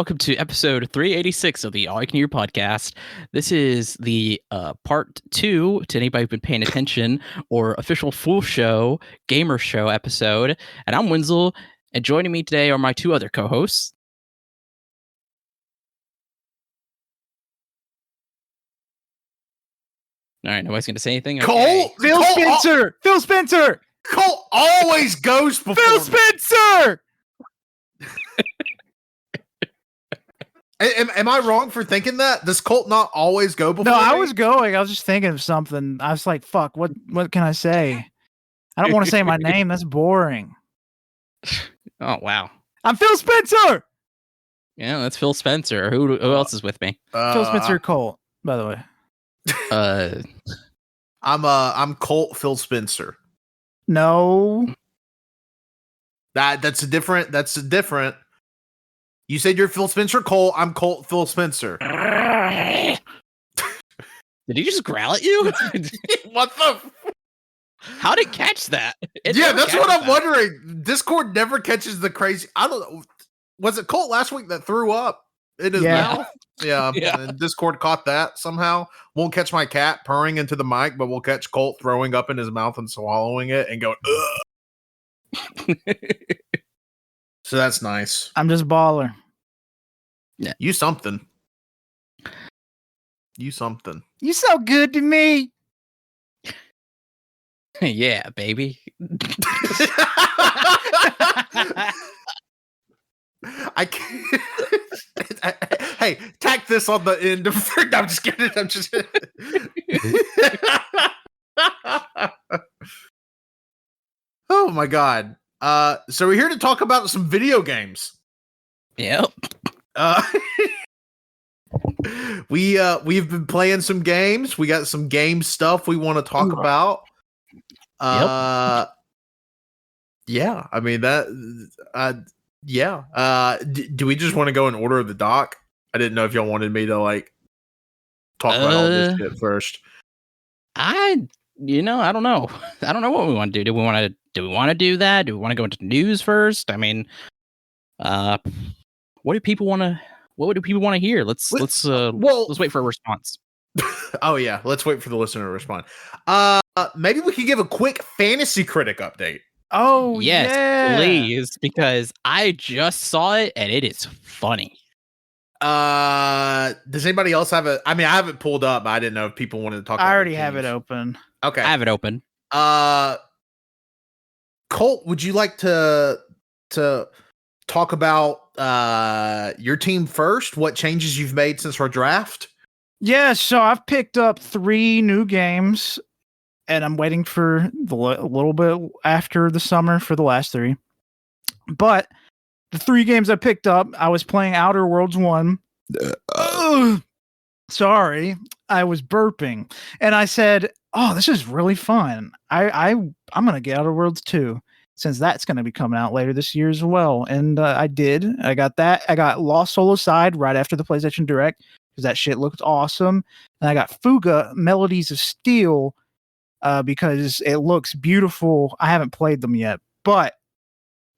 welcome to episode 386 of the AllYouCanHear podcast. This is the part 2 to anybody who's been paying attention, or official full show, gamer show episode. And I'm Wenzel, and joining me today are my two other co-hosts. All right, nobody's going to say anything? Okay. Colt! Phil Spencer! Colt always goes before Phil Spencer! Am I wrong for thinking that? Does Colt not always go before? No, I me? was going. I was just thinking of something. I was like, fuck, what can I say? I don't want to say my name. That's boring. Oh, wow. I'm Phil Spencer! Yeah, that's Phil Spencer. Who else is with me? Phil Spencer Colt, by the way. I'm Colt Phil Spencer. No. That's a different. You said you're Phil Spencer Colt. I'm Colt Phil Spencer. Did he just growl at you? What the? How did it catch that? That's what I'm wondering. Discord never catches the crazy. I don't know. Was it Colt last week that threw up in his mouth? Yeah. And Discord caught that somehow. Won't catch my cat purring into the mic, but we'll catch Colt throwing up in his mouth and swallowing it and going, ugh. So that's nice. I'm just baller. Yeah. You something. You so good to me. Yeah, baby. I can't. Hey, tack this on the end of. No, I'm just kidding. I'm just. Oh my god. So we're here to talk about some video games. Yep. We've been playing some games. We got some game stuff we want to talk about. Yeah. I mean that. Yeah. Do we just want to go in order of the doc? I didn't know if y'all wanted me to talk about all this shit first. I don't know. I don't know what we want to do. Do we want to do that? Do we want to go into news first? I mean, what do people want to hear? Let's wait for a response. Oh yeah, let's wait for the listener to respond. Maybe we could give a quick fantasy critic update. Oh yes, please, because I just saw it and it is funny. Does anybody else have it? I mean, I have it pulled up, but I didn't know if people wanted to talk. I already have it open. Okay, I have it open. Colt, would you like to talk about your team first? What changes you've made since our draft? Yeah, so I've picked up 3 new games, and I'm waiting for a little bit after the summer for the last 3. But the 3 games I picked up, I was playing Outer Worlds 1. Sorry, I was burping, and I said, "Oh, this is really fun. I'm gonna get Outer Worlds 2, since that's gonna be coming out later this year as well." And I did. I got that. I got Lost Soul Aside right after the PlayStation Direct because that shit looked awesome, and I got Fuga Melodies of Steel because it looks beautiful. I haven't played them yet, but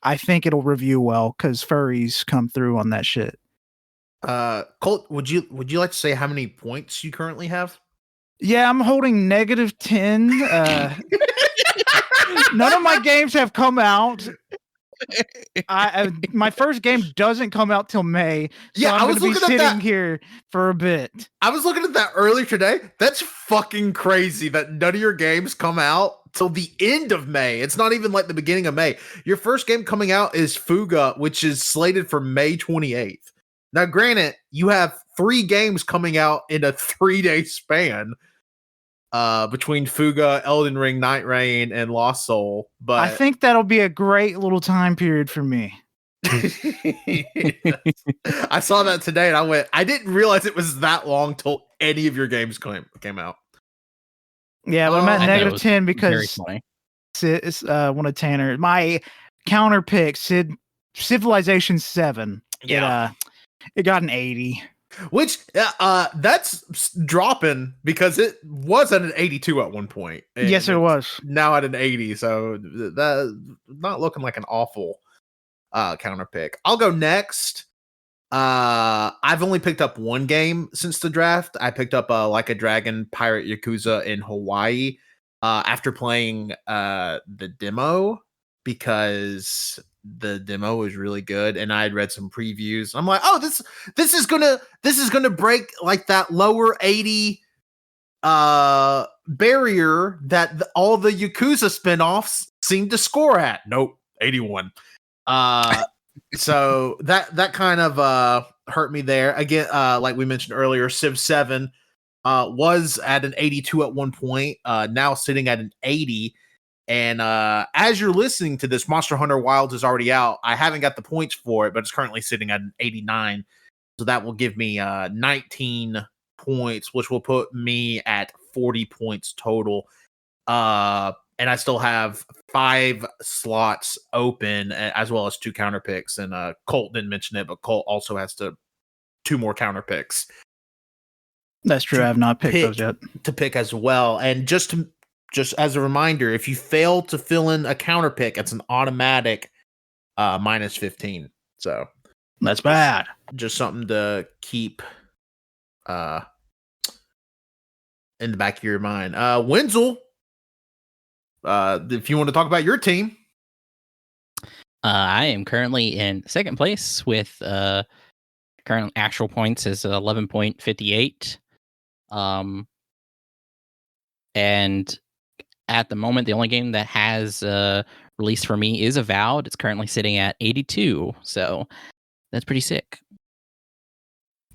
I think it'll review well because furries come through on that shit. Colt, would you like to say how many points you currently have? Yeah, I'm holding -10. None of my games have come out. My first game doesn't come out till May. So I'm going to be sitting here for a bit. I was looking at that earlier today. That's fucking crazy that none of your games come out till the end of May. It's not even like the beginning of May. Your first game coming out is Fuga, which is slated for May 28th. Now, granted, you have 3 games coming out in a 3-day span between Fuga, Elden Ring, Night Rain, and Lost Soul. But I think that'll be a great little time period for me. I saw that today and I didn't realize it was that long till any of your games came out. Yeah, but I'm at -10 because it's one of Tanner. My counter pick, Civilization 7. Yeah. It got an 80. Which that's dropping because it was at an 82 at one point. Yes, it was. Now at an 80, so that not looking like an awful counter pick. I'll go next. I've only picked up one game since the draft. I picked up Like a Dragon Pirate Yakuza in Hawaii after playing the demo, because the demo was really good and I had read some previews. I'm like, oh, this is gonna break like that lower 80 barrier that all the Yakuza spinoffs seem to score at. Nope, 81. So that kind of hurt me there. Again, like we mentioned earlier, Civ 7 was at an 82 at one point, now sitting at an 80. And as you're listening to this, Monster Hunter Wilds is already out. I haven't got the points for it, but it's currently sitting at an 89. So that will give me 19 points, which will put me at 40 points total. And I still have 5 slots open, as well as 2 counter picks. And Colt didn't mention it, but Colt also has 2 more counter picks. That's true. I have not picked those yet. To pick as well. And just as a reminder, if you fail to fill in a counter pick, it's an automatic minus 15. So that's bad. Just something to keep in the back of your mind. Wenzel, if you want to talk about your team. I am currently in second place with current actual points is 11.58. And at the moment, the only game that has released for me is Avowed. It's currently sitting at 82. So that's pretty sick.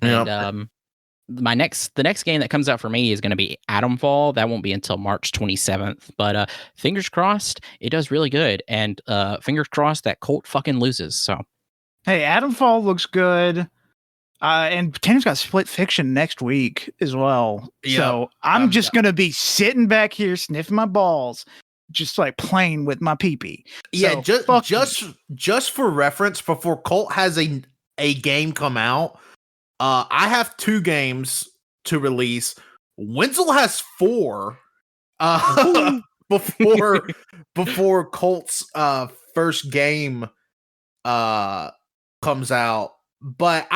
Yep. And the next game that comes out for me is going to be Atomfall. That won't be until March 27th. But fingers crossed, it does really good. And fingers crossed that Colt fucking loses. So, hey, Atomfall looks good. And Tanner's got Split Fiction next week as well. Yeah, so I'm just going to be sitting back here sniffing my balls, just like playing with my pee-pee. Yeah, just for reference, before Colt has a game come out, I have 2 games to release. Wenzel has 4 before Colt's first game comes out. But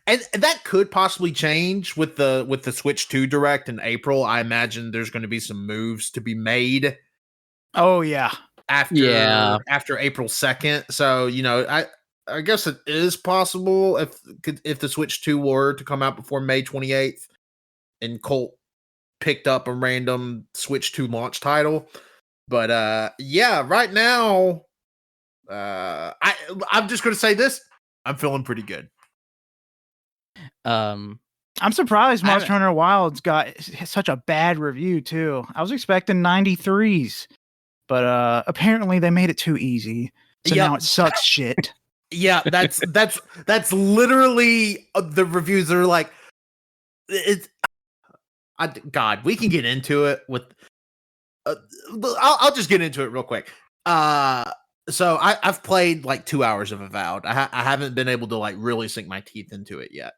and that could possibly change with the Switch 2 Direct in April. I imagine there's going to be some moves to be made. Oh yeah, after April 2nd. So I guess it is possible if the Switch 2 were to come out before May 28th, and Colt picked up a random Switch 2 launch title. But yeah, right now, I'm just going to say this. I'm feeling pretty good. I'm surprised Monster Hunter Wilds got such a bad review too. I was expecting 93s, but apparently they made it too easy. So now it sucks shit. Yeah, that's literally the reviews that are like, God, we can get into it with. I'll just get into it real quick. So I've played like 2 hours of Avowed. I haven't been able to like really sink my teeth into it yet.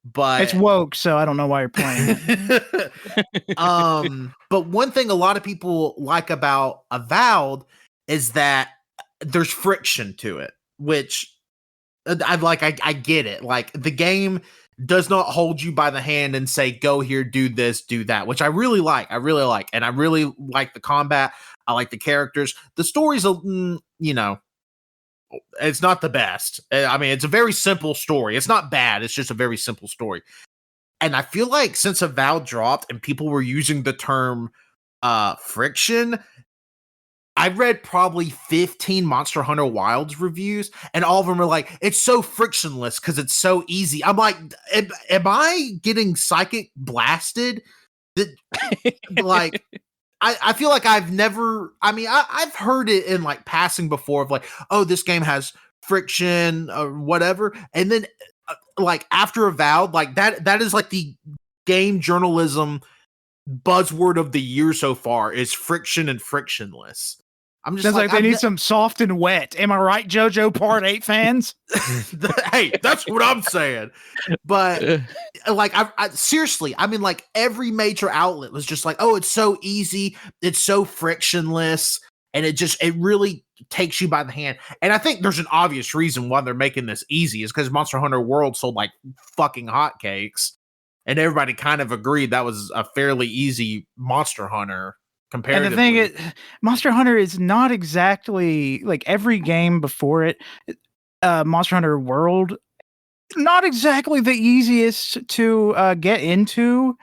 But it's woke, so I don't know why you're playing it. But one thing a lot of people like about Avowed is that there's friction to it, which I get it. Like, the game does not hold you by the hand and say, go here, do this, do that, which I really like. And I really like the combat. I like the characters. The story's it's not the best. I mean, it's a very simple story. It's not bad. It's just a very simple story. And I feel like since Avowed dropped and people were using the term friction, I've read probably 15 Monster Hunter Wilds reviews, and all of them are like, it's so frictionless because it's so easy. I'm like, am I getting psychic blasted? Like, I feel like I've heard it in like passing before of like, oh, this game has friction or whatever. And then like after Avowed, like that is like the game journalism buzzword of the year so far is friction and frictionless. I'm just sounds like they need some soft and wet. Am I right, JoJo Part 8 fans? Hey, that's what I'm saying. But like, I seriously, I mean, like every major outlet was just like, oh, it's so easy, it's so frictionless, and it really takes you by the hand. And I think there's an obvious reason why they're making this easy is because Monster Hunter World sold like fucking hotcakes, and everybody kind of agreed that was a fairly easy Monster Hunter comparatively. And the thing is, Monster Hunter is not exactly like every game before it. Monster Hunter World, not exactly the easiest to get into.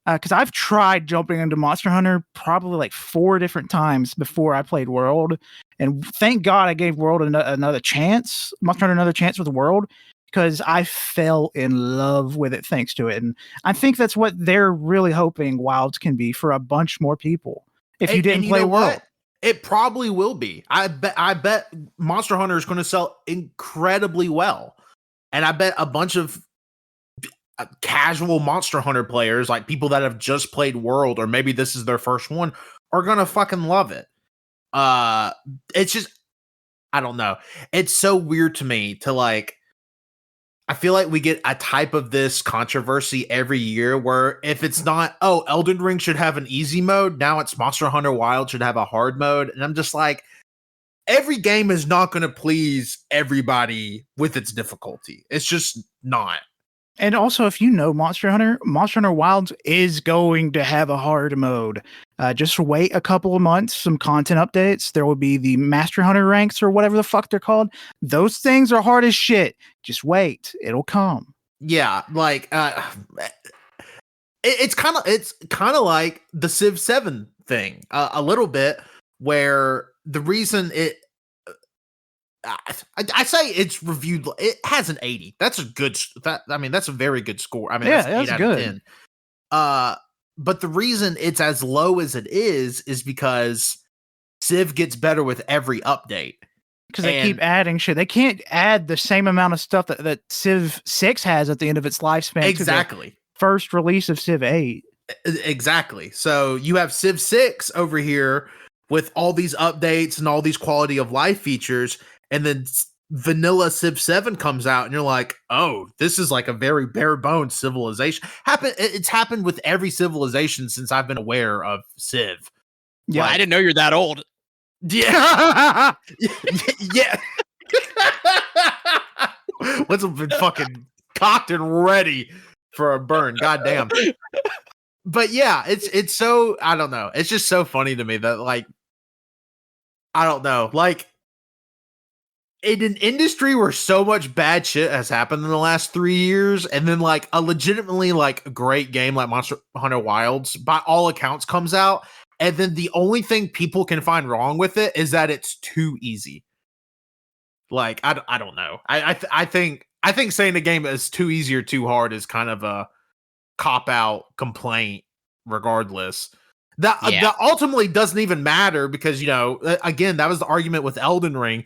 Because I've tried jumping into Monster Hunter probably like 4 different times before I played World, and thank God I gave World another chance, Monster Hunter another chance with World, because I fell in love with it thanks to it, and I think that's what they're really hoping Wilds can be for a bunch more people. If you didn't play World, it probably will be. I bet Monster Hunter is going to sell incredibly well, and I bet a bunch of casual Monster Hunter players, like people that have just played World or maybe this is their first one, are gonna fucking love it. It's just, I don't know. It's so weird to me to like, I feel like we get a type of this controversy every year where if it's not, oh, Elden Ring should have an easy mode, now it's Monster Hunter Wild should have a hard mode. And I'm just like, every game is not going to please everybody with its difficulty. It's just not. And also, if you know Monster Hunter Wilds is going to have a hard mode. Just wait a couple of months, some content updates. There will be the Master Hunter ranks or whatever the fuck they're called. Those things are hard as shit. Just wait. It'll come. Yeah, like it's kind of like the Civ 7 thing a little bit, where the reason it I say it's reviewed. It has an 80. That's a good. That's a very good score. I mean, yeah, that's 8 out of 10. But the reason it's as low as it is because Civ gets better with every update. Because they keep adding shit. They can't add the same amount of stuff that Civ 6 has at the end of its lifespan. Exactly. To the first release of Civ 8. Exactly. So you have Civ 6 over here with all these updates and all these quality of life features. And then vanilla Civ 7 comes out and you're like, oh, this is like a very bare bones civilization. It's happened with every civilization since I've been aware of Civ. Yeah, like, I didn't know you're that old. Yeah. Yeah. Wenzel been fucking cocked and ready for a burn. Goddamn. But yeah, it's so, I don't know. It's just so funny to me that like, I don't know, like, in an industry where so much bad shit has happened in the last 3 years, and then like a legitimately like great game like Monster Hunter Wilds by all accounts comes out, and then the only thing people can find wrong with it is that it's too easy. Like I don't know. I think saying a game is too easy or too hard is kind of a cop out complaint regardless. That ultimately doesn't even matter because, you know, again, that was the argument with Elden Ring.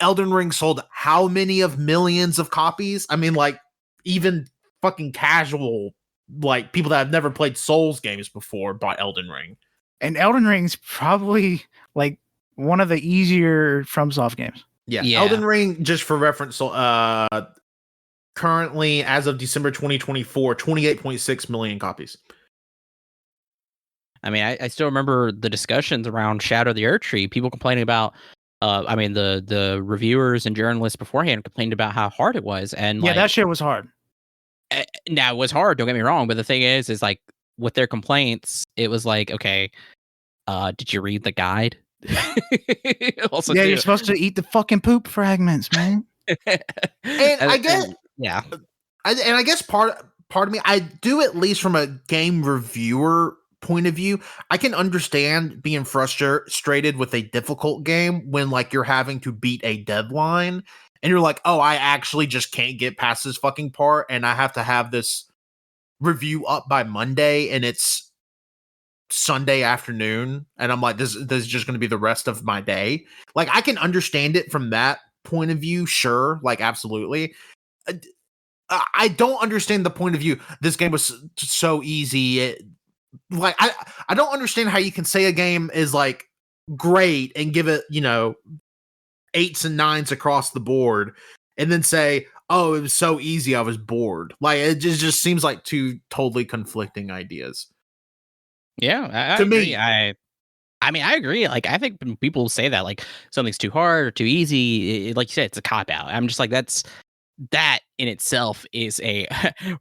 Elden Ring sold how many of millions of copies? I mean, like, even fucking casual, like, people that have never played Souls games before bought Elden Ring. And Elden Ring's probably, like, one of the easier FromSoft games. Yeah. Elden Ring, just for reference, currently, as of December 2024, 28.6 million copies. I mean, I still remember the discussions around Shadow of the Erdtree, people complaining about the reviewers and journalists beforehand complained about how hard it was, and yeah, that shit was hard. Now it was hard. Don't get me wrong, but the thing is like with their complaints, it was like, okay, did you read the guide? Also, yeah, you're supposed to eat the fucking poop fragments, man. and I guess, I guess part of me, I do at least from a game reviewer point of view, I can understand being frustrated with a difficult game when like you're having to beat a deadline and you're like, oh, I actually just can't get past this fucking part and I have to have this review up by Monday and it's Sunday afternoon and I'm like, this is just going to be the rest of my day. Like, I can understand it from that point of view, sure, like, absolutely. I don't understand the point of view, this game was so easy. Like, I don't understand how you can say a game is like great and give it, you know, 8s and 9s across the board and then say, oh, it was so easy I was bored. Like, it just seems like two totally conflicting ideas. Yeah, to me, I I mean, I agree. Like, I think when people say that, like, something's too hard or too easy, like you said, it's a cop out. I'm just like, that in itself is a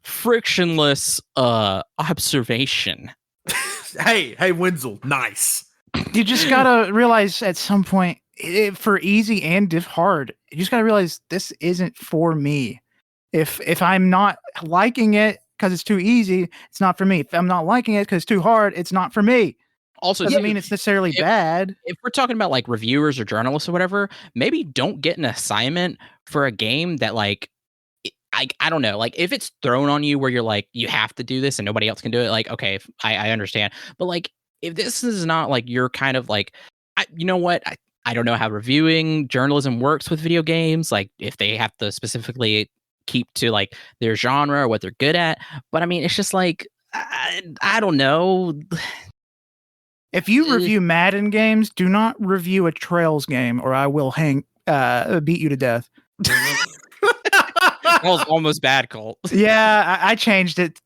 frictionless observation. Hey, Wenzel, nice. You just gotta realize at some point, for easy and hard, you just gotta realize this isn't for me. If I'm not liking it because it's too easy, it's not for me. If I'm not liking it because it's too hard, it's not for me. Also, Doesn't mean it's necessarily bad. If we're talking about like reviewers or journalists or whatever, maybe don't get an assignment for a game that like I don't know, like if it's thrown on you where you're like you have to do this and nobody else can do it, like okay, I understand. But like if this is not like you're kind of like you know what, I don't know how reviewing journalism works with video games, like if they have to specifically keep to like their genre or what they're good at. But I mean, it's just like I don't know. If you review Madden games, do not review a Trails game, or I will beat you to death. That was almost bad, Colt. Yeah, I changed it.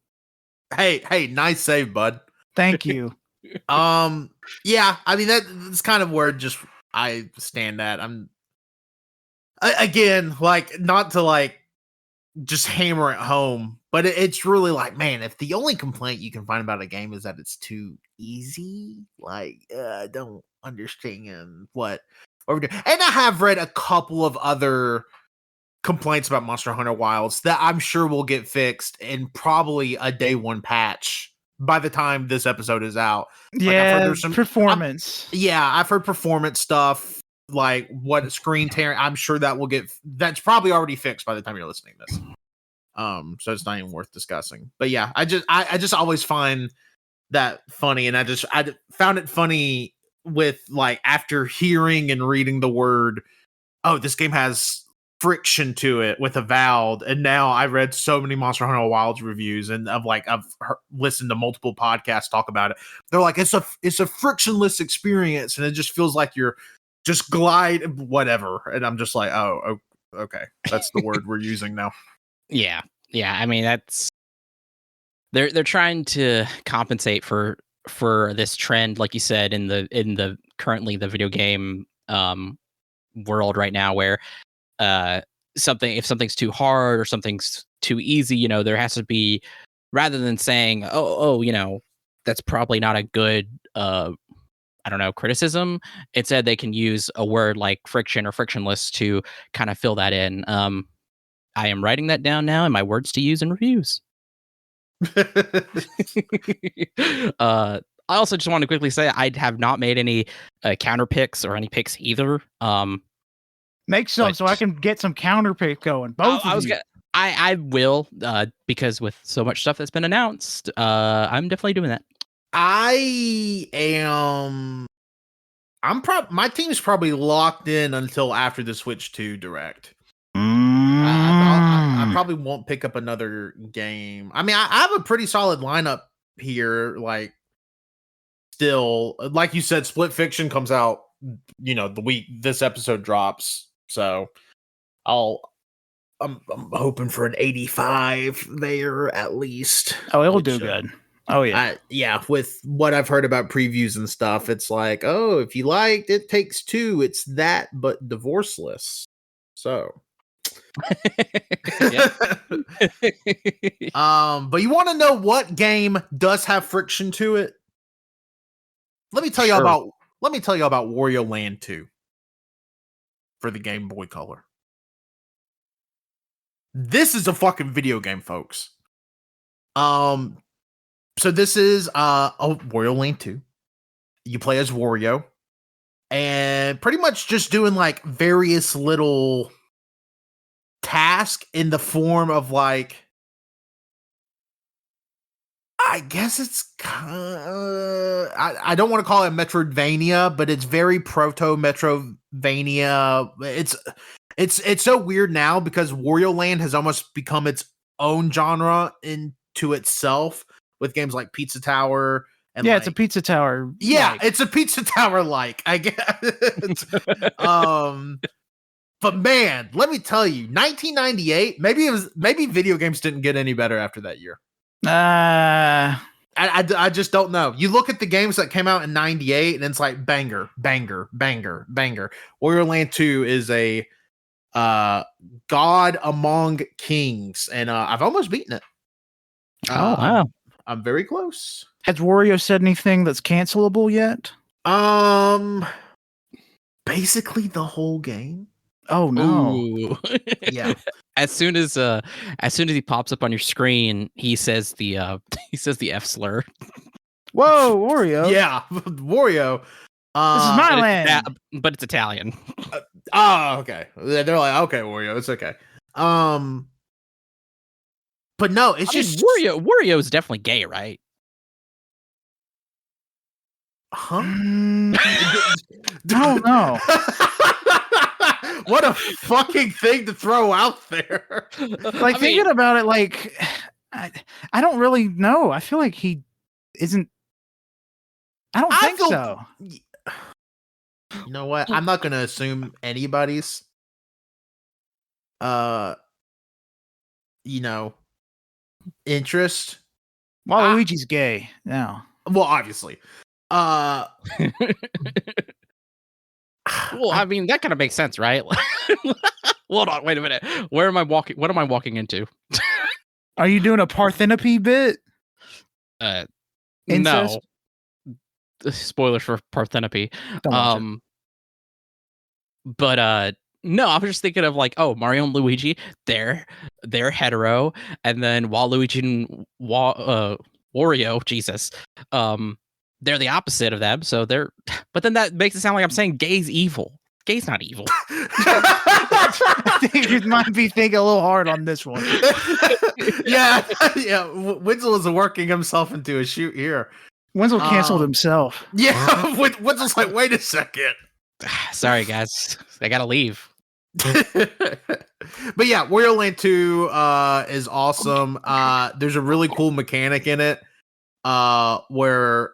Hey, nice save, bud. Thank you. Yeah, I mean that's kind of where just I stand at. Again, like not to like just hammer it home, but it's really like, man, if the only complaint you can find about a game is that it's too easy, like I don't understand what we're doing. And I have read a couple of other complaints about Monster Hunter Wilds that I'm sure will get fixed in probably a day one patch by the time this episode is out. Yeah, there's some performance. I've heard performance stuff, like what screen tearing. I'm sure that's probably already fixed by the time you're listening to this. So it's not even worth discussing. But yeah, I just always find that funny, and I found it funny with like after hearing and reading the word, oh, this game has friction to it with Avowed, and now I read so many Monster Hunter Wilds reviews, and I've listened to multiple podcasts talk about it. They're like, it's a frictionless experience, and it just feels like you're just glide whatever, and I'm just like, oh okay, that's the word we're using now. Yeah. I mean, that's they're trying to compensate for this trend, like you said, in the currently the video game world right now, where if something's too hard or something's too easy, you know, there has to be, rather than saying, oh, you know, that's probably not a good I don't know, criticism. Instead, they can use a word like friction or frictionless to kind of fill that in. I am writing that down now in my words to use in reviews. I also just want to quickly say I have not made any counter picks or any picks either. Make some so I can get some counter pick going. I will because with so much stuff that's been announced, I'm definitely doing that. My team's probably locked in until after the Switch 2 Direct. I probably won't pick up another game. I mean, I have a pretty solid lineup here. Like, still, like you said, Split Fiction comes out, you know, the week this episode drops. So I'm hoping for an 85 there at least. Oh, it'll do good. Oh yeah. With what I've heard about previews and stuff, it's like, oh, if you liked It Takes Two, it's that but divorceless. So but you want to know what game does have friction to it? Let me tell you about Wario Land 2 for the Game Boy Color. This is a fucking video game, folks. So this is Wario Land 2. You play as Wario, and pretty much just doing like various little tasks in the form of like, I guess it's I don't want to call it Metroidvania, but it's very proto Metroidvania. It's so weird now because Wario Land has almost become its own genre into itself with games like Pizza Tower. And yeah, it's a Pizza Tower. Yeah, it's a Pizza Tower like, I guess. But man, let me tell you, 1998, maybe video games didn't get any better after that year. I just don't know. You look at the games that came out in 98 and it's like banger, banger, banger, banger. Warrior Land 2 is a God Among Kings, and I've almost beaten it. Oh wow. I'm very close. Has Wario said anything that's cancelable yet? Basically the whole game. Oh no. Ooh. Yeah. As soon as he pops up on your screen, he says the F slur. Whoa, Wario. Yeah, Wario. This is my But land. but it's Italian. Okay. They're like, okay, Wario, it's okay. But no, it's just Wario is definitely gay, right? huh? I don't know. What a fucking thing to throw out there. Like thinking about it, like I don't really know. I feel like he isn't. I don't think so. You know what? I'm not gonna assume anybody's interest. Waluigi's gay now. Well, obviously. Well, I mean that kind of makes sense, right? Hold on, wait a minute. Where am I walking? What am I walking into? Are you doing a Parthenope bit? Incest? No. Spoilers for Parthenope. Don't watch it. But no, I was just thinking of like, oh, Mario and Luigi, they're hetero, and then Waluigi and Wario, Jesus, they're the opposite of them. So they're, but then that makes it sound like I'm saying gay's evil. Gay's not evil. I think you might be thinking a little hard on this one. yeah. Wenzel is working himself into a shoot here. Wenzel canceled himself. Yeah, Wenzel's like, wait a second. Sorry, guys, I gotta leave. But yeah, Wario Land 2 is awesome. There's a really cool mechanic in it where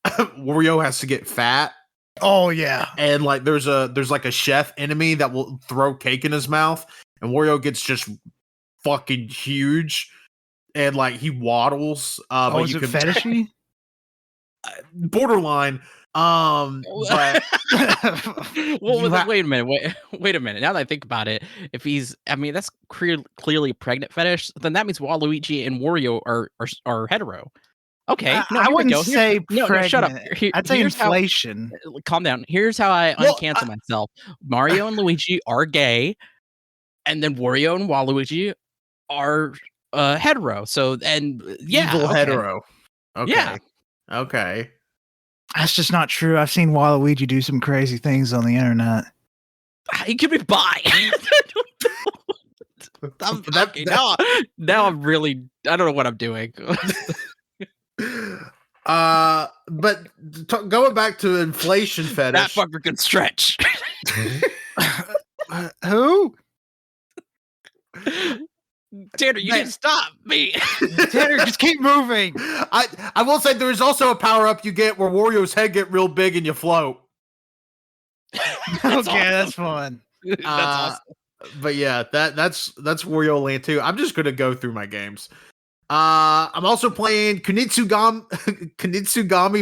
Wario has to get fat. Oh yeah. And like there's like a chef enemy that will throw cake in his mouth, and Wario gets just fucking huge, and like he waddles. But is you it can fetishy? Borderline. But well, wait a minute. Now that I think about it, if he's, I mean, that's clearly a pregnant fetish. Then that means Waluigi and Wario are hetero. Okay, I wouldn't say no, shut up. I'd say inflation. Calm down. Here's how I uncancel myself. Mario and Luigi are gay, and then Wario and Waluigi are hetero. So evil hetero. Okay. Yeah. Okay. That's just not true. I've seen Waluigi do some crazy things on the internet. He could be bi. Now I'm really, I don't know what I'm doing. But going back to inflation fetish, that fucker can stretch. Who? Tanner, you didn't stop me. Tanner, just keep moving. I will say there is also a power up you get where Wario's head get real big and you float. That's that's fun. That's awesome. But yeah, that's Wario Land 2. I'm just gonna go through my games. I'm also playing Kunitsugami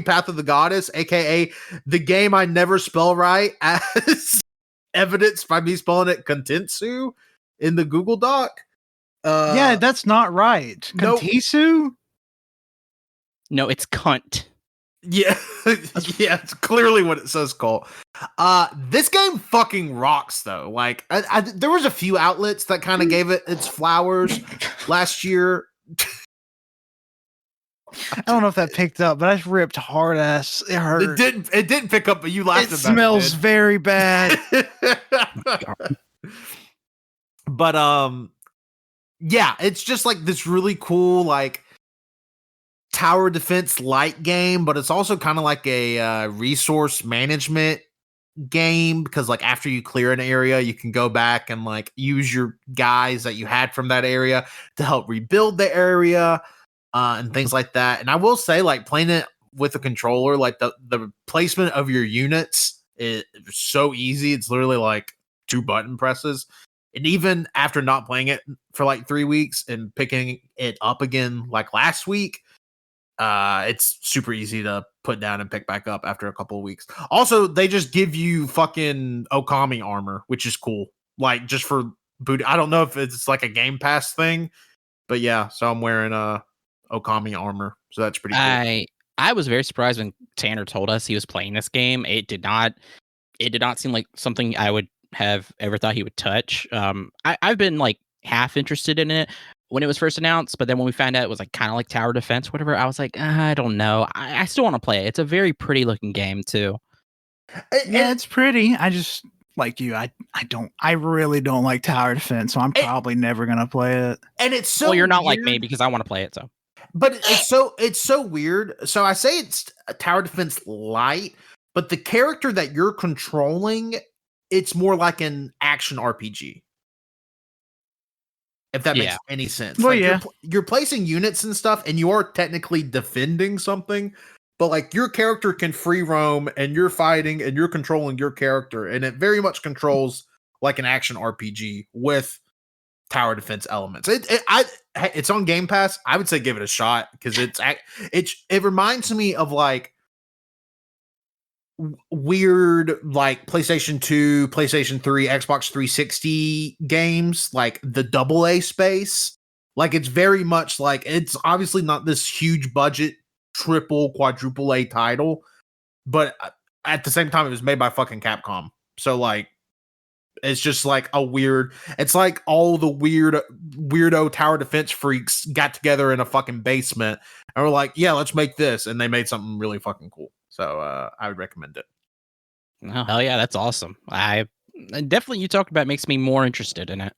Path of the Goddess, aka the game I never spell right, as evidenced by me spelling it Kontitsu in the Google Doc. Yeah, that's not right. Kontisu? No, it's cunt. Yeah, yeah, it's clearly what it says, Colt. This game fucking rocks, though. Like, there was a few outlets that kind of gave it its flowers last year. I don't know if that picked up, but I ripped hard ass. It hurt. It didn't pick up, but you laughed about it. Smells very bad. But yeah, it's just like this really cool like tower defense light game, but it's also kind of like a resource management game, because like after you clear an area, you can go back and like use your guys that you had from that area to help rebuild the area and things like that. And I will say, like, playing it with a controller, like the placement of your units is so easy. It's literally like 2 button presses. And even after not playing it for like 3 weeks and picking it up again like last week, It's super easy to put down and pick back up after a couple of weeks. Also, they just give you fucking Okami armor, which is cool. Like just for boot. I don't know if it's like a Game Pass thing, but yeah. So I'm wearing Okami armor, so that's pretty cool. I was very surprised when Tanner told us he was playing this game. It did not seem like something I would have ever thought he would touch. I've been like half interested in it when it was first announced, but then when we found out it was like kind of like tower defense, whatever, I was like, I don't know. I still want to play it. It's a very pretty looking game too. Yeah, it's pretty. I just like you. I really don't like tower defense, so I'm probably never gonna play it. And it's so well, you're not weird. like me because I want to play it. So, but it's so weird. So I say it's a tower defense light, but the character that you're controlling, it's more like an action RPG. If that makes any sense. Well, like you're placing units and stuff, and you are technically defending something, but like your character can free roam, and you're fighting, and you're controlling your character, and it very much controls like an action RPG with tower defense elements. It's on Game Pass. I would say give it a shot because it reminds me of like weird like PlayStation 2, PlayStation 3, Xbox 360 games, like the AA space. Like it's very much like, it's obviously not this huge budget triple, quadruple A title, but at the same time it was made by fucking Capcom. So like it's just like it's like all the weirdo tower defense freaks got together in a fucking basement and were like, yeah, let's make this, and they made something really fucking cool. So I would recommend it. Oh, hell yeah, that's awesome. I definitely, you talked about, makes me more interested in it.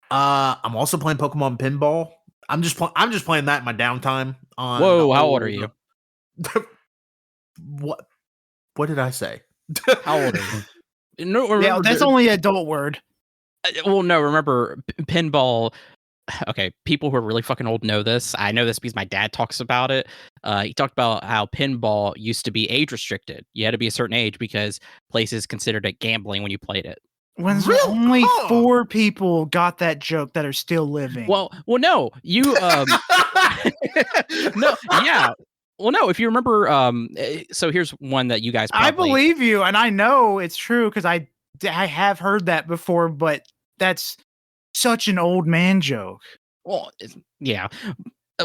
I'm also playing Pokemon Pinball. I'm just playing that in my downtime. Whoa, how old are you? What did I say? How old are you? No, yeah, that's only an adult word. Well, no, remember pinball. Okay, people who are really fucking old know this. I know this because my dad talks about it. He talked about how pinball used to be age restricted. You had to be a certain age because places considered it gambling when you played it. Really? Only 4 people got that joke that are still living. Well, no, you no, yeah. Well, no, if you remember, so here's one that you guys probably... I believe you, and I know it's true because I have heard that before, but that's such an old man joke. Well, yeah.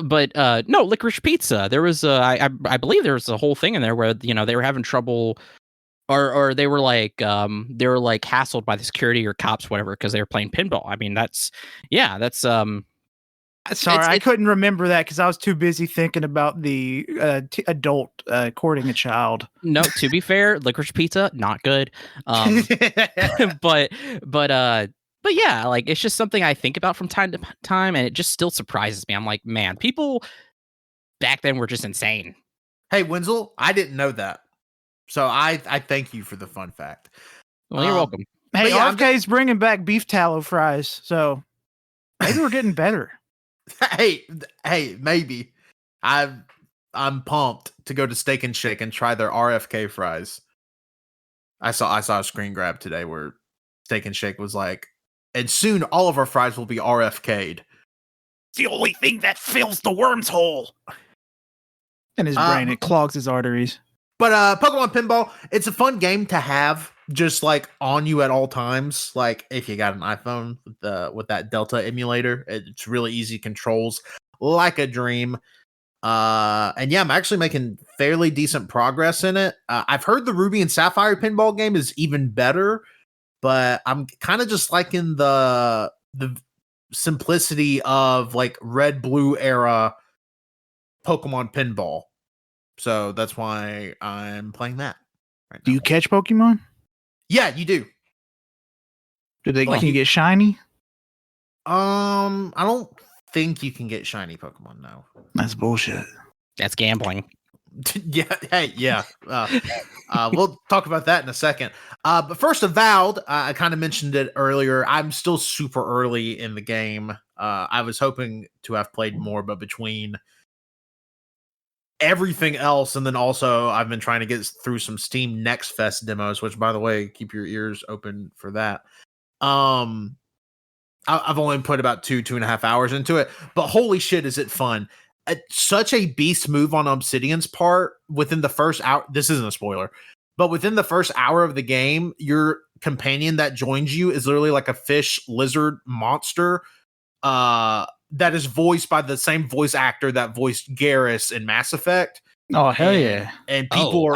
But no, licorice pizza. There was I believe there was a whole thing in there where, you know, they were having trouble, or they were like hassled by the security or cops, whatever, because they were playing pinball. I mean, that's sorry, I couldn't remember that because I was too busy thinking about the adult courting a child. No, to be fair, licorice pizza, not good. But yeah, like it's just something I think about from time to time, and it just still surprises me. I'm like, man, people back then were just insane. Hey, Wenzel, I didn't know that, so I thank you for the fun fact. Well, you're welcome. Hey, yeah, RFK's bringing back beef tallow fries, so maybe we're getting better. Hey, maybe. I'm pumped to go to Steak and Shake and try their RFK fries. I saw a screen grab today where Steak and Shake was like, and soon all of our fries will be RFK'd. It's the only thing that fills the worm's hole. In his brain, it clogs his arteries. But Pokemon Pinball, it's a fun game to have just like on you at all times. Like if you got an iPhone with that Delta emulator, it's really easy controls, like a dream. And yeah, I'm actually making fairly decent progress in it. I've heard the Ruby and Sapphire pinball game is even better, but I'm kind of just liking the simplicity of like Red Blue era Pokemon Pinball. So that's why I'm playing that right now. Do you catch Pokemon? Yeah, you do. Can you get shiny? I don't think you can get shiny Pokemon now. That's bullshit. That's gambling. Yeah. Hey, yeah. We'll talk about that in a second. But first, Avowed. I kind of mentioned it earlier. I'm still super early in the game. I was hoping to have played more, but between everything else, and then also I've been trying to get through some Steam Next Fest demos, which, by the way, keep your ears open for that. I've only put about 2.5 hours into it, but holy shit, is it fun. such a beast move on Obsidian's part within the first hour. This isn't a spoiler, but within the first hour of the game, your companion that joins you is literally like a fish lizard monster that is voiced by the same voice actor that voiced Garrus in Mass Effect. Oh, hell yeah. And people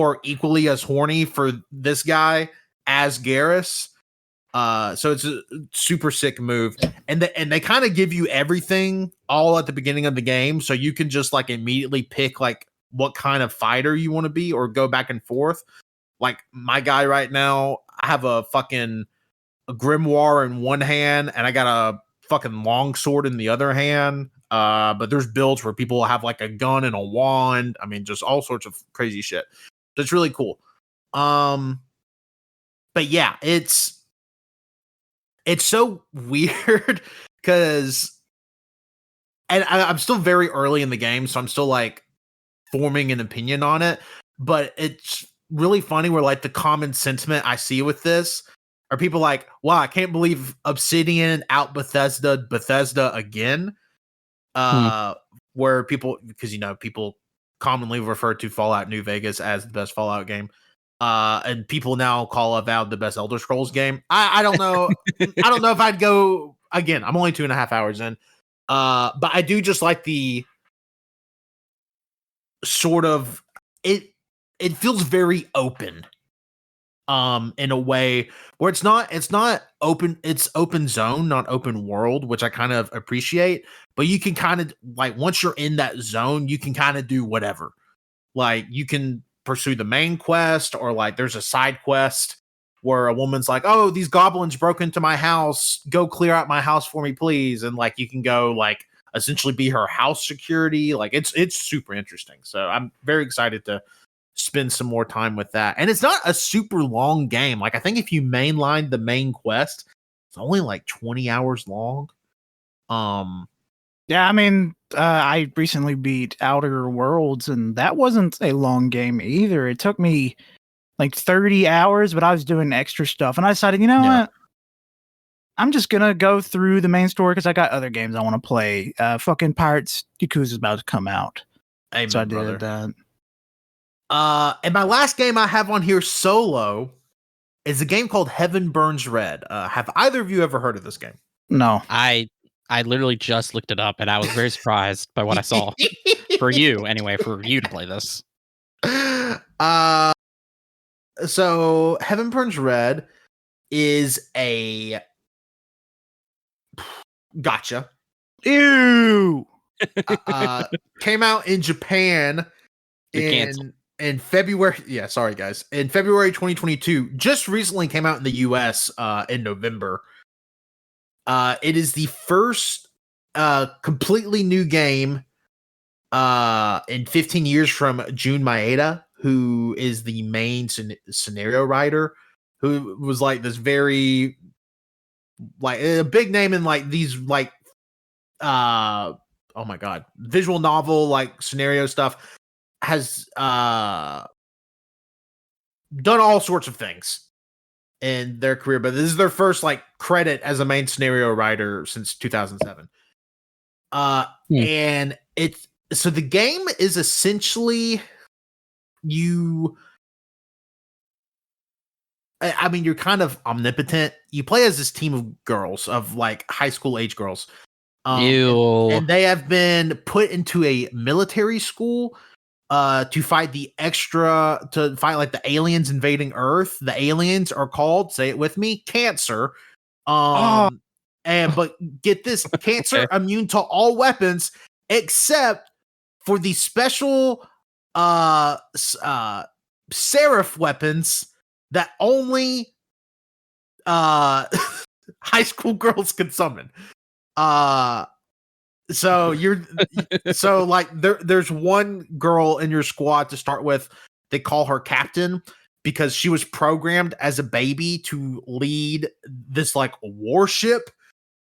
are equally as horny for this guy as Garrus. So it's a super sick move, and they kind of give you everything all at the beginning of the game, so you can just like immediately pick like what kind of fighter you want to be or go back and forth. Like my guy right now, I have a grimoire in one hand, and I got a fucking longsword in the other hand. But there's builds where people have like a gun and a wand. I mean, just all sorts of crazy shit. That's really cool. But yeah, it's so weird because, and I'm still very early in the game, so I'm still like forming an opinion on it. But it's really funny where like the common sentiment I see with this are people like, wow, I can't believe Obsidian out Bethesda again. Where people, because people commonly refer to Fallout New Vegas as the best Fallout game. And people now call Avowed the best Elder Scrolls game. I don't know. I don't know if I'd go again. I'm only 2.5 hours in. But I do just like the sort of it feels very open. In a way where it's not open, it's open zone, not open world, which I kind of appreciate. But you can kind of like once you're in that zone, you can kind of do whatever. Like you can pursue the main quest, or like there's a side quest where a woman's like, oh, these goblins broke into my house, go clear out my house for me, please. And like you can go like essentially be her house security. Like it's super interesting. So I'm very excited to spend some more time with that. And it's not a super long game. Like I think if you mainline the main quest, it's only like 20 hours long. Yeah, I mean, I recently beat Outer Worlds, and that wasn't a long game either. It took me like 30 hours, but I was doing extra stuff, and I decided, what? I'm just gonna go through the main story because I got other games I want to play. Fucking Pirates Yakuza is about to come out. Amen, so I brother. did that. And my last game I have on here solo is a game called Heaven Burns Red. Have either of you ever heard of this game? No. I literally just looked it up, and I was very surprised by what I saw. For you to play this. So Heaven Burns Red is a gotcha. Ew. Came out in Japan in February. Yeah, sorry guys. In February 2022. Just recently came out in the US in November. It is the first completely new game in 15 years from Jun Maeda, who is the main scenario writer, who was like this very like a big name in like these like oh my god, visual novel like scenario stuff, has done all sorts of things in their career, but this is their first like credit as a main scenario writer since 2007. And it's so the game is essentially you're kind of omnipotent. You play as this team of girls, of like high school age girls. And they have been put into a military school to fight like the aliens invading Earth. The aliens are called, say it with me, Cancer. But get this, Cancer immune to all weapons except for the special Seraph weapons that only high school girls can summon. So there's one girl in your squad to start with. They call her Captain because she was programmed as a baby to lead this like warship.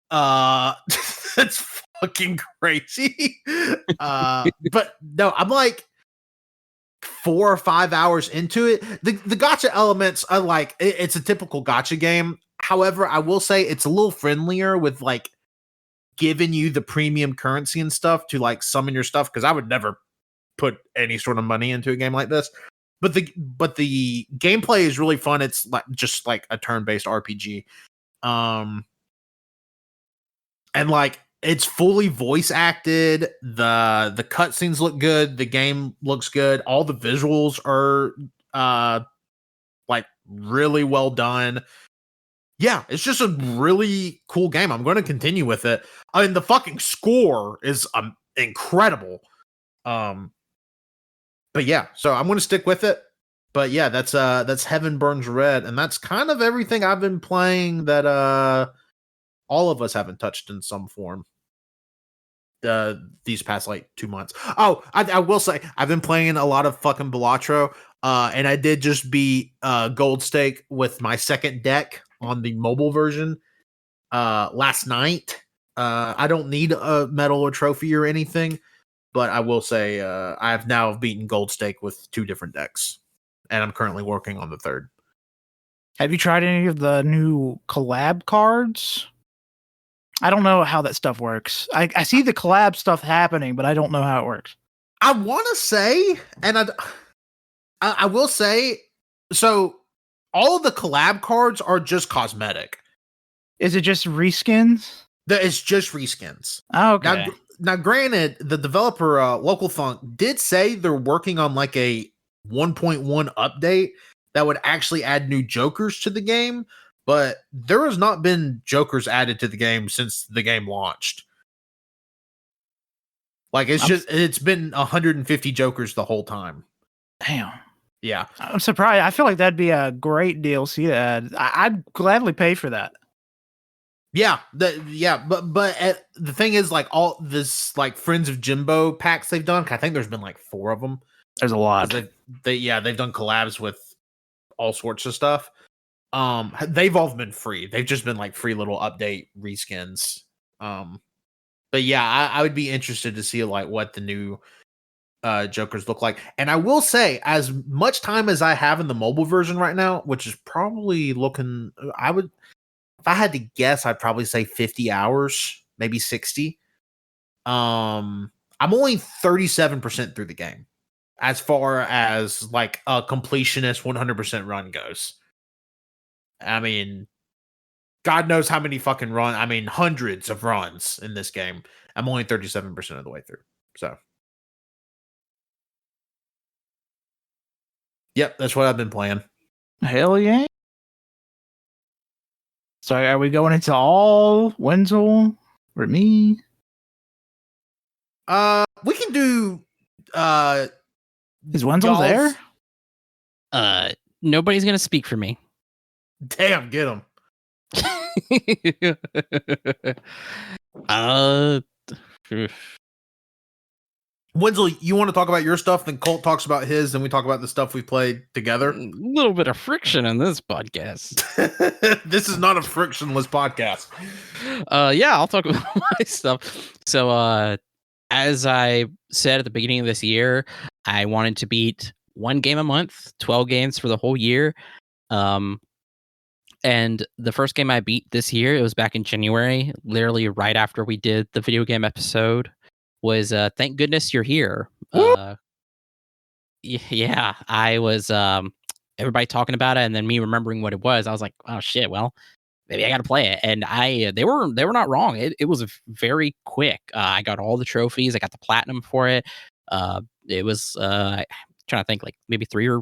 That's fucking crazy. But no, I'm like 4 or 5 hours into it. The gacha elements are like it's a typical gacha game. However, I will say it's a little friendlier with like giving you the premium currency and stuff to like summon your stuff, because I would never put any sort of money into a game like this. But the gameplay is really fun. It's like just like a turn-based RPG. And like it's fully voice acted. The cutscenes look good. The game looks good. All the visuals are like really well done. Yeah, it's just a really cool game. I'm going to continue with it. I mean, the fucking score is incredible. But yeah, so I'm going to stick with it. But yeah, that's Heaven Burns Red, and that's kind of everything I've been playing that all of us haven't touched in some form these past like 2 months. Oh, I will say I've been playing a lot of fucking Balatro, and I did just beat Gold Stake with my second deck on the mobile version last night. I don't need a medal or trophy or anything, but I will say I've now beaten Gold Stake with 2 different decks, and I'm currently working on the third. Have you tried any of the new collab cards? I don't know how that stuff works. I see the collab stuff happening, but I don't know how it works. I want to say, and I will say, so all of the collab cards are just cosmetic. Is it just reskins? It's just reskins. Oh, okay. Now, granted, the developer, Local Thunk, did say they're working on like a 1.1 update that would actually add new Jokers to the game, but there has not been Jokers added to the game since the game launched. Like it's been 150 Jokers the whole time. Damn. Yeah. I'm surprised. I feel like that'd be a great DLC to add. I'd gladly pay for that. Yeah, but the thing is, like all this, like Friends of Jimbo packs they've done. I think there's been like 4 of them. There's a lot. They've done collabs with all sorts of stuff. They've all been free. They've just been like free little update reskins. But yeah, I would be interested to see like what the new Jokers look like. And I will say, as much time as I have in the mobile version right now, which is probably looking, if I had to guess, I'd probably say 50 hours, maybe 60. I'm only 37% through the game as far as like a completionist 100% run goes. I mean, God knows how many fucking hundreds of runs in this game. I'm only 37% of the way through. So, yep, that's what I've been playing. Hell yeah. So are we going into all Wenzel or me? We can do Is Wenzel there? Nobody's gonna speak for me. Damn, get him. Wenzel, you want to talk about your stuff, then Colt talks about his, and we talk about the stuff we played together? A little bit of friction in this podcast. This is not a frictionless podcast. Yeah, I'll talk about my stuff. So, as I said at the beginning of this year, I wanted to beat 1 game a month, 12 games for the whole year. And the first game I beat this year, it was back in January, literally right after we did the video game episode, was Thank Goodness You're Here. Yeah, I was everybody talking about it, and then me remembering what it was. I was like, oh shit, well, maybe I got to play it. And they were not wrong. It was very quick. I got all the trophies. I got the platinum for it. It was trying to think, like maybe 3 or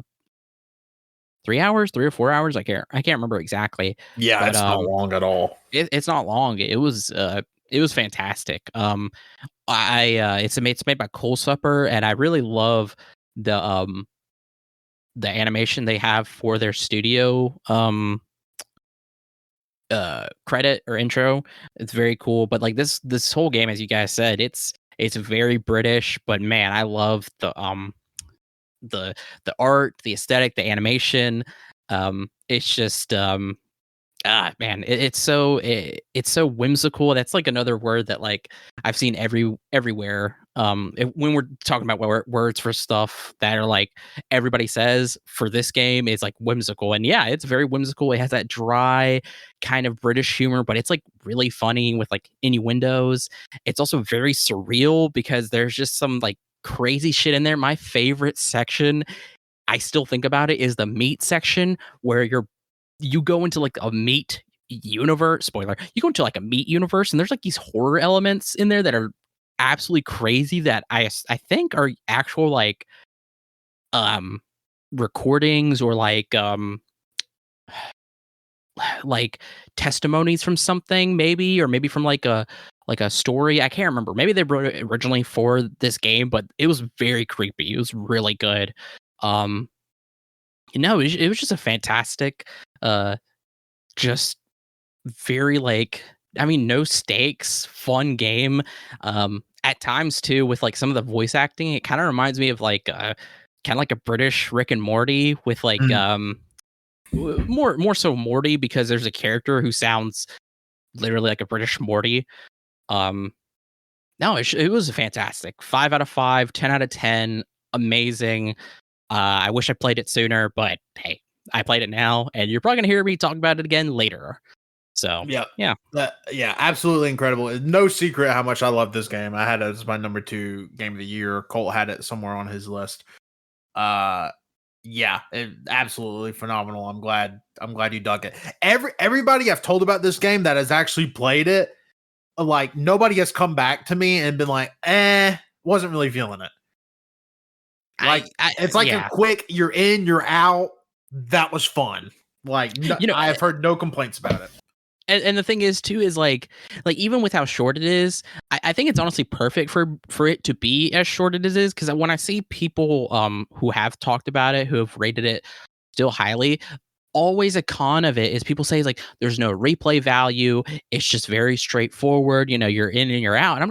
4 hours. I can't remember exactly. Yeah, but, it's not long at all. It's not long. It was fantastic. It's made by Cold Supper, and I really love the animation they have for their studio credit or intro. It's very cool. But like this whole game, as you guys said, it's very British, but man, I love the art, the aesthetic, the animation. It's just Man, it's so whimsical. That's like another word that like I've seen everywhere. When we're talking about words for stuff that are like everybody says for this game is like whimsical, and yeah, it's very whimsical. It has that dry kind of British humor, but it's like really funny with like innuendos. It's also very surreal because there's just some like crazy shit in there. My favorite section, I still think about it, is the meat section where you go into like a meat universe. Spoiler, you go into like a meat universe, and there's like these horror elements in there that are absolutely crazy that I think are actual like um recordings or like testimonies from something, maybe, or maybe from like a story. I can't remember. Maybe they wrote it originally for this game, but it was very creepy. It was really good. um it was just a fantastic, just very like, I mean, no stakes, fun game. At times too, with like some of the voice acting, it kind of reminds me of like kind of like a British Rick and Morty with like Mm. more so Morty, because there's a character who sounds literally like a British Morty. Um, no, it was fantastic. 5 out of 5, 10 out of 10, amazing. I wish I played it sooner, but hey, I played it now, and you're probably gonna hear me talk about it again later. So Yeah, absolutely incredible. No secret how much I love this game. I had it as my number 2 game of the year. Colt had it somewhere on his list. Yeah, absolutely phenomenal. I'm glad you dug it. Everybody I've told about this game that has actually played it, like nobody has come back to me and been like, wasn't really feeling it. Like it's like a quick, you're in, you're out. That was fun. Like I've heard no complaints about it. And the thing is too is like even with how short it is, I think it's honestly perfect for it to be as short as it is, because when I see people who have talked about it, who have rated it still highly, always a con of it is people say like there's no replay value, it's just very straightforward, you're in and you're out. And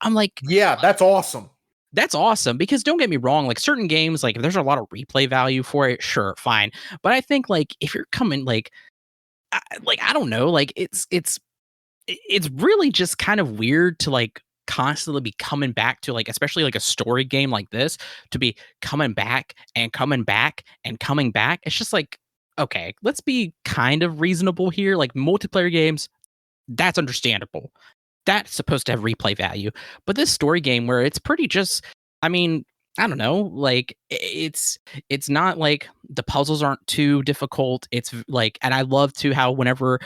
I'm like, yeah, that's awesome. That's awesome, because don't get me wrong, like certain games, like if there's a lot of replay value for it, sure, fine. But I think like if you're coming I don't know, like it's really just kind of weird to like constantly be coming back to, like, especially like a story game like this, to be coming back and coming back and coming back. It's just like, okay, let's be kind of reasonable here. Like multiplayer games, that's understandable. That's supposed to have replay value. But this story game where it's pretty just, I mean, I don't know, like it's not like the puzzles aren't too difficult. It's like, and I love to how whenever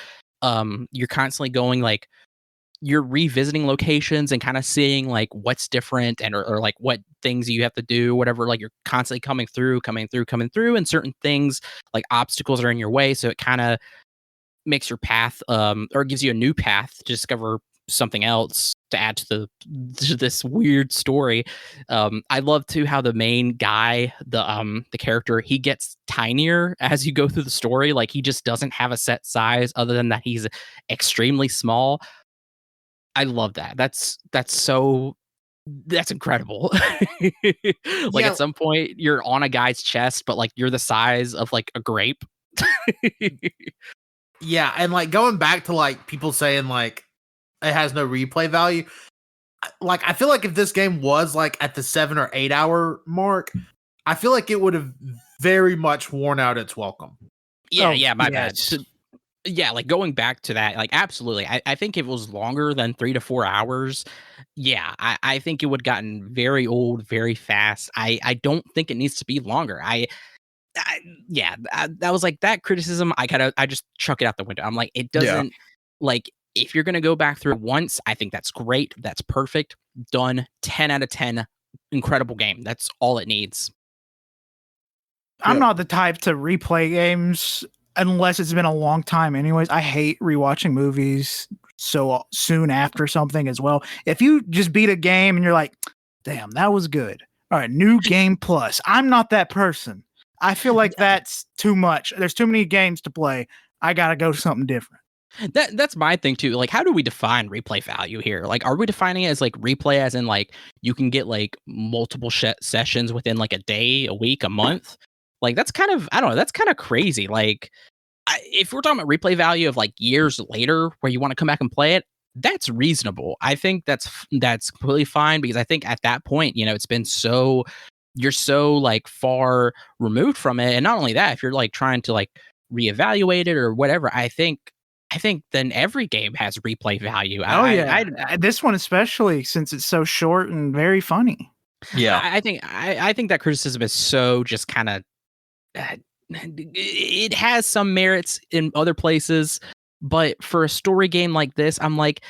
you're constantly going, like you're revisiting locations and kind of seeing like what's different, and or like what things you have to do, whatever, like you're constantly coming through, and certain things like obstacles are in your way, so it kind of makes your path or gives you a new path to discover something else to add to this weird story. I love too how the main guy, the character, he gets tinier as you go through the story. Like he just doesn't have a set size other than that he's extremely small. I love that. That's incredible. Like at some point you're on a guy's chest, but like you're the size of like a grape. Yeah, and like going back to like people saying like it has no replay value. Like I feel like if this game was like at the 7 or 8 hour mark, I feel like it would have very much worn out its welcome. Yeah, my bad. So, yeah, like going back to that, like absolutely. I think if it was longer than 3 to 4 hours, yeah, I think it would have gotten very old very fast. I don't think it needs to be longer. That was like that criticism. I just chuck it out the window. I'm like, it doesn't, like, if you're gonna go back through it once, I think that's great. That's perfect. Done. 10 out of 10. Incredible game. That's all it needs. I'm not the type to replay games unless it's been a long time. Anyways, I hate rewatching movies so soon after something as well. If you just beat a game and you're like, damn, that was good. All right, new game plus. I'm not that person. I feel like that's too much. There's too many games to play. I gotta go to something different. That's my thing too. Like, how do we define replay value here? Like, are we defining it as like replay as in like you can get like multiple sessions within like a day, a week, a month? Like that's kind of, I don't know, that's kind of crazy. Like if we're talking about replay value of like years later where you want to come back and play it, that's reasonable. I think that's completely fine, because I think at that point, it's been you're so like far removed from it. And not only that, if you're like trying to like reevaluate it or whatever, I think then every game has replay value. This one especially, since it's so short and very funny. Yeah. I think that criticism is so just kind of it has some merits in other places, but for a story game like this, I'm like,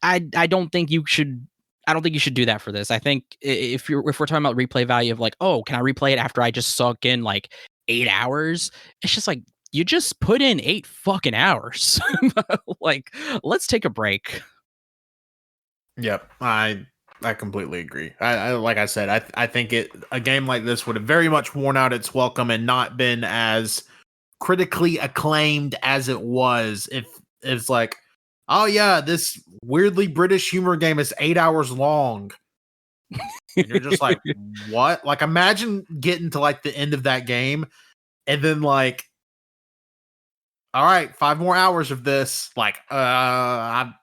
I don't think you should. I don't think you should do that for this. I think if we're talking about replay value of like, oh, can I replay it after I just sunk in like 8 hours? It's just like, you just put in 8 fucking hours. Like, let's take a break. Yep, I completely agree. I like I said, I think a game like this would have very much worn out its welcome and not been as critically acclaimed as it was if it's like, oh yeah, this weirdly British humor game is 8 hours long. And you're just like, what? Like, imagine getting to like the end of that game and then like, all right, 5 more hours of this. Like, I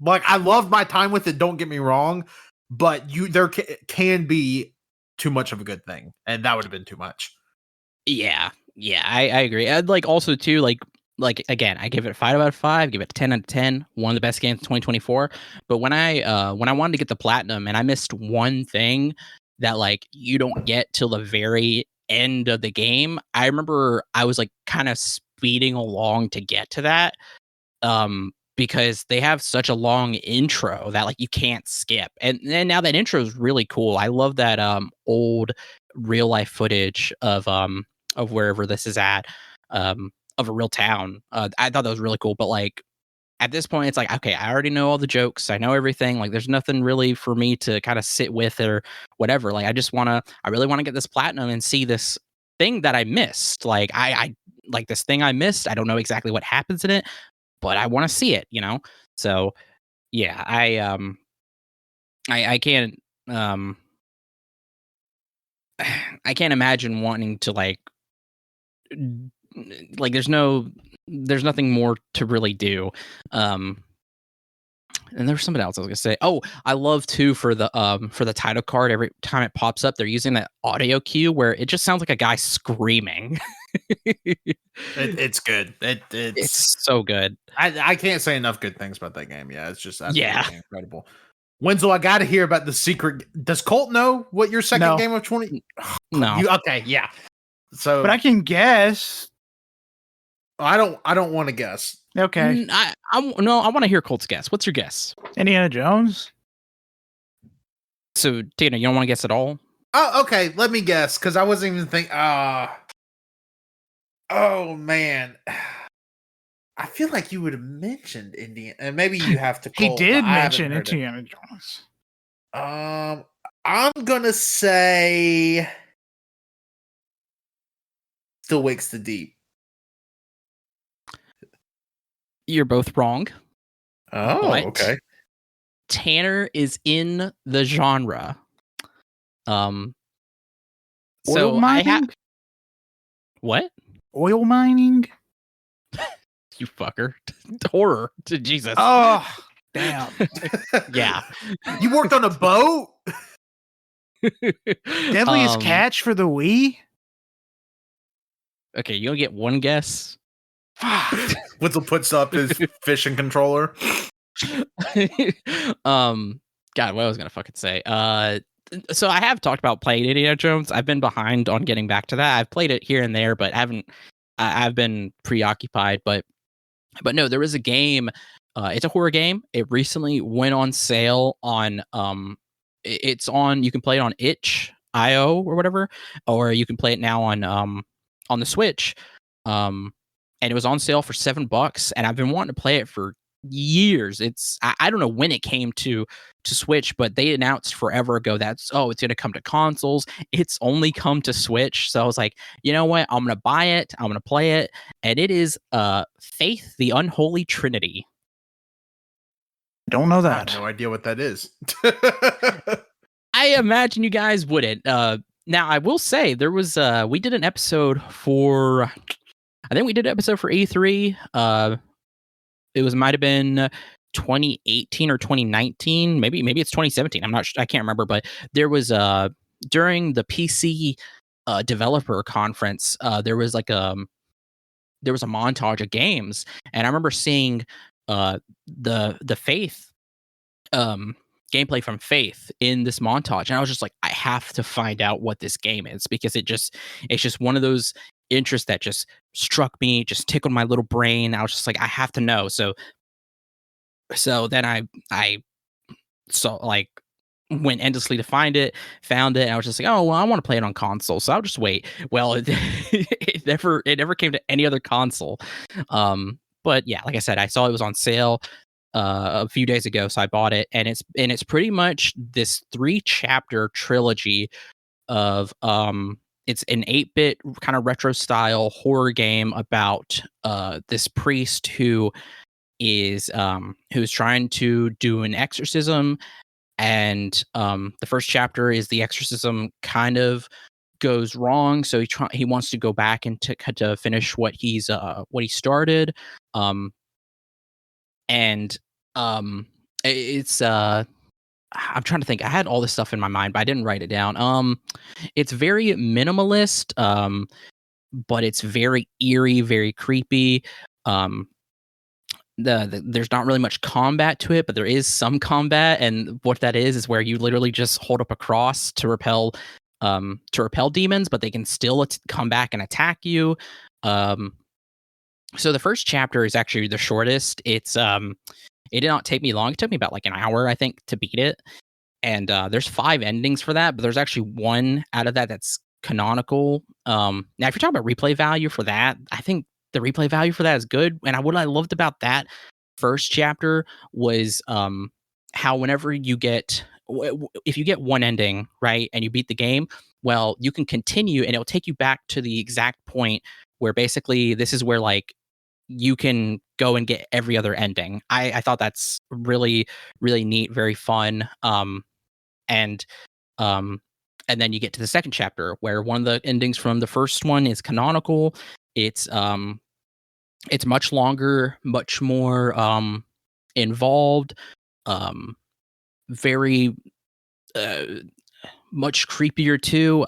love my time with it. Don't get me wrong, but there can be too much of a good thing, and that would have been too much. Yeah, I agree. I'd like also too like again, I give it a 5 out of 5, give it a 10 out of 10. One of the best games of 2024. But when I wanted to get the platinum and I missed one thing that like you don't get till the very end of the game, I remember I was like kind of speeding along to get to that. Because they have such a long intro that like you can't skip. And now that intro is really cool. I love that old real life footage of wherever this is at, of a real town. I thought that was really cool. But like at this point, it's like, okay, I already know all the jokes. I know everything. Like there's nothing really for me to kind of sit with or whatever. Like I really want to get this platinum and see this thing that I missed. Like I like this thing I missed. I don't know exactly what happens in it, but I want to see it, So yeah, I can't I can't imagine wanting to like there's nothing more to really do. And there's something else I was gonna say. Oh, I love too for the title card, every time it pops up, they're using that audio cue where it just sounds like a guy screaming. It's good. It's so good. I can't say enough good things about that game. Yeah, it's just absolutely incredible. Wenzel, I got to hear about the secret. Does Colt know what your second game of 20? No. Okay, yeah. So, but I can guess. I don't want to guess. Okay. I want to hear Colt's guess. What's your guess? Indiana Jones. So, Tina, you don't want to guess at all? Oh, okay. Let me guess, because I wasn't even thinking. Oh man, I feel like you would have mentioned Indiana, and maybe you have to. He did mention Indiana Jones. I'm gonna say Still Wakes the Deep. You're both wrong. Oh, okay. Tanner is in the genre. Oil So mining? What? Oil mining? You fucker. Horror. Jesus. Oh, damn. Yeah. You worked on a boat? Deadliest Catch for the Wii? Okay, you'll get one guess. Wenzel puts up his fishing controller. God, what I was gonna fucking say. So I have talked about playing Indiana Jones. I've been behind on getting back to that. I've played it here and there, but I've been preoccupied. But no, there was a game. It's a horror game. It recently went on sale on it's on. You can play it on itch.io or whatever, or you can play it now on the Switch. And it was on sale for $7, and I've been wanting to play it for years. I don't know when it came to Switch, but they announced forever ago it's going to come to consoles. It's only come to Switch, so I was like, you know what? I'm gonna buy it. I'm gonna play it, and it is Faith: The Unholy Trinity. Don't know that. I have no idea what that is. I imagine you guys wouldn't. Now I will say there was we did an episode for. I think we did an episode for E3. It might have been 2018 or 2019. Maybe it's 2017. I'm not sure. I can't remember. But there was during the PC developer conference, there was like a montage of games, and I remember seeing the Faith gameplay from Faith in this montage, and I was just like, I have to find out what this game is, because it's just one of those interests that just struck me, just tickled my little brain. I was just like, I have to know. So then I saw, like, went endlessly to find it, found it, and I was just like, oh well, I want to play it on console, so I'll just wait. Well, it never came to any other console. But yeah, like I said, I saw it was on sale a few days ago, so I bought it, and it's pretty much this 3-chapter trilogy of it's an 8-bit kind of retro style horror game about this priest who is who's trying to do an exorcism, and the first chapter is the exorcism kind of goes wrong, so he wants to go back and to finish what he started. And it's I'm trying to think. I had all this stuff in my mind, but I didn't write it down. It's very minimalist, but it's very eerie, very creepy. Um, there's not really much combat to it, but there is some combat, and what that is where you literally just hold up a cross to repel demons, but they can still come back and attack you. So the first chapter is actually the shortest. It did not take me long. It took me about like an hour, I think, to beat it. And there's 5 endings for that, but there's actually one out of that that's canonical. Now, if you're talking about replay value for that, I think the replay value for that is good. And what I loved about that first chapter was how whenever you get, if you get one ending, right, and you beat the game, well, you can continue, and it'll take you back to the exact point where basically this is where, like, you can go and get every other ending. I thought that's really, really neat, very fun. And then you get to the second chapter where one of the endings from the first one is canonical. It's much longer, much more involved, very much creepier too.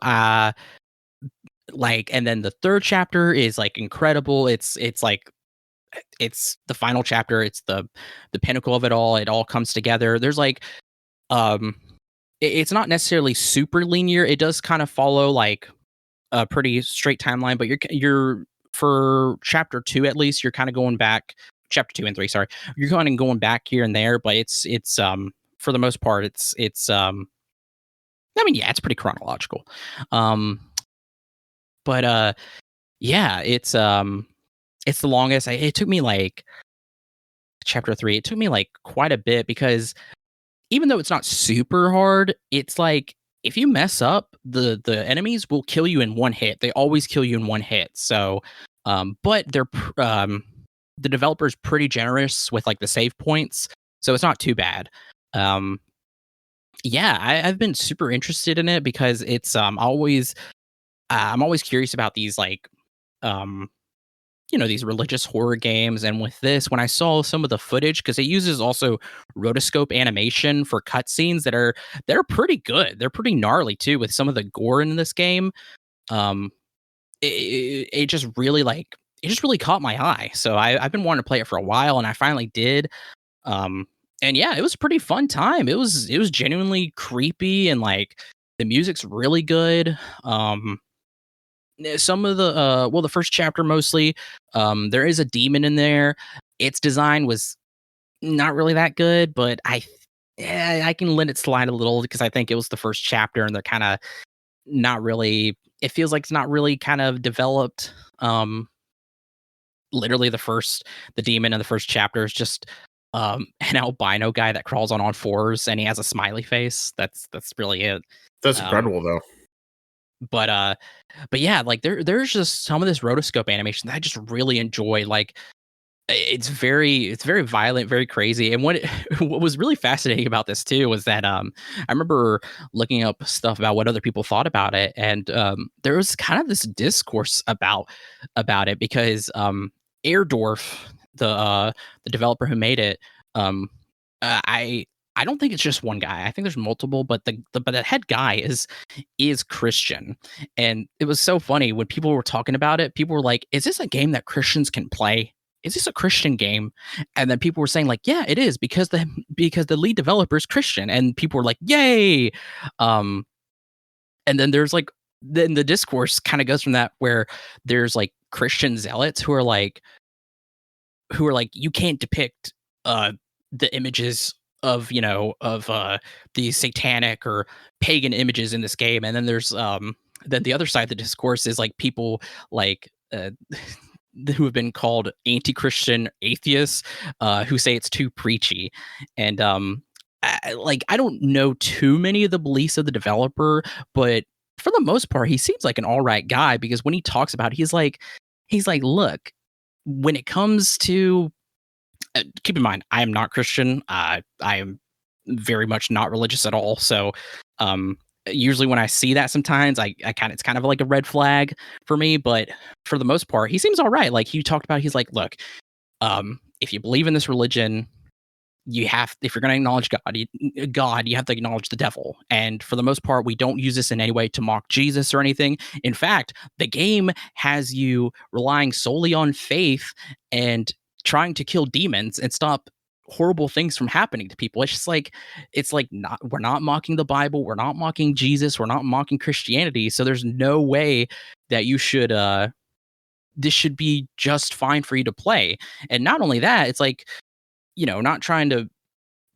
Like, and then the third chapter is like incredible. It's like it's the final chapter. It's the pinnacle of it all. It all comes together. There's like it's not necessarily super linear. It does kind of follow like a pretty straight timeline, but you're for chapter 2 at least, you're kind of going back, chapter 2 and 3, sorry. You're kind of going back here and there, but it's for the most part it's I mean, yeah, it's pretty chronological. But yeah, it's the longest. It took me like chapter 3. It took me like quite a bit, because even though it's not super hard, it's like if you mess up, the enemies will kill you in one hit. They always kill you in one hit. So, but the developer's pretty generous with like the save points, so it's not too bad. Yeah, I've been super interested in it because it's I'm always curious about these, like, these religious horror games. And with this, when I saw some of the footage, because it uses also rotoscope animation for cutscenes they're pretty good. They're pretty gnarly too, with some of the gore in this game. It just really caught my eye. So I've been wanting to play it for a while, and I finally did. And yeah, it was a pretty fun time. It was genuinely creepy, and like the music's really good. Some of the the first chapter mostly, there is a demon in there. Its design was not really that good, but I can let it slide a little, because I think it was the first chapter, and they're kind of not really, it feels like it's not really kind of developed. Literally the demon in the first chapter is just an albino guy that crawls on all fours, and he has a smiley face. That's really it. That's incredible though. But yeah, like there's just some of this rotoscope animation that I just really enjoy. Like it's very violent, very crazy. And what was really fascinating about this too was that I remember looking up stuff about what other people thought about it, and there was kind of this discourse about it because Airdorf, the developer who made it, um, I don't think it's just one guy. I think there's multiple, but the head guy is Christian. And it was so funny when people were talking about it. People were like, "Is this a game that Christians can play? Is this a Christian game?" And then people were saying like, "Yeah, it is because the lead developer is Christian." And people were like, "Yay!" Um, and then then the discourse kind of goes from that where there's like Christian zealots who are like, you can't depict the images of these satanic or pagan images in this game. And then there's then the other side of the discourse is like people like who have been called anti-Christian atheists, who say it's too preachy. And I don't know too many of the beliefs of the developer, but for the most part he seems like an all right guy, because when he talks about it, he's like, look, when it comes to keep in mind, I am not Christian. I am very much not religious at all. So, usually when I see that, sometimes it's kind of like a red flag for me. But for the most part, he seems all right. Like he talked about, he's like, look, if you believe in this religion, if you're going to acknowledge God, you have to acknowledge the devil. And for the most part, we don't use this in any way to mock Jesus or anything. In fact, the game has you relying solely on faith and trying to kill demons and stop horrible things from happening to people. It's like not we're not mocking the Bible, we're not mocking Jesus, we're not mocking Christianity. So there's no way that you should this should be just fine for you to play. And not only that, it's like, not trying to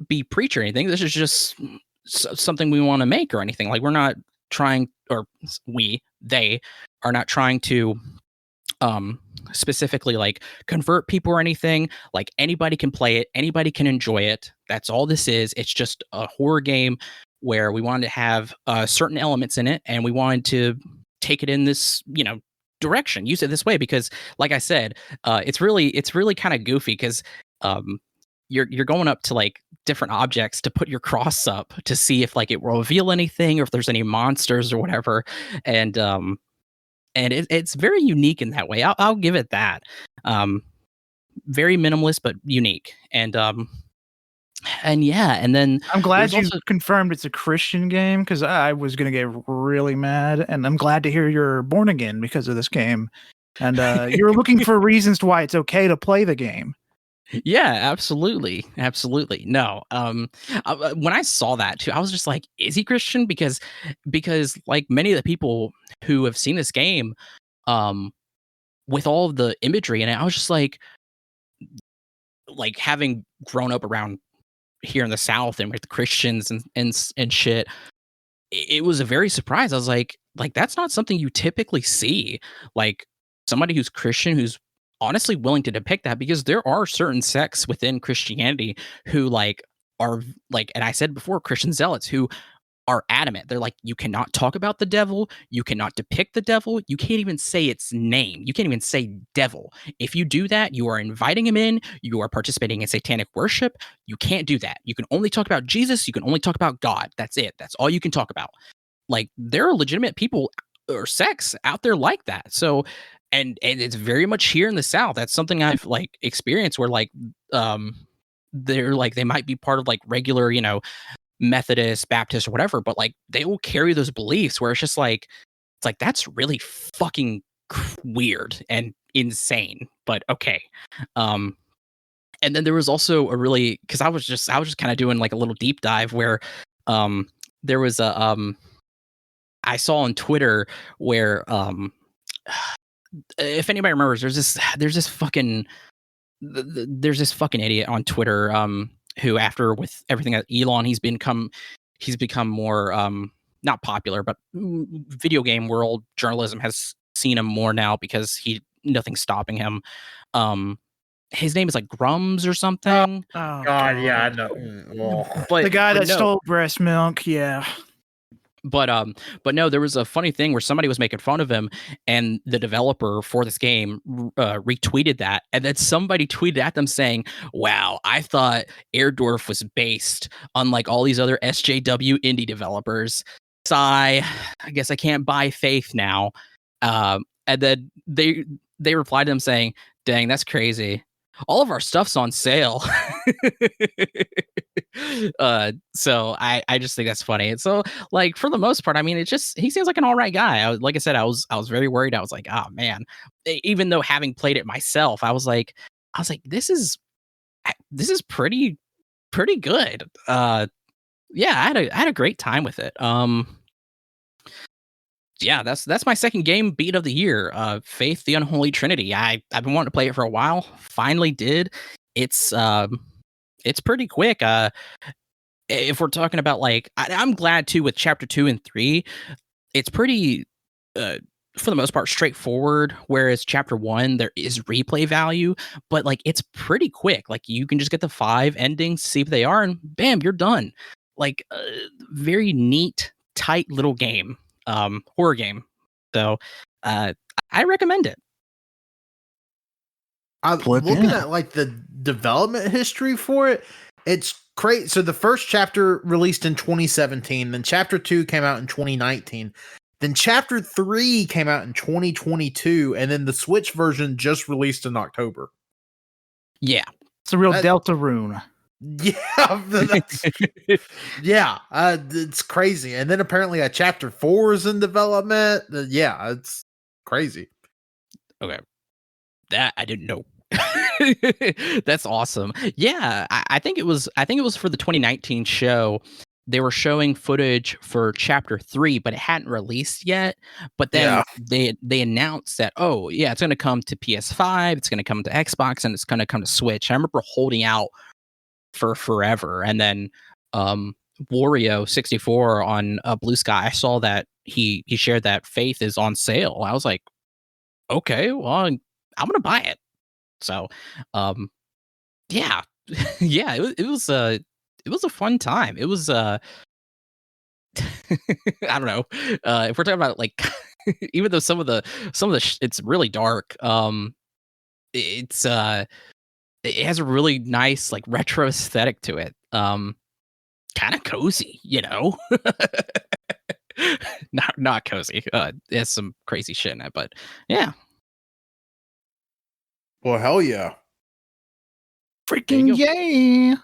be preach or anything. This is just something we want to make or anything. Like we're not trying, or they are not trying to specifically like convert people or anything. Like anybody can play it, anybody can enjoy it. That's all this is. It's just a horror game where we wanted to have certain elements in it, and we wanted to take it in this, direction, use it this way, because like I said, it's really kind of goofy because you're going up to like different objects to put your cross up to see if like it will reveal anything or if there's any monsters or whatever. And it's very unique in that way. I'll give it that. Very minimalist but unique. And yeah, and then I'm glad you also confirmed it's a Christian game, because I was going to get really mad, and I'm glad to hear you're born again because of this game. And you're looking for reasons to why it's okay to play the game. Yeah, absolutely. Absolutely. No. When I saw that too, I was just like, is he Christian? Because like many of the people who have seen this game, with all of the imagery in it, I was just like having grown up around here in the South and with Christians and shit, it was a very surprise. I was like that's not something you typically see. Like somebody who's Christian who's honestly willing to depict that, because there are certain sects within Christianity who are like, and I said before, Christian zealots who are adamant. They're like, you cannot talk about the devil, you cannot depict the devil, you can't even say its name, you can't even say devil. If you do that, you are inviting him in, you are participating in satanic worship. You can't do that. You can only talk about Jesus, you can only talk about God. That's it. That's all you can talk about. Like there are legitimate people or sects out there like that. So and it's very much here in the South. That's something I've like experienced where they're like, they might be part of like regular, Methodist, Baptist, or whatever, but like they will carry those beliefs where it's like that's really fucking weird and insane. But okay. And then there was also a really, because I was just kind of doing like a little deep dive where there was a I saw on Twitter where if anybody remembers, there's this fucking idiot on Twitter who, after with everything that Elon, he's become more not popular, but video game world journalism has seen him more now because nothing's stopping him. His name is like Grums or something. Oh God, yeah, I know. But the guy that stole breast milk, yeah. but no, there was a funny thing where somebody was making fun of him, and the developer for this game retweeted that, and then somebody tweeted at them saying, "Wow, I thought Airdorf was based on like all these other SJW indie developers. Sigh, I guess I can't buy Faith now." And then they replied to them saying, "Dang, that's crazy. All of our stuff's on sale." So I just think that's funny. And so, like, for the most part, I mean, it just, he seems like an all right guy. Like I said, I was very worried. I was like, oh man, even though having played it myself, I was like, this is pretty good. Yeah, I had a great time with it. Yeah, that's my second game beat of the year. Faith: The Unholy Trinity. I've been wanting to play it for a while. Finally did. It's pretty quick. If we're talking about like, I'm glad too with chapter 2 and 3. It's pretty, for the most part, straightforward. Whereas chapter 1, there is replay value, but like it's pretty quick. Like you can just get the 5 endings, see what they are, and bam, you're done. Like very neat, tight little game, horror game. So I recommend it. I'm looking at like the development history for it. It's great. So the first chapter released in 2017, then chapter 2 came out in 2019, then chapter 3 came out in 2022, and then the Switch version just released in October. Yeah, it's a real Deltarune. Yeah, yeah, it's crazy. And then apparently a chapter 4 is in development. Yeah, it's crazy. Okay, that I didn't know. That's awesome. Yeah, I think it was for the 2019 show. They were showing footage for chapter 3, but it hadn't released yet. But then they announced that, oh yeah, it's going to come to PS5, it's going to come to Xbox, and it's going to come to Switch. I remember holding out for forever, and then Wario64 on Bluesky, I saw that he shared that Faith is on sale. I was like, okay, well, I'm gonna buy it. So yeah. Yeah, it was a fun time. It was I don't know, if we're talking about like even though some of the it's really dark, it's it has a really nice like retro aesthetic to it. Kind of cozy, you know. Not cozy. It has some crazy shit in it, but yeah. Well, hell yeah. Freaking yay.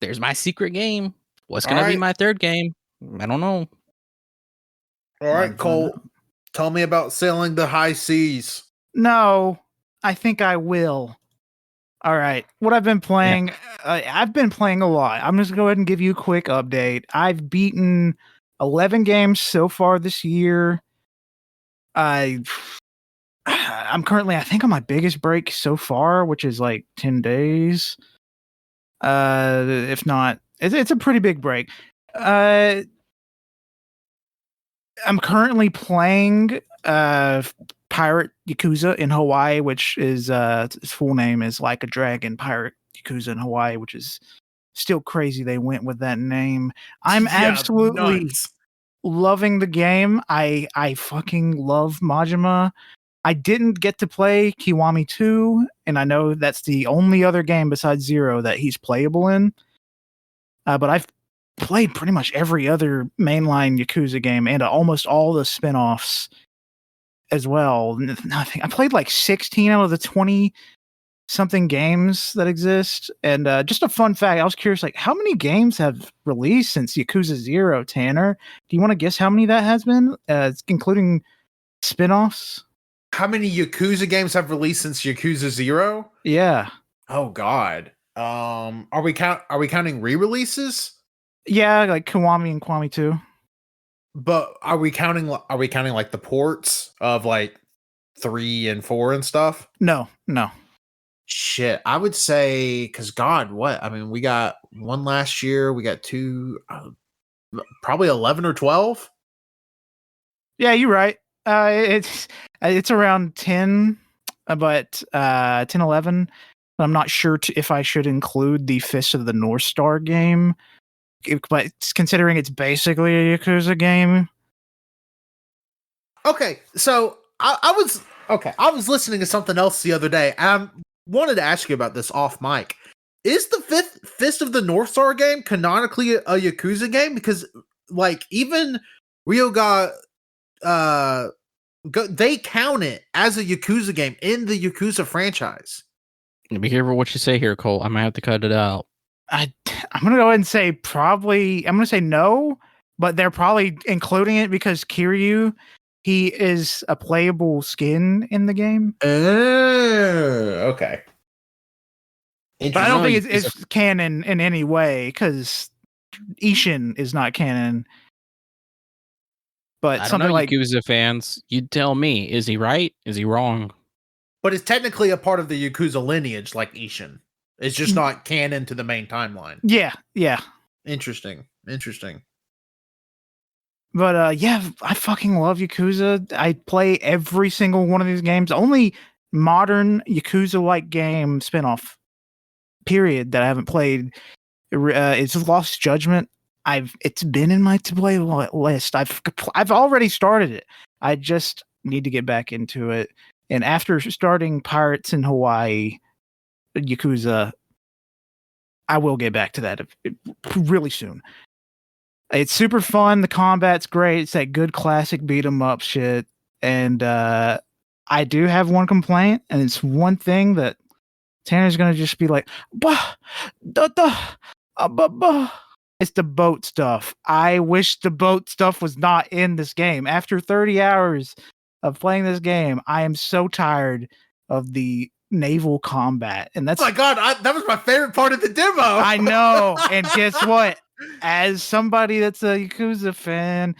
There's my secret game. What's going to be my third game? I don't know. All right, Colt. Tell me about Sailing the High Seas. No, I think I will. All right. What I've been playing, I've been playing a lot. I'm just going to go ahead and give you a quick update. I've beaten 11 games so far this year. I'm currently, I think, on my biggest break so far, which is like 10 days. If not, it's a pretty big break. I'm currently playing Pirate Yakuza in Hawaii, which is its full name is Like a Dragon Pirate Yakuza in Hawaii, which is still crazy they went with that name. I'm absolutely loving the game. I fucking love Majima. I didn't get to play Kiwami 2, and I know that's the only other game besides Zero that he's playable in. But I've played pretty much every other mainline Yakuza game and almost all the spin-offs as well. I played like 16 out of the 20-something games that exist. And just a fun fact, I was curious, like, how many games have released since Yakuza 0, Tanner? Do you want to guess how many that has been, including spin-offs? How many Yakuza games have released since Yakuza 0? Yeah. Oh God. Are we counting re-releases? Yeah, like Kiwami and Kiwami 2. But are we counting like the ports of like 3 and 4 and stuff? No. Shit, I would say, because God, what? I mean, we got 1 last year. We got 2, probably 11 or 12. Yeah, you're right. It's around 10, but 10, 11. But I'm not sure if I should include the Fist of the North Star game. But considering it's basically a Yakuza game, Okay, so I was listening to something else the other day, and I wanted to ask you about this off mic. Is the Fist of the North Star game canonically a Yakuza game? Because like even Ryoga, they count it as a Yakuza game in the Yakuza franchise. Be careful what you say here, Cole. I might have to cut it out. I'm gonna go ahead and say probably. I'm gonna say no, but they're probably including it because Kiryu, he is a playable skin in the game. Okay. But I don't think it's canon in any way because Ishin is not canon. But I don't something know, like Yakuza fans, you tell me, is he right? Is he wrong? But it's technically a part of the Yakuza lineage, like Ishin. It's just not canon to the main timeline. Yeah. Interesting. But yeah, I fucking love Yakuza. I play every single one of these games. Only modern Yakuza-like game spinoff period that I haven't played. It's Lost Judgment. It's been in my to play list. I've already started it. I just need to get back into it. And after starting Pirates in Hawaii, Yakuza, I will get back to that really soon. It's super fun. The combat's great. It's that good classic beat 'em up shit. And I do have one complaint, and it's one thing that Tanner's gonna just be like, bah, da, da, bah, bah. It's the boat stuff. I wish the boat stuff was not in this game. After 30 hours of playing this game, I am so tired of the naval combat. And that's oh my god, that was my favorite part of the demo. I know. And guess what? As somebody that's a Yakuza fan,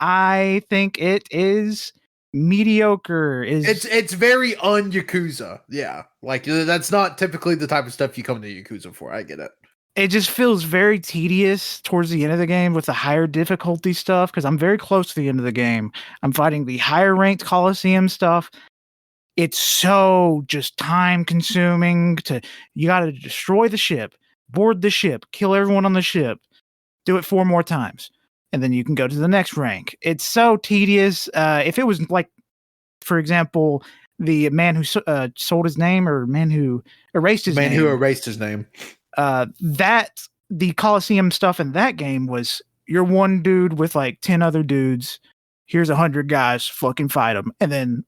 I think it is mediocre. It's very un-Yakuza. Yeah. Like that's not typically the type of stuff you come to Yakuza for. I get it. It just feels very tedious towards the end of the game with the higher difficulty stuff because I'm very close to the end of the game. I'm fighting the higher ranked Coliseum stuff. It's so just time consuming you got to destroy the ship, board the ship, kill everyone on the ship, do it 4 more times, and then you can go to the next rank. It's so tedious. If it was like, for example, the man who sold his name or man who erased his name. Man who erased his name. That the Coliseum stuff in that game was you're one dude with like 10 other dudes. Here's 100 guys, fucking fight them. And then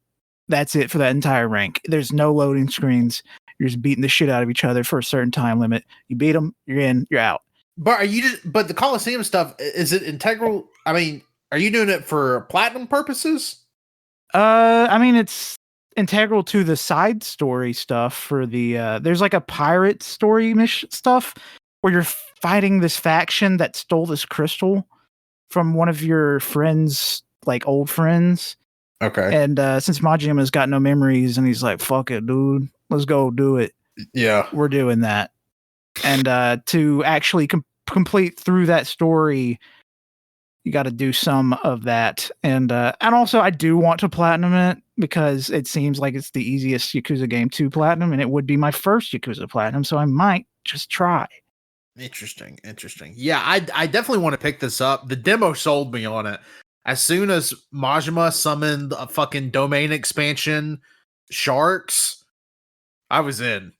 that's it for that entire rank. There's no loading screens. You're just beating the shit out of each other for a certain time limit. You beat them, you're in, you're out. But but the Coliseum stuff, is it integral? I mean, are you doing it for platinum purposes? I mean, it's integral to the side story stuff for the there's like a pirate story stuff where you're fighting this faction that stole this crystal from one of your friends, like old friends. Okay. And since Majima's got no memories and he's like, fuck it, dude, let's go do it. Yeah. We're doing that. And to actually complete through that story, you got to do some of that. And also I do want to platinum it because it seems like it's the easiest Yakuza game to platinum, and it would be my first Yakuza platinum, so I might just try. Interesting. Yeah, I definitely want to pick this up. The demo sold me on it. As soon as Majima summoned a fucking domain expansion, sharks, I was in.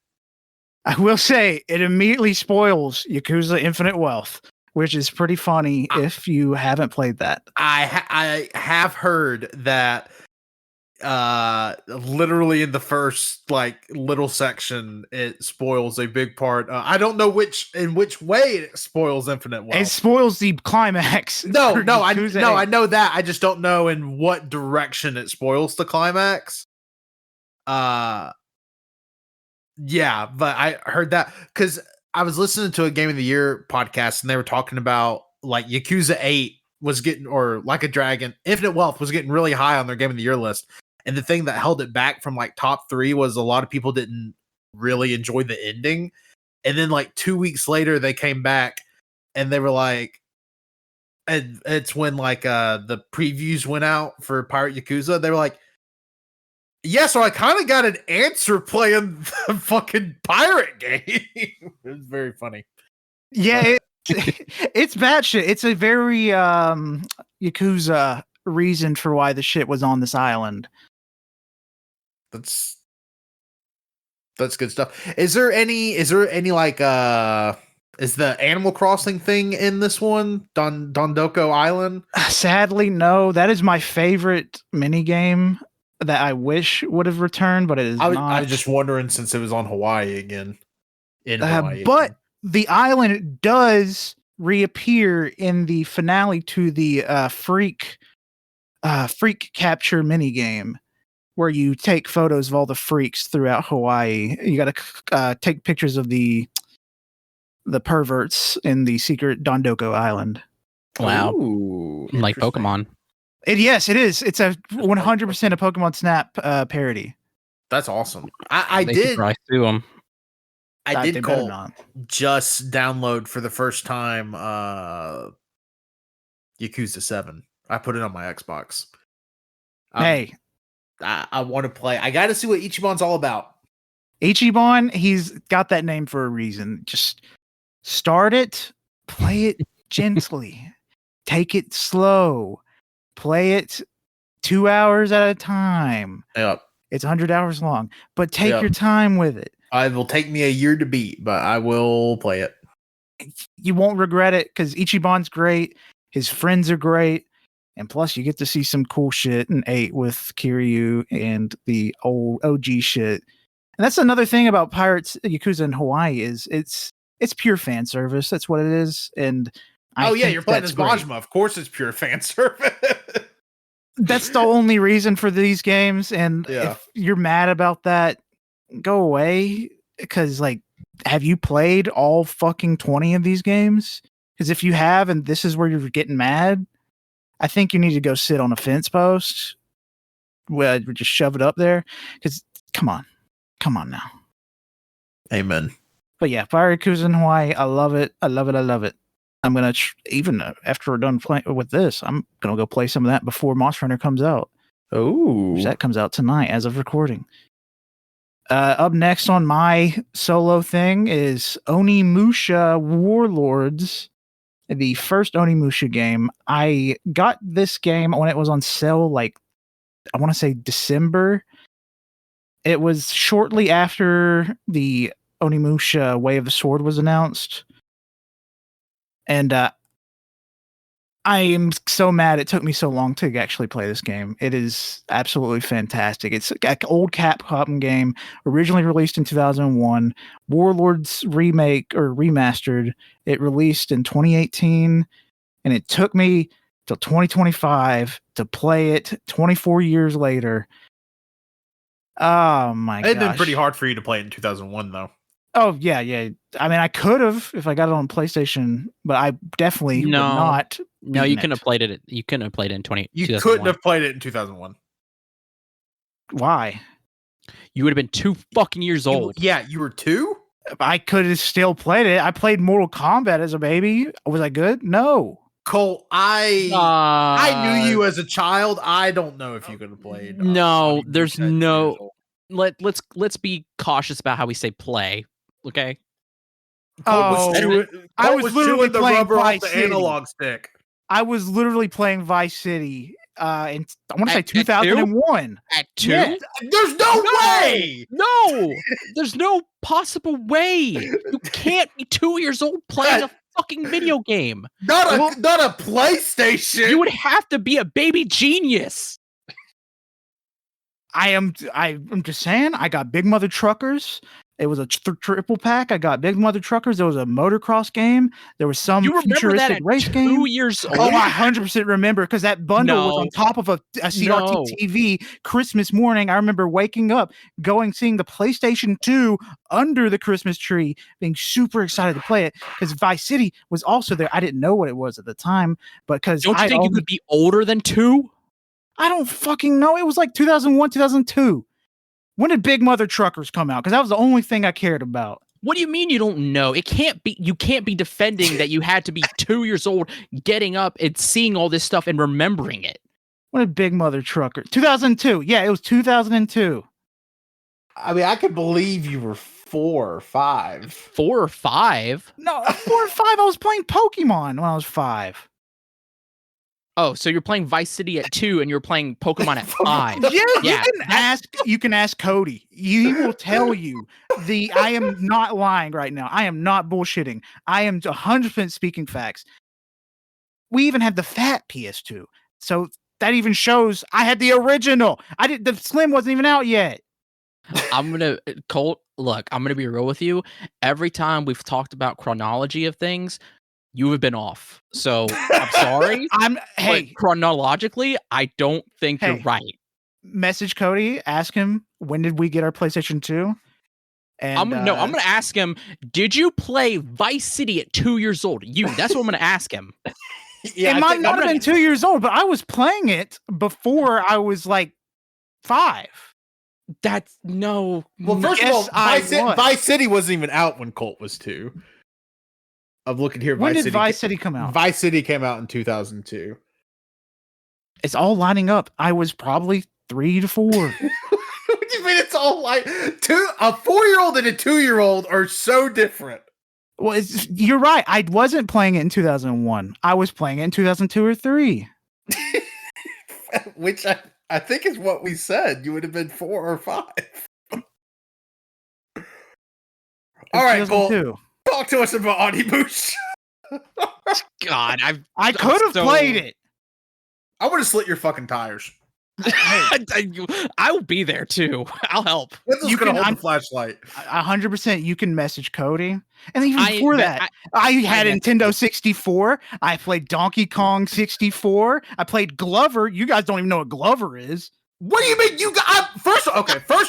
I will say it immediately spoils Yakuza Infinite Wealth, which is pretty funny if you haven't played that. I have heard that literally in the first like little section it spoils a big part. I don't know in which way it spoils Infinite Wealth. It spoils the climax. No, I know that. I just don't know in what direction it spoils the climax. Yeah, but I heard that because I was listening to a Game of the Year podcast and they were talking about like Yakuza 8 was getting, or Like a Dragon, Infinite Wealth was getting really high on their Game of the Year list. And the thing that held it back from like top 3 was a lot of people didn't really enjoy the ending. And then like 2 weeks later, they came back and they were like, and it's when like the previews went out for Pirate Yakuza. They were like, yeah, so I kind of got an answer playing the fucking pirate game. It was very funny. Yeah, it's batshit. It's a very Yakuza reason for why the shit was on this island. That's good stuff. Is there any like is the Animal Crossing thing in this one? Dondoko Island? Sadly, no. That is my favorite mini game that I wish would have returned, but it is not. I was just wondering since it was on Hawaii again. But the island does reappear in the finale to the freak capture mini game, where you take photos of all the freaks throughout Hawaii. You got to take pictures of the perverts in the secret Dondoko Island. Wow. Ooh, Like Pokemon. Yes, it is. It's a 100% a Pokemon Snap parody. That's awesome. I They did. should probably sue 'em. I They did better Colt, not. just download for the first time Yakuza 7. I put it on my Xbox. Hey, I want to play. I got to see what Ichiban's all about. Ichiban, he's got that name for a reason. Just start it, play it gently, take it slow, play it 2 hours at a time. Yep. It's 100 hours long, but take Yep. your time with it. It will take me a year to beat, but I will play it. You won't regret it because Ichiban's great. His friends are great. And plus, you get to see some cool shit in 8 with Kiryu and the old OG shit. And that's another thing about Pirates Yakuza in Hawaii is it's pure fan service. That's what it is. And you're playing as great. Majima. Of course, it's pure fan service. That's the only reason for these games. And Yeah. if you're mad about that, go away. Because, like, have you played all fucking 20 of these games? Because if you have, and this is where you're getting mad, I think you need to go sit on a fence post. Well, just shove it up there. Because, come on now. Amen. But yeah, Fire Yakuza in Hawaii, I love it. I love it. I'm gonna even after we're done playing with this, I'm gonna go play some of that before Monster Hunter comes out. Oh, That comes out tonight as of recording. Up next on my solo thing is Onimusha Warlords, the first Onimusha game. I got this game when it was on sale, like I want to say December. It was shortly after the Onimusha Way of the Sword was announced. And I am so mad it took me so long to actually play this game. It is absolutely fantastic. It's an old Capcom game, originally released in 2001. Warlords remake or remastered. It released in 2018, and it took me till 2025 to play it 24 years later. Oh my god. It'd been pretty hard for you to play it in 2001, though. Oh yeah. I mean, I could have if I got it on PlayStation, but I definitely would not. No, you couldn't have played it. You couldn't have played it in 20. You 2001. couldn't have played it in 2001. Why? You would have been 2 fucking years old. Yeah, you were 2? I could have still played it. I played Mortal Kombat as a baby. Was I good? No. Cole, I knew you as a child. I don't know if you could have played. No, there's no. Let's be cautious about how we say play. Okay. I was literally playing the rubber off Vice the City. analog stick. I was literally playing Vice City. In I want to say At 2001. At 2? Yeah. There's no way. No, there's no possible way. You can't be 2 years old playing a fucking video game. Not a PlayStation. You would have to be a baby genius. I'm just saying. I got Big Mother Truckers. It was a triple pack. I got Big Mother Truckers. There was a motocross game. There was some You remember that futuristic at race 2 game. years old? Oh, I 100% remember because that bundle was on top of a CRT TV Christmas morning. I remember waking up, seeing the PlayStation 2 under the Christmas tree, being super excited to play it because Vice City was also there. I didn't know what it was at the time, but because Don't you think you could be older than 2? I don't fucking know. It was like 2001, 2002. When did Big Mother Truckers come out? Because that was the only thing I cared about. What do you mean you don't know? It can't be. You can't be defending that you had to be 2 years old, getting up and seeing all this stuff and remembering it. When did Big Mother Trucker? 2002. Yeah, it was 2002. I mean, I could believe you were 4 or 5. 4 or 5? No, 4 or 5. I was playing Pokemon when I was 5. Oh, so you're playing Vice City at 2 and you're playing Pokemon at 5. Yeah, you can ask Cody. He will tell you I am not lying right now. I am not bullshitting. I am 100% speaking facts. We even had the fat PS2. So that even shows I had the original. The Slim wasn't even out yet. Colt, look, I'm gonna be real with you. Every time we've talked about chronology of things, you have been off. So I'm sorry. Hey, chronologically, I don't think you're right. Message Cody, ask him when did we get our PlayStation 2? And I'm gonna ask him, did you play Vice City at 2 years old? That's what I'm gonna ask him. Yeah, it might not have been 2 years old, but I was playing it before I was like 5. That's no. Well, first of all, Vice City wasn't even out when Colt was 2. I'm looking here. When did Vice City come out? Vice City came out in 2002. It's all lining up. I was probably 3 to 4. What do you mean it's all like a 4-year-old and a 2-year-old are so different? Well, you're right. I wasn't playing it in 2001. I was playing it in 2002 or 3. Which I think is what we said. You would have been 4 or 5. All right, Colt. Talk to us about Omnibus. God, I could have played it. I would have slit your fucking tires. I will be there too. I'll help. You can hold the flashlight. 100%. You can message Cody. And even before that, I had Nintendo 64. I played Donkey Kong 64. I played Glover. You guys don't even know what Glover is. What do you mean? First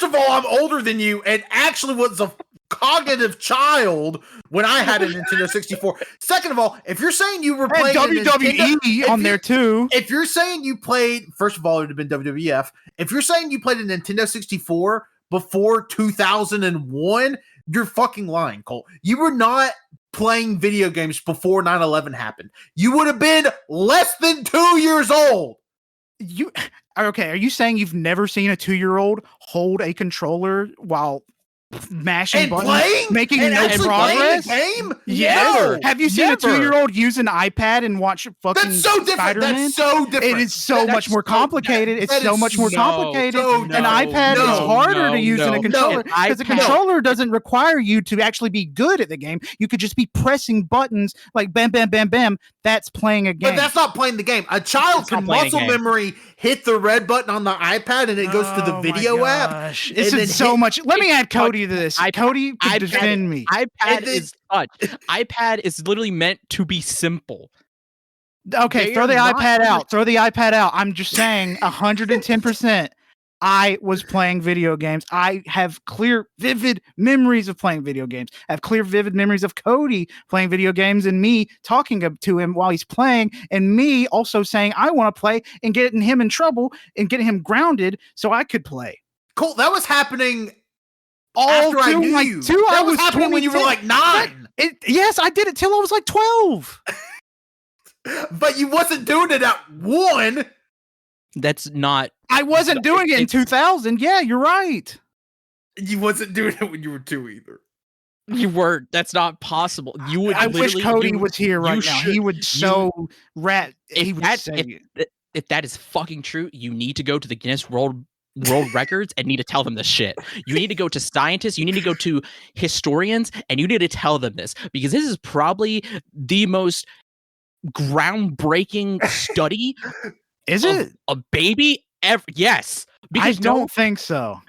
of all, I'm older than you, and actually was a cognitive child when I had a Nintendo 64. Second of all, if you're saying you were playing WWE on there too, if you're saying you played, first of all, it would have been WWF. If you're saying you played a Nintendo 64 before 2001, you're fucking lying, Colt. You were not playing video games before 9/11 happened. You would have been less than 2 years old. Okay, are you saying you've never seen a 2-year-old hold a controller while mashing and buttons, playing, making and no progress? Game? Yeah. No. Have you seen a 2-year-old use an iPad and watch fucking That's so different. Spider-Man? That's so different. It is so much more complicated. It's so much more complicated. An iPad is harder to use than a controller because a controller doesn't require you to actually be good at the game. You could just be pressing buttons like bam, bam, bam, bam. That's playing a game. But that's not playing the game. A child can muscle memory hit the red button on the iPad and it goes to the video app. This is so much. Let me add Cody to this. Cody could defend me. iPad is touch. iPad is literally meant to be simple. Okay, throw the iPad out. Throw the iPad out. I'm just saying 110%. I was playing video games. I have clear, vivid memories of playing video games. I have clear, vivid memories of Cody playing video games and me talking to him while he's playing and me also saying I want to play and getting him in trouble and getting him grounded so I could play. Cool. That was happening after I knew you. That was happening when you were like 9. Yes, I did it till I was like 12. But you wasn't doing it at 1. That's not. I wasn't doing it in 2000. Yeah, you're right. You wasn't doing it when you were 2 either. You were. That's not possible. You would. I wish Cody was here right now. He would rat. He would say if that is fucking true, you need to go to the Guinness World Records and need to tell them this shit. You need to go to scientists. You need to go to historians, and you need to tell them this because this is probably the most groundbreaking study. Is it a baby ever? Yes. Because I don't think so.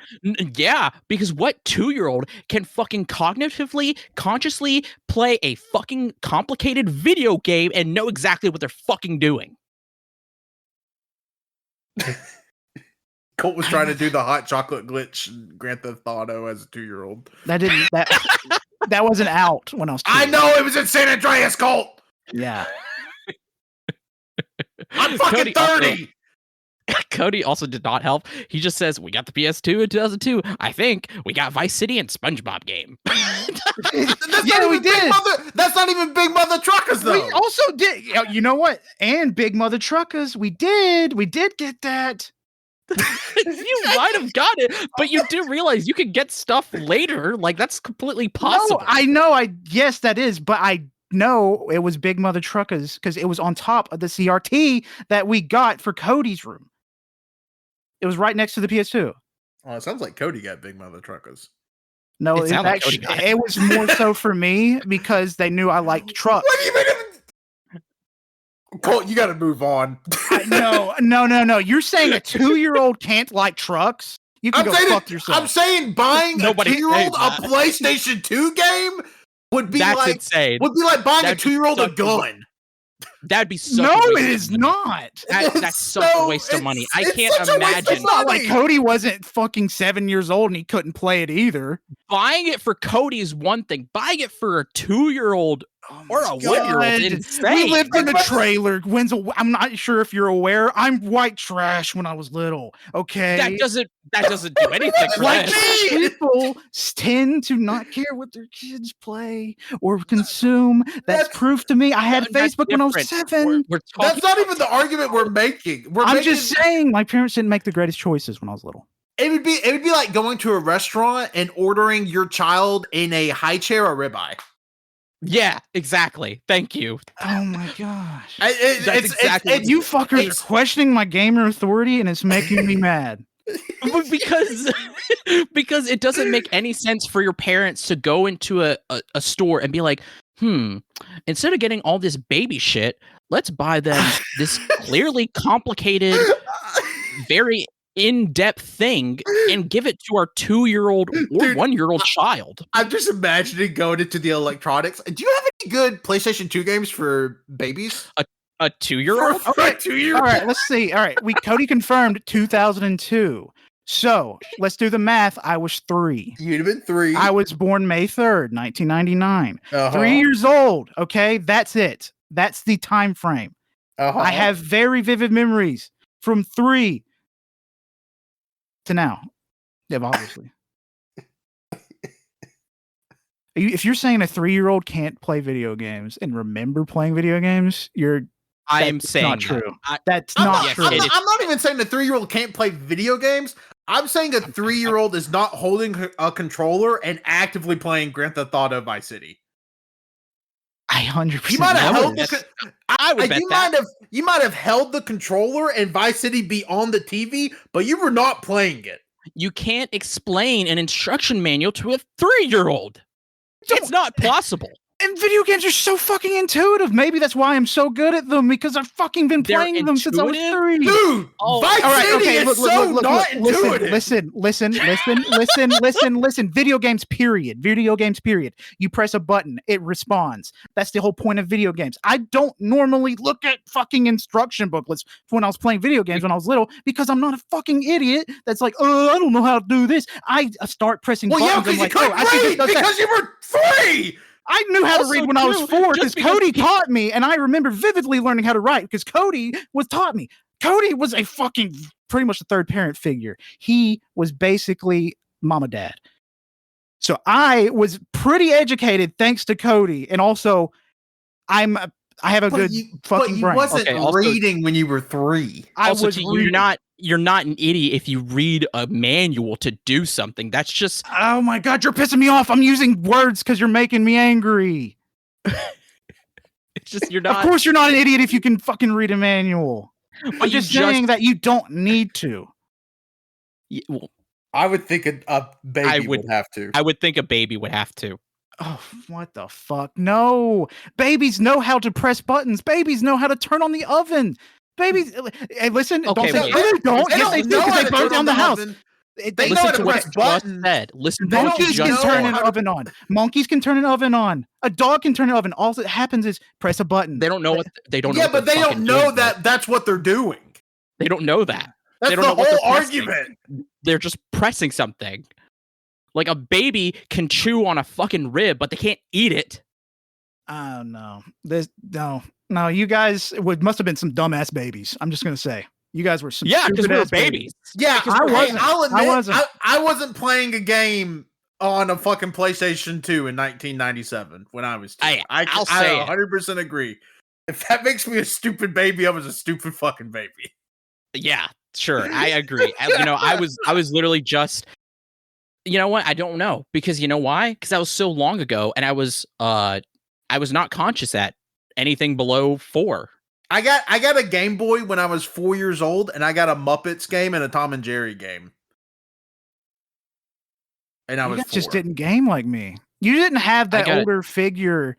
Yeah, because what 2-year-old can fucking cognitively, consciously play a fucking complicated video game and know exactly what they're fucking doing? Colt was trying to do the hot chocolate glitch in Grand Theft Auto as a 2-year-old. That wasn't out when I was 2. I know it was in San Andreas, Colt. Yeah. I'm fucking 30. Cody also did not help. He just says, we got the PS2 in 2002. I think we got Vice City and SpongeBob game. We did. That's not even Big Mother Truckers, though. We also did. You know what? And Big Mother Truckers. We did get that. You might have got it, but you do realize you can get stuff later. Like, that's completely possible. No, I know. Yes, that is. But I no, it was Big Mother Truckers because it was on top of the CRT that we got for Cody's room. It was right next to the PS2. Oh, it sounds like Cody got Big Mother Truckers. No, It it, sounded like actually, Cody got it. it was more so for me because they knew I liked trucks. What do you mean? Colt, you got to move on. No. You're saying a 2-year-old can't like trucks? You can go fuck yourself. I'm saying buying Nobody a 2-year-old said a that. PlayStation 2 game would be That's like insane. would be like buying That'd a 2-year-old a such a- gun. That'd be such No, a waste it of is money. not. That's such a waste of money. I it's can't such a waste of imagine It's not like money. Cody wasn't fucking 7 years old and he couldn't play it either. buying it for Cody is one thing. Buying it for a 2-year-old or a 1-year-old is insane. We lived in a trailer. Wenzel, I'm not sure if you're aware. I'm white trash when I was little. Okay. That doesn't do anything for White them. trash people tend to not care what their kids play or consume. That's proof to me. I had That's Facebook when I was different. 7. We're talking That's not even the argument we're making. I'm just saying my parents didn't make the greatest choices when I was little. It would be like going to a restaurant and ordering your child in a high chair or ribeye. Yeah, exactly. Thank you. Oh my gosh. That's exactly what You fuckers are questioning my gamer authority and it's making me mad. because it doesn't make any sense for your parents to go into a store and be like, instead of getting all this baby shit, let's buy them this clearly complicated, very in-depth thing and give it to our 2-year-old or 1-year-old child. I'm just imagining going into the electronics. Do you have any good PlayStation 2 games for babies? A 2-year-old? For a 2-year-old? All right, let's see. All right, Cody confirmed 2002. So let's do the math. I was 3. You'd have been 3. I was born May 3rd, 1999. Uh-huh. 3 years old. Okay, that's it. That's the time frame. Uh-huh. I have very vivid memories from 3 to now. Yeah, obviously. If you're saying a 3-year-old can't play video games and remember playing video games, I am that's saying not true. that. That's I'm not not, true. I'm not even saying a 3-year-old can't play video games. I'm saying a 3-year-old is not holding a controller and actively playing Grand Theft Auto Vice City. I 100%. You might have know held this. I would bet that. You might have held the controller and Vice City be on the TV, but you were not playing it. You can't explain an instruction manual to a 3-year-old. It's not possible. And video games are so fucking intuitive. Maybe that's why I'm so good at them because I've fucking been They're playing them since I was intuitive? 3. Dude, Oh, Vice All right, City okay, is look, not intuitive. Listen. Video games, period. Video games, period. You press a button, it responds. That's the whole point of video games. I don't normally look at fucking instruction booklets when I was playing video games when I was little because I'm not a fucking idiot that's like, I don't know how to do this. I start pressing Well, yeah, buttons. because I'm you like, couldn't I think read it does that. because you were 3. I knew how to Also read when I was true, 4 just because because Cody taught me, and I remember vividly learning how to write because Cody was taught me. Cody was a fucking pretty much a third parent figure. He was basically mama dad. So I was pretty educated thanks to Cody, and also I have a good fucking you brain. wasn't Okay, also- reading when you were 3. I Also, was you're not an idiot if you read a manual to do something. That's just Oh my god, you're pissing me off. I'm using words because you're making me angry. it's just you're Of not. course, you're not an idiot if you can fucking read a manual. but I'm you just saying that you don't need to. Well, I would think a baby would- would have to. I would think a baby would have to. Oh, what the fuck? No. Babies know how to press buttons. Babies know how to turn on the oven. Babies, hey, listen. Okay, don't say wait. they don't. They Yes, they don't do know because how they to burned turn down on the house. oven. They They know Listen how to to what press I just buttons. said. Listen to what you Monkeys just can turn said. an oven on. Monkeys can turn an oven on. A dog can turn an oven. All that happens is press a button. They don't know what they don't know. Yeah, what but they're they don't fucking know doing, that that's what they're doing. though. They don't know that. That's They don't the know what whole they're pressing. argument. They're just pressing something. Like a baby can chew on a fucking rib, but they can't eat it. Oh no. No. You guys must have been some dumbass babies. I'm just gonna say. You guys were some Yeah, because we were stupid-ass babies. Yeah, Because I wasn't. I'll admit, I wasn't. I wasn't playing a game on a fucking PlayStation 2 in 1997 when I was 2. I'll say it. 100% agree. If that makes me a stupid baby, I was a stupid fucking baby. Yeah, sure. I agree. I was literally just, you know what? I don't know because you know why? Because that was so long ago, and I was I was not conscious at anything below 4. I got a Game Boy when I was 4 years old, and I got a Muppets game and a Tom and Jerry game. And I You was guys just 4. didn't game like me. You didn't have that got it. older figure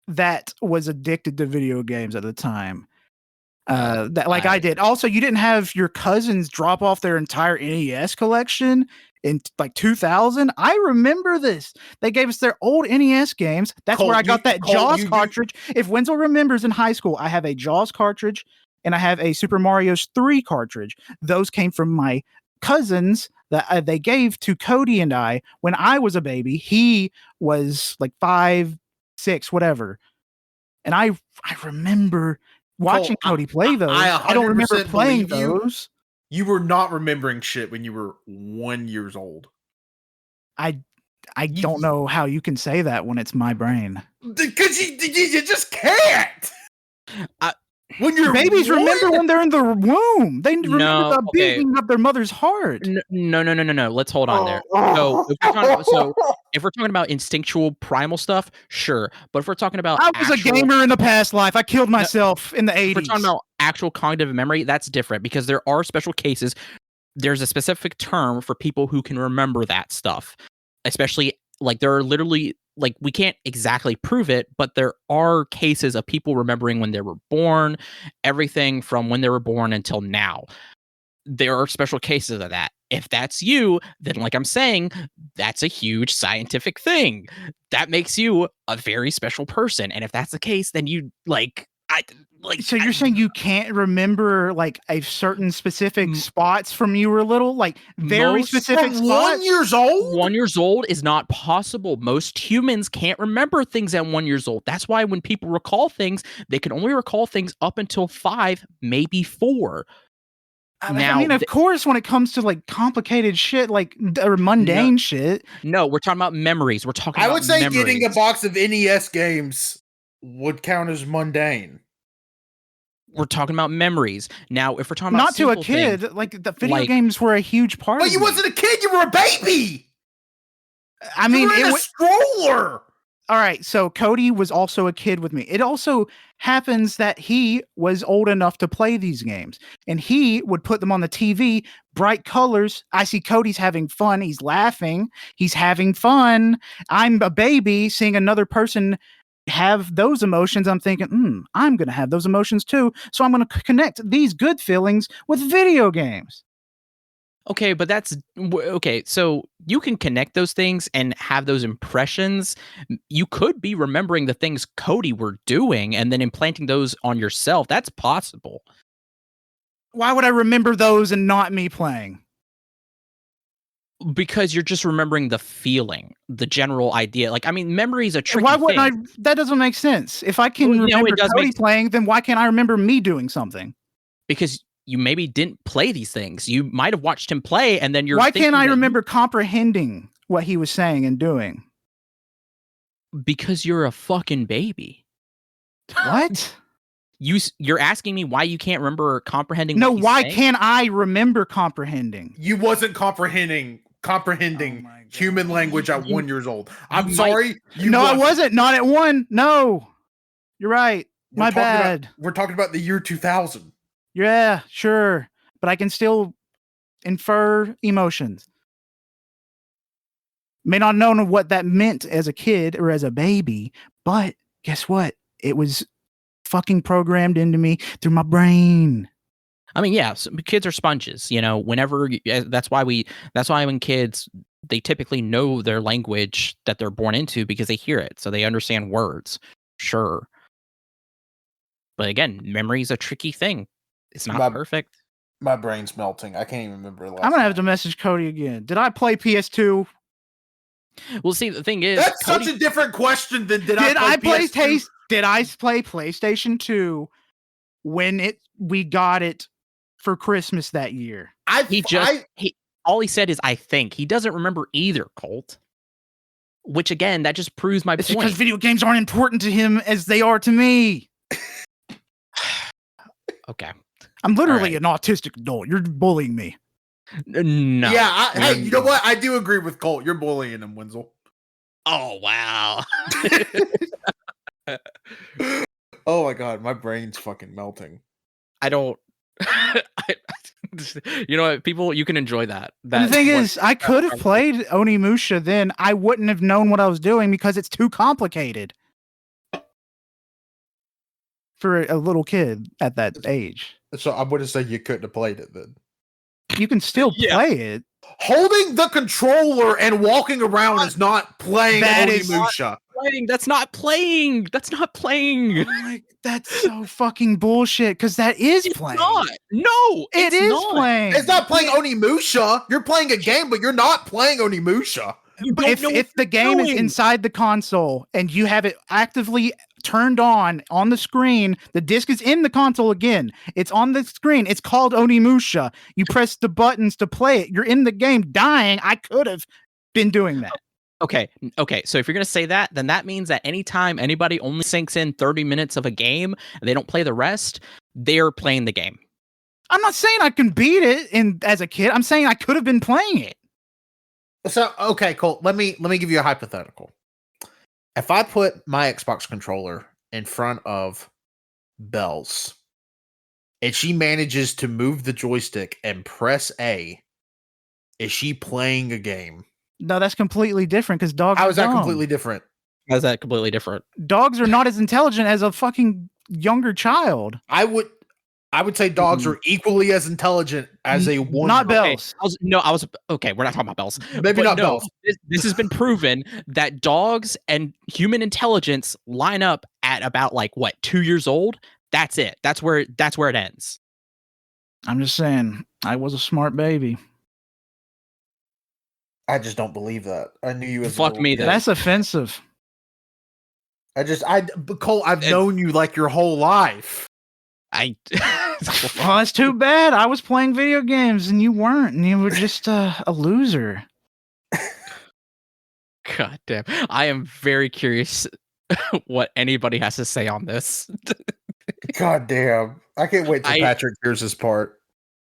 that was addicted to video games at the time. That like I did. Also, you didn't have your cousins drop off their entire NES collection in like 2000. I remember this. They gave us their old NES games. That's Colt, where I got that Colt, Jaws cartridge. If Wenzel remembers in high school, I have a Jaws cartridge and I have a Super Mario 3 cartridge. Those came from my cousins that they gave to Cody and I when I was a baby. He was like 5, 6, whatever. And I remember watching Cody play those. I don't remember playing those. You were not remembering shit when you were 1 year old. I don't know how you can say that when it's my brain. Because you just can't. When your babies remember when they're in the womb. They remember the beating of their mother's heart. No. Let's hold on there. So if we're talking about instinctual primal stuff, sure. But if we're talking about I was a gamer in a past life. I killed myself in the 80s. If we're talking about actual cognitive memory, that's different because there are special cases. There's a specific term for people who can remember that stuff. Especially like there are literally like we can't exactly prove it, but there are cases of people remembering when they were born, everything from when they were born until now. There are special cases of that. If that's you, then like I'm saying, that's a huge scientific thing. That makes you a very special person. And if that's the case, then you So you're saying you can't remember like a certain specific spots from you were little, like very specific spots? 1 year old? 1 year old is not possible. Most humans can't remember things at 1 year old. That's why when people recall things, they can only recall things up until 5, maybe 4. Now, I mean, of course, when it comes to like complicated shit, like or mundane shit. No, we're talking about memories. We're talking. I about would say memories. getting a box of NES games would count as mundane. We're talking about memories. Now, if we're talking about not to a kid, things, like the video games were a huge part. But you wasn't a kid; you were a baby. I mean, it was a stroller. All right, so Cody was also a kid with me. It also happens that he was old enough to play these games, and he would put them on the TV, bright colors. I see Cody's having fun. He's laughing. He's having fun. I'm a baby seeing another person have those emotions. I'm thinking, I'm going to have those emotions too. So I'm going to connect these good feelings with video games. Okay, but that's okay. So you can connect those things and have those impressions. You could be remembering the things Cody were doing and then implanting those on yourself. That's possible. Why would I remember those and not me playing? Because you're just remembering the feeling, the general idea. Like, I mean, memory is a tricky Why wouldn't thing. that doesn't make sense. If I can remember Cody playing, then why can't I remember me doing something? Because you maybe didn't play these things. You might have watched him play, and then you're. Why can't I remember comprehending what he was saying and doing? Because you're a fucking baby. What? You're asking me why you can't remember comprehending? No, why can't I remember comprehending? You wasn't comprehending human language at 1 year old. I'm sorry. I wasn't. Not at 1. No, you're right. My bad. We're talking about the year 2000. Yeah, sure. But I can still infer emotions. May not know what that meant as a kid or as a baby, but guess what? It was fucking programmed into me through my brain. I mean, yeah, kids are sponges, you know, whenever that's why when kids, they typically know their language that they're born into because they hear it. So they understand words. Sure. But again, memory is a tricky thing. It's not perfect. My brain's melting. I can't even remember. I'm going to have to message Cody again. Did I play PS2? Well, see, the thing is, that's such a different question than did I play PS2? Did I play PlayStation 2 when we got it for Christmas that year? All he said is I think. He doesn't remember either, Colt. Which again, that just proves my point. Because video games aren't important to him as they are to me. Okay. I'm literally an autistic adult. You're bullying me. No. Yeah. Hey, you know what? I do agree with Colt. You're bullying him, Wenzel. Oh, wow. Oh my god, my brain's fucking melting. I don't. You know what, people, you can enjoy that. And the thing is, I could have played Onimusha then. I wouldn't have known what I was doing because it's too complicated for a little kid at that age. So I'm gonna say you couldn't have played it then. You can still play it. Holding the controller and walking around is not playing Onimusha. That's not playing. That's not playing. Like, that's so fucking bullshit. Because that is playing. Not. No, it is not playing. It's not playing Onimusha. You're playing a game, but you're not playing Onimusha. If the game is inside the console and you have it actively turned on the screen, the disc is in the console again. It's on the screen. It's called Onimusha. You press the buttons to play it. You're in the game dying. I could have been doing that. Okay. So if you're going to say that, then that means that anytime anybody only sinks in 30 minutes of a game and they don't play the rest, they're playing the game. I'm not saying I can beat it as a kid. I'm saying I could have been playing it. So, okay, Colt, let me give you a hypothetical. If I put my Xbox controller in front of Belle's and she manages to move the joystick and press A, is she playing a game? No, that's completely different because dogs. How is that completely different? How is that completely different? Dogs are not as intelligent as a fucking younger child. I would say dogs are equally as intelligent as a one. Not Belle's. Okay, we're not talking about Belle's. Maybe not Belle's. This has been proven that dogs and human intelligence line up at about 2 years old. That's it. That's where it ends. I'm just saying, I was a smart baby. I just don't believe that. I knew you as fuck me. That's offensive. But Cole, I've known you like your whole life. Well, that's too bad. I was playing video games and you weren't, and you were just a loser. God damn. I am very curious what anybody has to say on this. God damn. I can't wait till Patrick hears this part.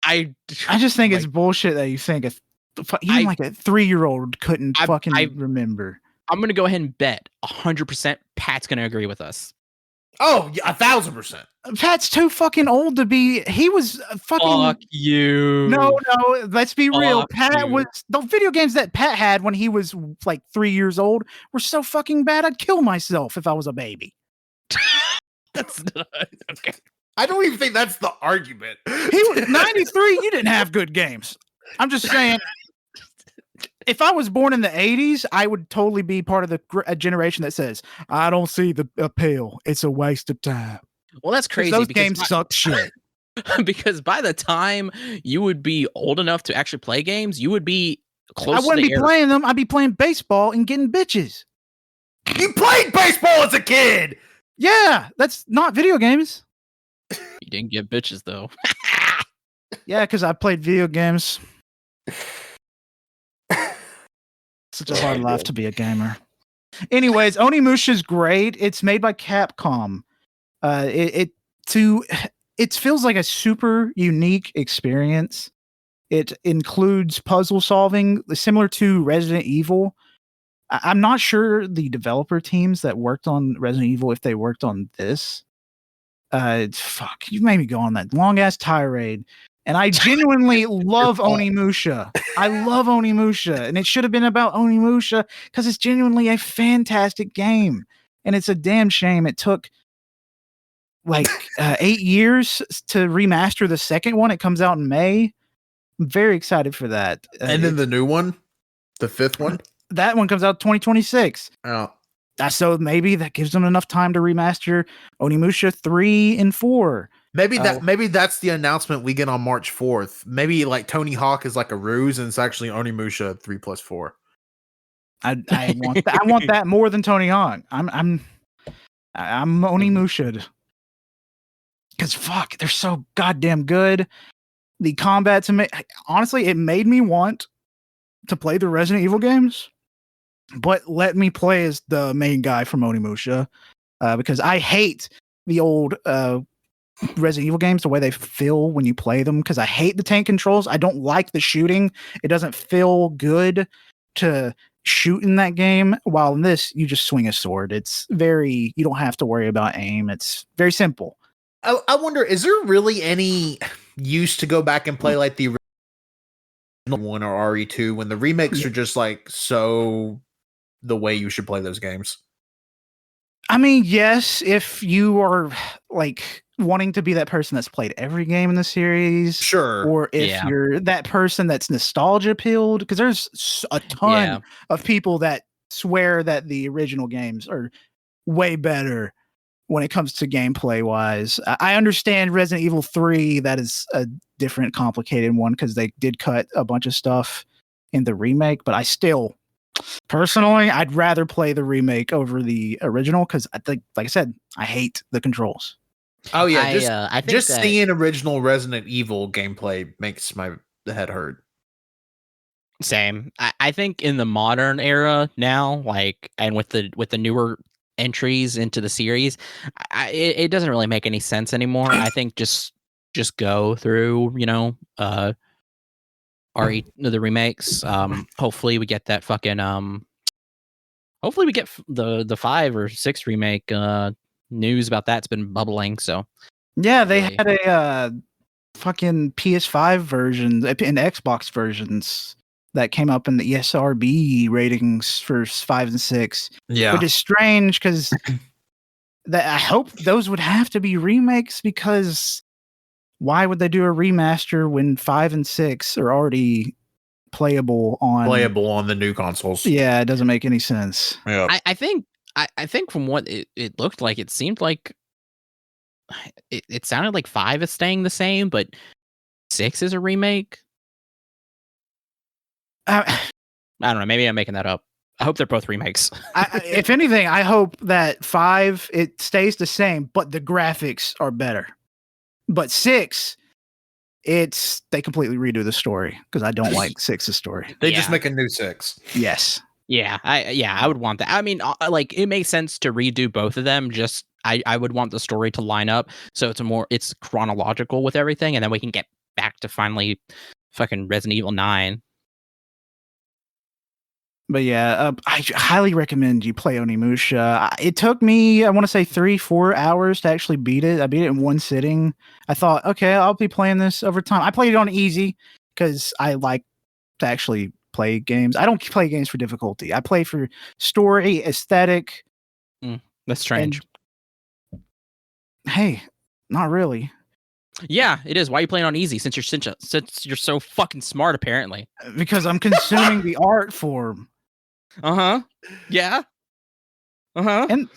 I just think it's bullshit that you think even a 3-year-old couldn't remember. I'm going to go ahead and bet 100% Pat's going to agree with us. Oh, yeah, 1,000%. Pat's too fucking old to be. He was fucking. Fuck you. No. Let's be real. Pat was the video games that Pat had when he was 3 years old were so fucking bad. I'd kill myself if I was a baby. That's not okay. I don't even think that's the argument. He was 93. You didn't have good games. I'm just saying. If I was born in the 80s, I would totally be part of the generation that says, I don't see the appeal. It's a waste of time. Well, that's crazy. Those games suck shit. Because by the time you would be old enough to actually play games, you would be close to I wouldn't be playing them. I'd be playing baseball and getting bitches. You played baseball as a kid! Yeah, that's not video games. You didn't get bitches, though. Yeah, because I played video games. Such a hard life to be a gamer. Anyways, Onimusha's great. It's made by Capcom. It feels like a super unique experience. It includes puzzle solving, similar to Resident Evil. I'm not sure the developer teams that worked on Resident Evil, if they worked on this. Fuck, you made me go on that long ass tirade. And I genuinely love Onimusha. I love Onimusha. And it should have been about Onimusha because it's genuinely a fantastic game. And it's a damn shame it took 8 years to remaster the second one. It comes out in May. I'm very excited for that. And then the new one? The fifth one? That one comes out 2026. Oh. So maybe that gives them enough time to remaster Onimusha 3 and 4. Maybe that's the announcement we get on March 4th. Maybe Tony Hawk is a ruse and it's actually Onimusha 3+4. I want that more than Tony Hawk. I'm Onimusha. Because fuck, they're so goddamn good. The combat honestly, it made me want to play the Resident Evil games, but let me play as the main guy from Onimusha because I hate the old Resident Evil games, the way they feel when you play them, because I hate the tank controls. I don't like the shooting. It doesn't feel good. to shoot in that game, while in this you just swing a sword. It's you don't have to worry about aim. It's very simple. I wonder, is there really any use to go back and play like the original one or RE2 when the remakes are just like so the way you should play those games? I mean, yes, if you are like wanting to be that person that's played every game in the series, Sure. or if you're that person that's nostalgia pilled, because there's a ton of people that swear that the original games are way better when it comes to gameplay wise. I understand Resident Evil 3, that is a different complicated one because they did cut a bunch of stuff in the remake, but I still personally, I'd rather play the remake over the original because I think, like I said, I hate the controls. Oh yeah, I think just that, seeing original Resident Evil gameplay makes my head hurt. same. I think in the modern era now, like, and with the newer entries into the series, it doesn't really make any sense anymore. I think just go through, the remakes. Hopefully we get that fucking hopefully we get the 5 or 6 remake news about that's been bubbling. So yeah, they had a fucking PS5 version and Xbox versions that came up in the ESRB ratings for 5 and 6. Yeah, which is strange because I hope those would have to be remakes, because why would they do a remaster when 5 and 6 are already playable on the new consoles? Yeah, it doesn't make any sense. Yeah, I think from what it looked like, it seemed like it sounded like 5 is staying the same, but 6 is a remake. I don't know. Maybe I'm making that up. I hope they're both remakes. If anything, I hope that 5, it stays the same, but the graphics are better. But 6, they completely redo the story because I don't like 6's story. They just make a new 6. Yes. Yeah, I would want that. I mean, like, it makes sense to redo both of them. Just I would want the story to line up so it's chronological with everything, and then we can get back to finally fucking Resident Evil 9. But yeah, I highly recommend you play Onimusha. It took me, I want to say 3-4 hours to actually beat it. I beat it in one sitting. I thought, okay, I'll be playing this over time. I played it on easy because I like to actually play games. I don't play games for difficulty. I play for story, aesthetic. That's strange. Hey, not really. Yeah, it is. Why are you playing on easy since you're so fucking smart, apparently? Because I'm consuming the art form. Yeah. And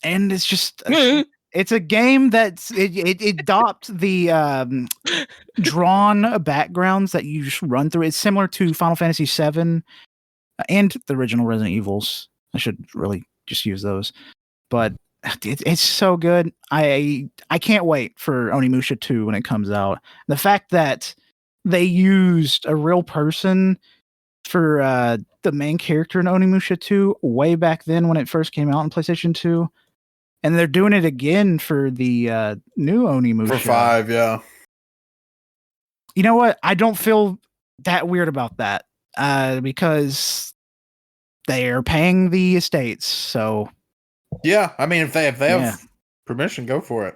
it's just it's a game that's it adopts the drawn backgrounds that you just run through. It's similar to Final Fantasy VII and the original Resident Evils. I should really just use those. But it's so good. I can't wait for Onimusha 2 when it comes out. The fact that they used a real person for the main character in Onimusha 2 way back then when it first came out on PlayStation 2. And they're doing it again for the new Onimusha. For 5, yeah. You know what? I don't feel that weird about that because they are paying the estates. So yeah, I mean, if they have permission, go for it.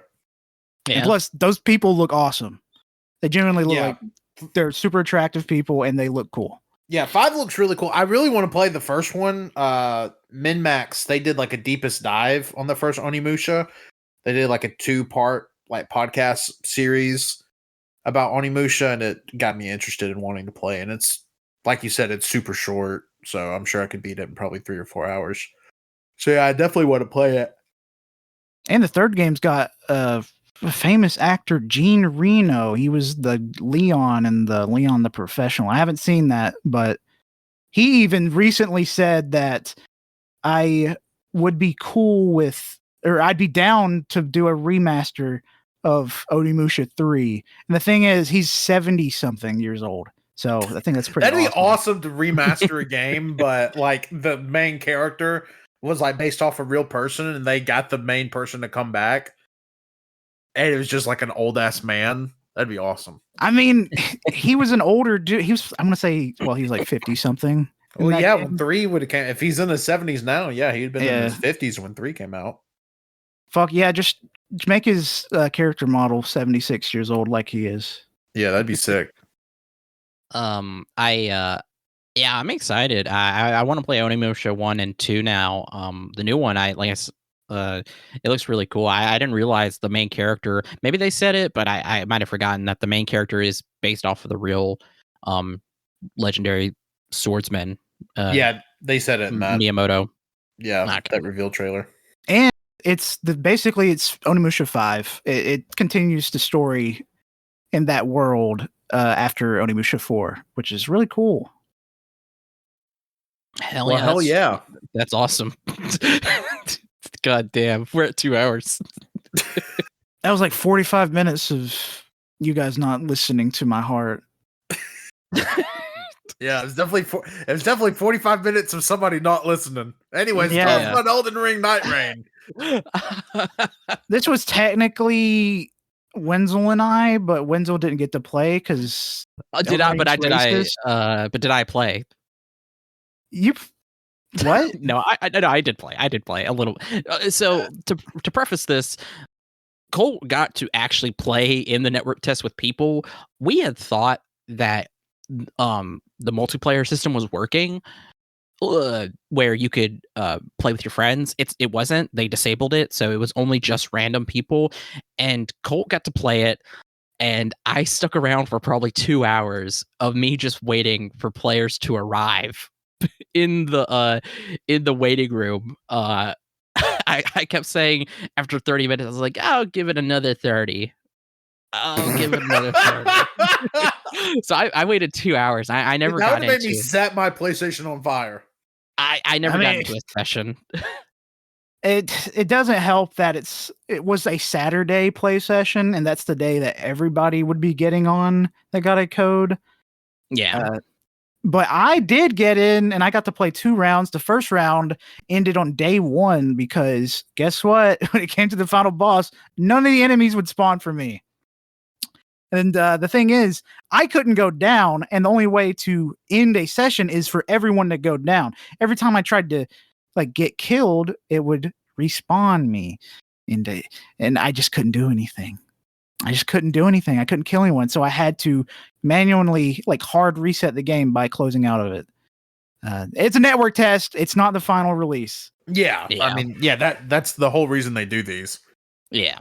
Yeah. And plus, those people look awesome. They genuinely look like they're super attractive people, and they look cool. Yeah, 5 looks really cool. I really want to play the first one. MinMax, they did like a deepest dive on the first Onimusha. They did like a 2-part like podcast series about Onimusha, and it got me interested in wanting to play. And it's like you said, it's super short, so I'm sure I could beat it in probably 3 or 4 hours. So yeah, I definitely want to play it. And the third game's got a famous actor, Gene Reno. He was the Leon in the Leon the Professional. I haven't seen that, but he even recently said that I would be cool with, or I'd be down to do a remaster of Onimusha 3. And the thing is, he's 70-something years old. So I think that's pretty That'd awesome. be awesome to remaster a game, but like the main character was like based off a real person, and they got the main person to come back. And it was just like an old ass man. That'd be awesome. I mean, he was an older dude. I'm gonna say, well, he was like 50 something. Well, yeah, when 3 would have came, if he's in his 70s now, yeah, he'd been in Yeah. his 50s when 3 came out. Fuck yeah, just make his character model 76 years old like he is. Yeah, that'd be sick. I'm excited. I want to play Onimusha 1 and 2 now. The new one, it looks really cool. I didn't realize the main character. Maybe they said it, but I might have forgotten that the main character is based off of the real legendary swordsman. Yeah, they said it in that. Miyamoto. Yeah, Okay. that reveal trailer. And it's basically it's Onimusha 5. It continues the story in that world after Onimusha 4, which is really cool. Hell yeah. That's awesome. God damn, we're at 2 hours. That was like 45 minutes of you guys not listening to my heart. Yeah, it was definitely 45 minutes of somebody not listening. Anyways, Yeah. talk about Elden Ring Night Rain. This was technically Wenzel and I, but Wenzel didn't get to play because did I play? You what? No, I did play. I did play a little. So to preface this, Colt got to actually play in the network test with people. We had thought that the multiplayer system was working, where you could play with your friends. It wasn't. They disabled it, so it was only just random people. And Colt got to play it, and I stuck around for probably 2 hours of me just waiting for players to arrive in the waiting room. I kept saying after 30 minutes, I was like, I'll give it another 30. I'll give it another 30. So I waited 2 hours. I never that got would have made me into. set my PlayStation on fire. I never got into a session. It doesn't help that it was a Saturday play session, and that's the day that everybody would be getting on that got a code. Yeah. But I did get in, and I got to play 2 rounds. The first round ended on day 1 because guess what? When it came to the final boss, none of the enemies would spawn for me. And the thing is, I couldn't go down, and the only way to end a session is for everyone to go down. Every time I tried to get killed, it would respawn me, and I just couldn't do anything. I couldn't kill anyone, so I had to manually hard reset the game by closing out of it. It's a network test. It's not the final release. Yeah. I mean, that's the whole reason they do these. Yeah.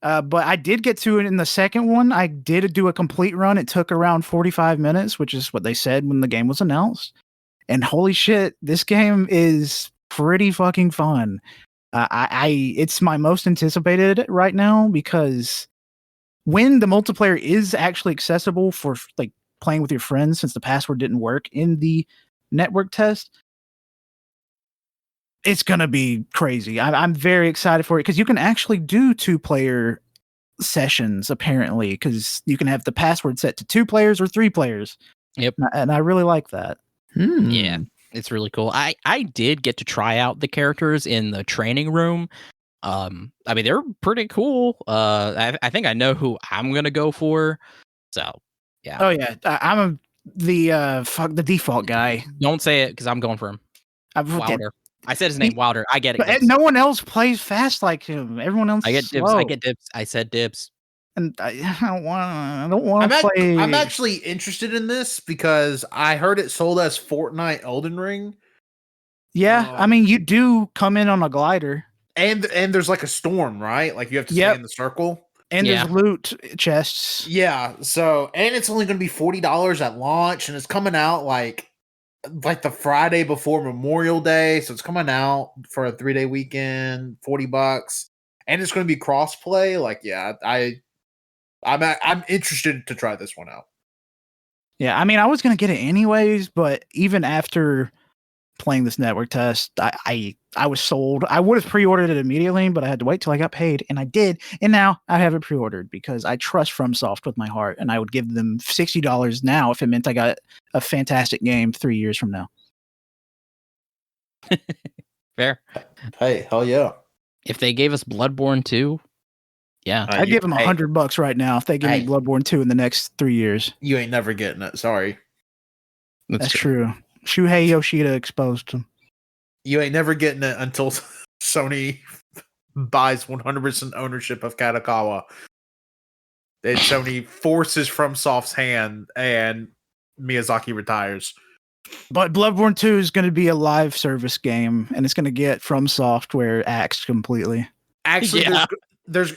But I did get to it in the second one. I did do a complete run. It took around 45 minutes, which is what they said when the game was announced. And holy shit, this game is pretty fucking fun. It's my most anticipated right now because when the multiplayer is actually accessible for playing with your friends, since the password didn't work in the network test, it's gonna be crazy. I'm very excited for it because you can actually do 2-player sessions apparently, because you can have the password set to 2 players or 3 players. Yep. And I really like that. Yeah, it's really cool. I did get to try out the characters in the training room. I mean, they're pretty cool. I think I know who I'm gonna go for. So, yeah. Oh yeah, I'm the default guy. Don't say it because I'm going for him. Wilder. I said his name, Wilder. I get it. But no one else plays fast like him. Everyone else. I get slow. dibs. I get dibs. I said dibs. And I don't want to play. I'm actually interested in this because I heard it sold as Fortnite Elden Ring. Yeah, I mean, you do come in on a glider, and there's a storm, right? You have to stay in the circle. And there's loot chests. Yeah. So, and it's only going to be $40 at launch, and it's coming out like the Friday before Memorial Day. So it's coming out for a 3-day weekend, $40, and it's going to be crossplay. I'm interested to try this one out. Yeah, I mean, I was going to get it anyways, but even after playing this network test, I was sold. I would have pre-ordered it immediately, but I had to wait till I got paid, and I did. And now I have it pre-ordered because I trust FromSoft with my heart, and I would give them $60 now if it meant I got a fantastic game 3 years from now. Fair. Hey, hell yeah. If they gave us Bloodborne 2, Yeah. I'd give them $100 right now if they give me Bloodborne 2 in the next 3 years. You ain't never getting it. Sorry. That's true. Shuhei Yoshida exposed him. You ain't never getting it until Sony buys 100% ownership of Katakawa. And Sony forces FromSoft's hand and Miyazaki retires. But Bloodborne 2 is going to be a live service game, and it's going to get From Software axed completely. Actually, there's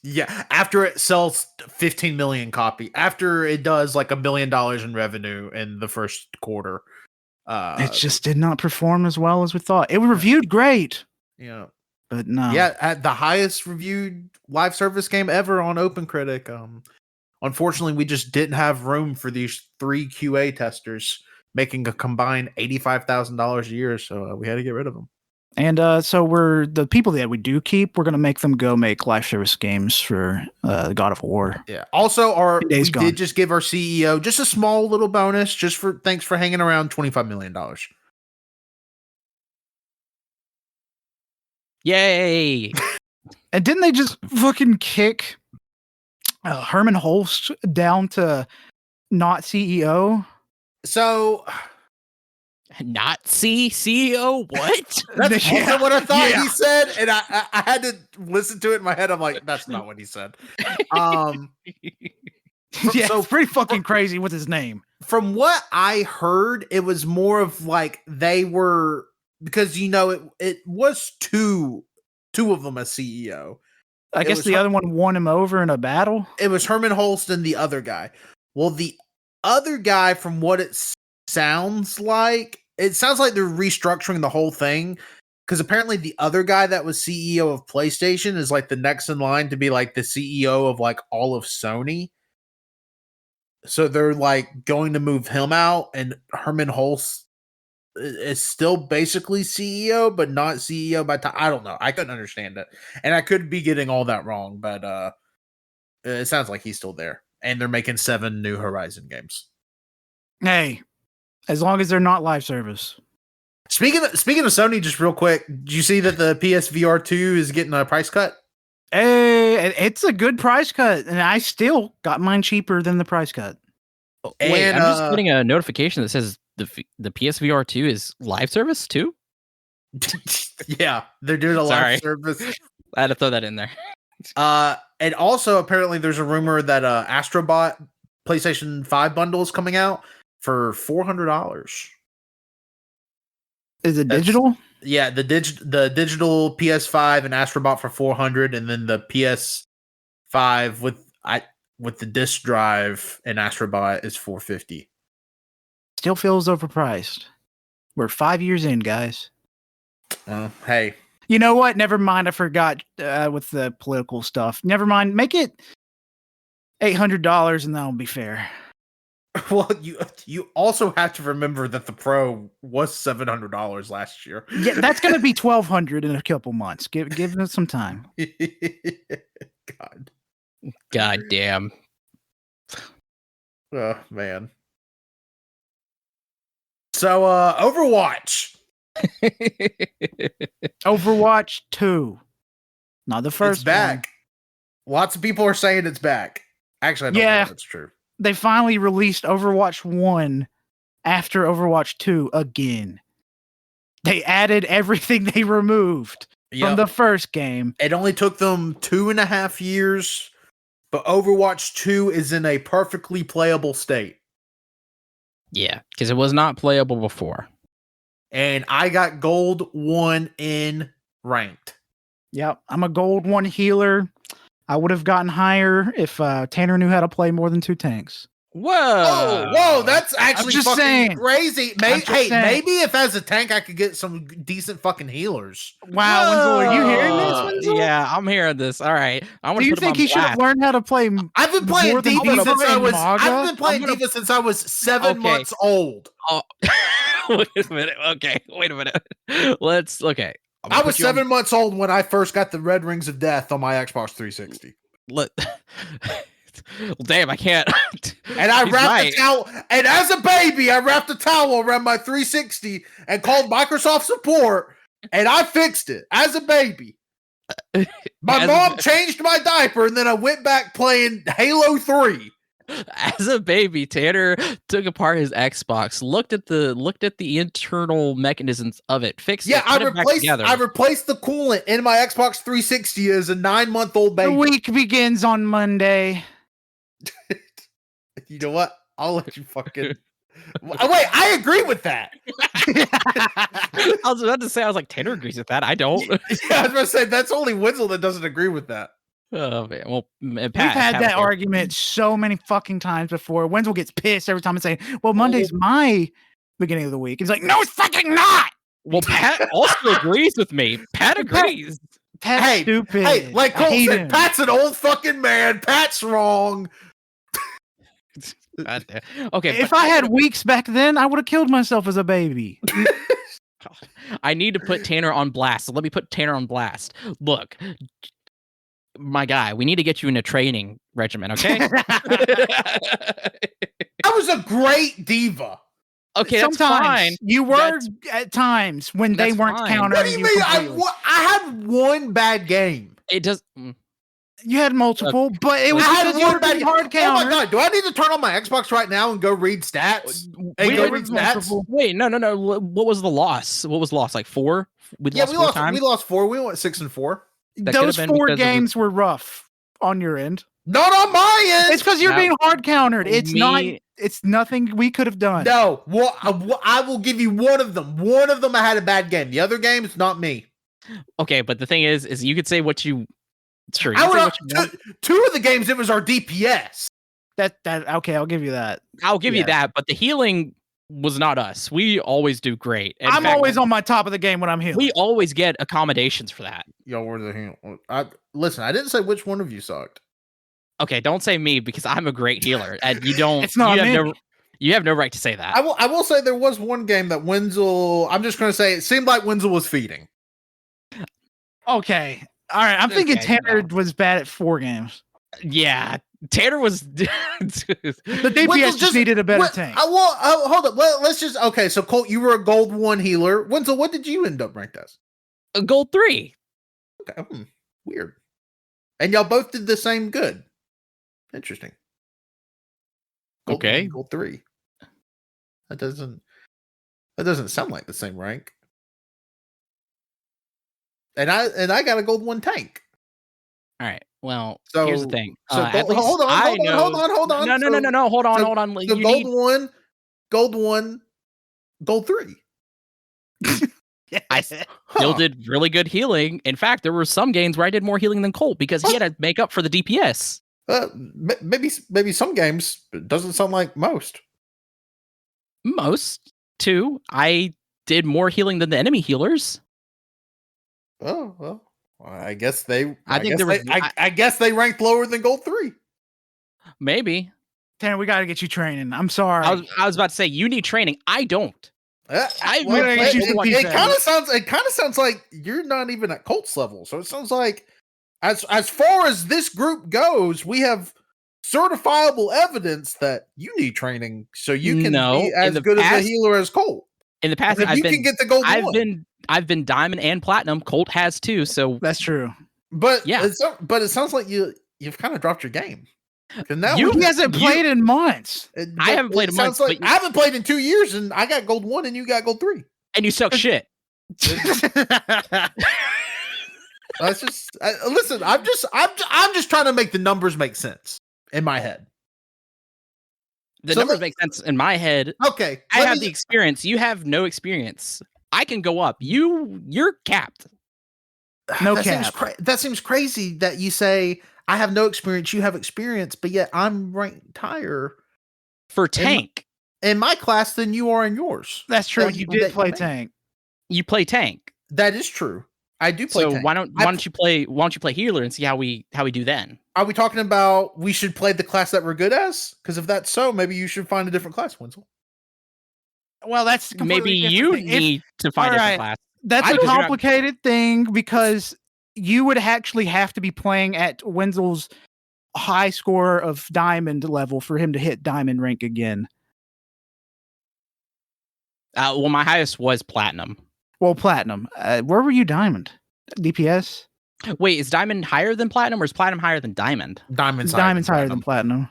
yeah, after it sells 15 million copy, after it does like $1 billion in revenue in the first quarter. It just did not perform as well as we thought. It was reviewed great. Yeah. But no. Yeah, at the highest reviewed live service game ever on OpenCritic. Unfortunately, we just didn't have room for these 3 QA testers making a combined $85,000 a year, so we had to get rid of them. And so we're the people that we do keep. We're gonna make them go make live service games for God of War. Yeah. Also, we gone. did just give our CEO just a small little bonus, just for thanks for hanging around, $25 million. Yay! And didn't they just fucking kick Herman Holst down to not CEO? So, not CEO? What? that's also what I thought he said, and I had to listen to it in my head. I'm like, that's not what he said. It's pretty fucking crazy with his name. From what I heard, it was more of like they were, because it was two of them as CEO. I guess the other one won him over in a battle. It was Herman Holst and the other guy. Well, the other guy, from what it sounds like they're restructuring the whole thing, because apparently the other guy that was CEO of PlayStation is like the next in line to be like the CEO of like all of Sony. So they're like going to move him out, and Herman Holst is still basically CEO, but not CEO by time. I don't know. I couldn't understand it, and I could be getting all that wrong, but it sounds like he's still there, and they're making 7 new Horizon games. Hey, as long as they're not live service. Speaking of Sony, just real quick, did you see that the PSVR 2 is getting a price cut? Hey, it's a good price cut, and I still got mine cheaper than the price cut. Wait, I'm just getting a notification that says the PSVR 2 is live service too? Yeah, they're doing a live service. I had to throw that in there. And also apparently there's a rumor that Astrobot PlayStation 5 bundle is coming out for $400. Is it digital? Yeah, the digital PS5 and Astrobot for $400, and then the PS5 with the disc drive and Astrobot is $450. Still feels overpriced. We're 5 years in, guys. Hey. You know what? Never mind. I forgot with the political stuff. Never mind. Make it $800 and that'll be fair. Well, you also have to remember that the Pro was $700 last year. Yeah, that's going to be $1,200 in a couple months. Give it some time. God damn. Oh man. So Overwatch. Overwatch 2. Not the first. It's back. Lots of people are saying it's back. Actually, I don't know if that's true. They finally released Overwatch 1 after Overwatch 2 again. They added everything they removed from the first game. It only took them 2.5 years, but Overwatch 2 is in a perfectly playable state. Yeah, because it was not playable before. And I got gold 1 in ranked. Yep, I'm a gold 1 healer. I would have gotten higher if Tanner knew how to play more than 2 tanks. Whoa, that's actually fucking crazy. Maybe if as a tank I could get some decent fucking healers. Wow, Wenzel, are you hearing this, Wenzel? Yeah, I'm hearing this. All right. Do you think he should have learned how to play? I've been playing D.Va since I was 7 months old. Oh. Wait a minute. Okay, wait a minute. I was 7 months old when I first got the Red Rings of Death on my Xbox 360. Damn, I can't. And I wrapped the towel. And as a baby, I wrapped a towel around my 360 and called Microsoft support, and I fixed it as a baby. My mom changed my diaper, and then I went back playing Halo 3. As a baby, Tanner took apart his Xbox, looked at the internal mechanisms of it, fixed it, put it back together. I replaced the coolant in my Xbox 360 as a 9-month-old baby. The week begins on Monday. You know what? I'll let you fucking. Wait, I agree with that. I was about to say, I was like, Tanner agrees with that. I don't. Yeah, I was about to say that's only Wenzel that doesn't agree with that. Oh man, well, We've had that argument so many fucking times before. Wenzel gets pissed every time I say, "Well, Monday's my beginning of the week." He's like, "No, it's fucking not." Well, Pat also agrees with me. Pat agrees. Pat's stupid. Hey, like Colt said, Pat's an old fucking man. Pat's wrong. Okay, if I had weeks back then, I would have killed myself as a baby. I need to put Tanner on blast. So let me put Tanner on blast. Look, my guy, we need to get you in a training regimen, okay? I was a great diva. Okay, sometimes that's fine. You were at times when they weren't countering. What do you mean? I had one bad game. It does. You had multiple, but it was because you were being hard counter. Oh my god! Do I need to turn on my Xbox right now and go read stats? Wait, no. What was the loss? What was loss? Like 4? We lost 4. We went 6-4. Those 4 games were rough on your end. Not on my end. It's because you're being hard countered. It's not. It's nothing we could have done. No. Well, I will give you one of them. One of them I had a bad game. The other game is not me. Okay, but the thing is you could say what you. Sure. You two of the games it was our DPS. That okay. I'll give you that. I'll give you that. But the healing was not us. We always do great. I'm always on my top of the game when I'm healing. We always get accommodations for that. Y'all were the heal. Listen, I didn't say which one of you sucked. Okay, don't say me because I'm a great healer, and you don't. It's not me. You have no right to say that. I will say there was one game that Wenzel. I'm just going to say it seemed like Wenzel was feeding. Okay, all right. I'm thinking Tanner was bad at 4 games. Yeah, Tanner was. The DPS just needed a better tank. Hold up. Let's just. Okay, so Colt, you were a gold 1 healer. Wenzel, what did you end up ranked as? A gold 3. Okay, weird. And y'all both did the same good. Interesting. Gold 3. That doesn't sound like the same rank. And I got a gold 1 tank. All right. Well, so here's the thing. So hold on. No. Hold on. So gold 1, gold 3. I still did really good healing. In fact, there were some games where I did more healing than Colt because he had to make up for the DPS. Maybe some games. It doesn't sound like most. Most 2. I did more healing than the enemy healers. Oh well. I guess they. I guess they ranked lower than gold 3. Maybe. Tanner, we got to get you training. I'm sorry. I was about to say you need training. I don't. It kind of sounds like you're not even at Colt's level. So it sounds like, as far as this group goes, we have certifiable evidence that you need training so you can be as good as a healer as Colt. In the past, can get the gold 1. I've been diamond and platinum. Colt has too. So that's true. But yeah, but it sounds like you've kind of dropped your game. He hasn't played in months. I haven't played in months. I haven't played in 2 years, and I got gold 1, and you got gold 3, and you suck shit. That's just listen. I'm just trying to make the numbers make sense in my head. The numbers make sense in my head. Okay, I have the experience. You have no experience. I can go up. You're capped. No cap. That seems crazy that you say I have no experience. You have experience, but yet I'm ranked higher for tank in my class than you are in yours. That's true. You did play tank. You play tank. That is true. I do play tank. So why don't you play healer and see how we do then? Are we talking about we should play the class that we're good as? Because if that's so, maybe you should find a different class, Wenzel. Well, that's maybe you need to find a different class. That's a complicated thing because you would actually have to be playing at Wenzel's high score of diamond level for him to hit diamond rank again. Well, my highest was platinum. Well, platinum. Where were you diamond? DPS? Wait, is diamond higher than platinum, or is platinum higher than diamond? Diamond's higher than platinum.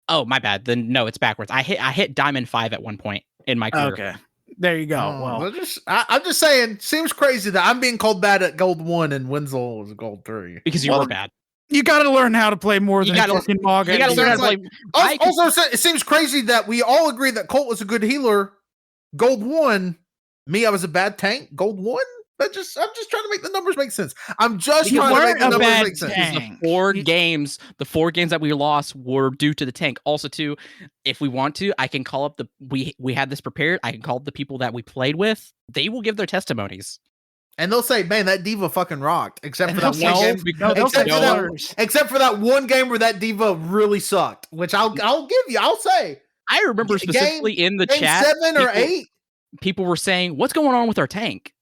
Oh, my bad. Then no, it's backwards. I hit diamond 5 at one point in my career. Okay, there you go. Well, I'm just saying, seems crazy that I'm being called bad at gold 1 and Wenzel was gold 3 because you were bad. You got to learn how to play more than fucking Mog. You got to learn how to play. Also, it seems crazy that we all agree that Colt was a good healer. Gold 1. Me, I was a bad tank. Gold 1. I'm just trying to make the numbers make sense. I'm just trying to make the numbers make sense. The four games that we lost were due to the tank. Also, too, if we want to, I can call up we had this prepared. I can call up the people that we played with. They will give their testimonies. And they'll say, "Man, that diva fucking rocked." Except for that one game. Except for that one game where that diva really sucked, which I'll give you. I'll say. I remember specifically in the chat, 7 or 8. People were saying, "What's going on with our tank?"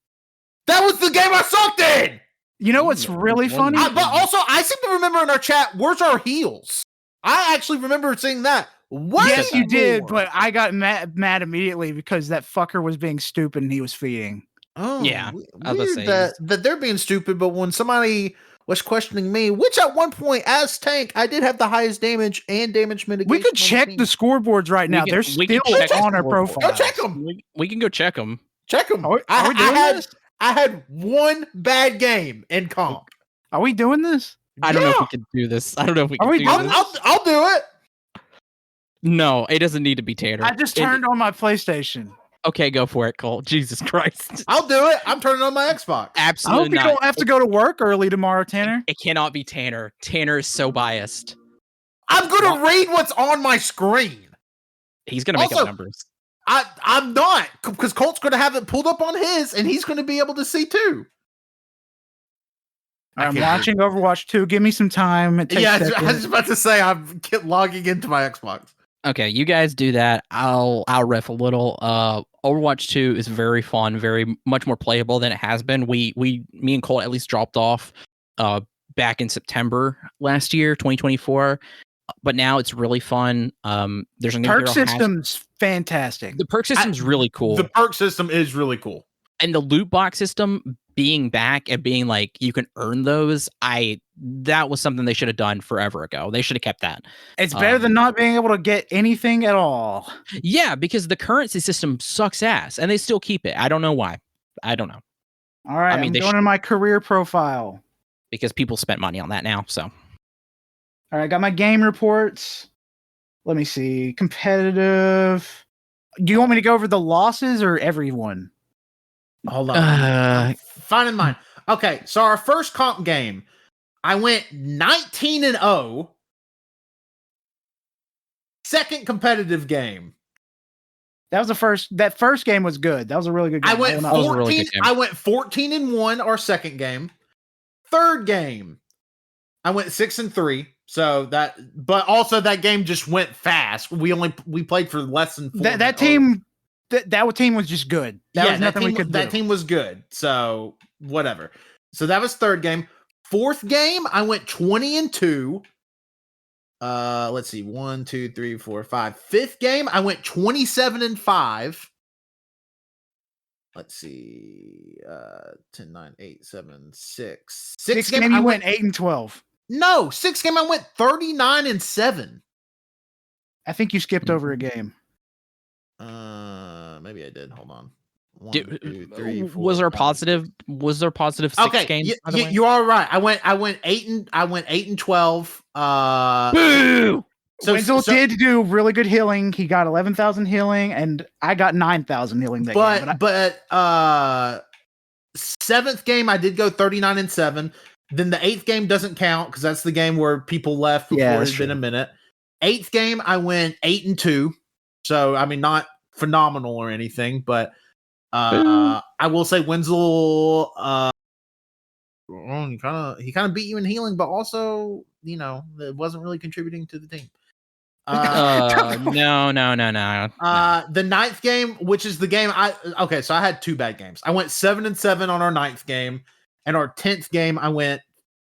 That was the game I sucked in. You know what's really funny? But also, I seem to remember in our chat, "Where's our heals?" I actually remember seeing that. What? Yes, you did, but I got mad immediately because that fucker was being stupid and he was feeding. Oh, yeah. Weird that they're being stupid, but when somebody was questioning me, which at one point as tank, I did have the highest damage and damage mitigation. We could check the scoreboards right now. They're still on our profile. Go check them. We can go check them. Check them. I had one bad game in comp. Are we doing this? I don't know if we can do this. I don't know if we can do this. I'll do it. No, it doesn't need to be Tanner. I just turned on my PlayStation. Okay, go for it, Colt. Jesus Christ. I'll do it. I'm turning on my Xbox. Absolutely I hope you don't have to go to work early tomorrow, Tanner. It cannot be Tanner. Tanner is so biased. I'm going to read what's on my screen. He's going to make up numbers. I'm not, because Colt's going to have it pulled up on his, and he's going to be able to see too. I'm watching Overwatch 2. Give me some time. I was about to say I'm logging into my Xbox. Okay, you guys do that. I'll riff a little. Overwatch 2 is very fun, very much more playable than it has been. Me and Colt at least dropped off back in September last year, 2024. But now it's really fun. There's a new perk system's fantastic. The perk system's really cool. The perk system is really cool. And the loot box system being back and being like you can earn those, that was something they should have done forever ago. They should have kept that. It's better than not being able to get anything at all. Yeah, because the currency system sucks ass, and they still keep it. I don't know why. I don't know. All right, I'm going to my career profile. Because people spent money on that now, so. All right, I got my game reports. Let me see. Competitive. Do you want me to go over the losses or everyone? Hold on. Fine in mind. Okay, so our first comp game, I went 19-0. Second competitive game. That first game was good. That was a really good game. I went 14-1 our second game. Third game, I went 6-3. So but also that game just went fast. We played for less than 4 that team. That team was just good. That team was good. So whatever. So that was third game. Fourth game, I went 20-2. Let's see, 1, 2, 3, 4, 5. Fifth game, I went 27-5. Let's see, 10, 9, 8, 7, 6. Sixth game, you went 8-12. No, sixth game, I went 39-7. I think you skipped over a game. Maybe I did. Hold on. 1, 2, 3, 4, was there positive 6 games? You are right. I went 8-12. Boo! Wenzel did do really good healing. He got 11,000 healing, and I got 9,000 healing that game. But seventh game I did go 39-7. Then the eighth game doesn't count because that's the game where people left before it's been a minute. Eighth game I went 8-2. So I mean, not phenomenal or anything, but I will say Wenzel he kind of beat you in healing, but also it wasn't really contributing to the team. No. The ninth game, which is the game so I had 2 bad games. I went 7-7 on our ninth game, and our 10th game I went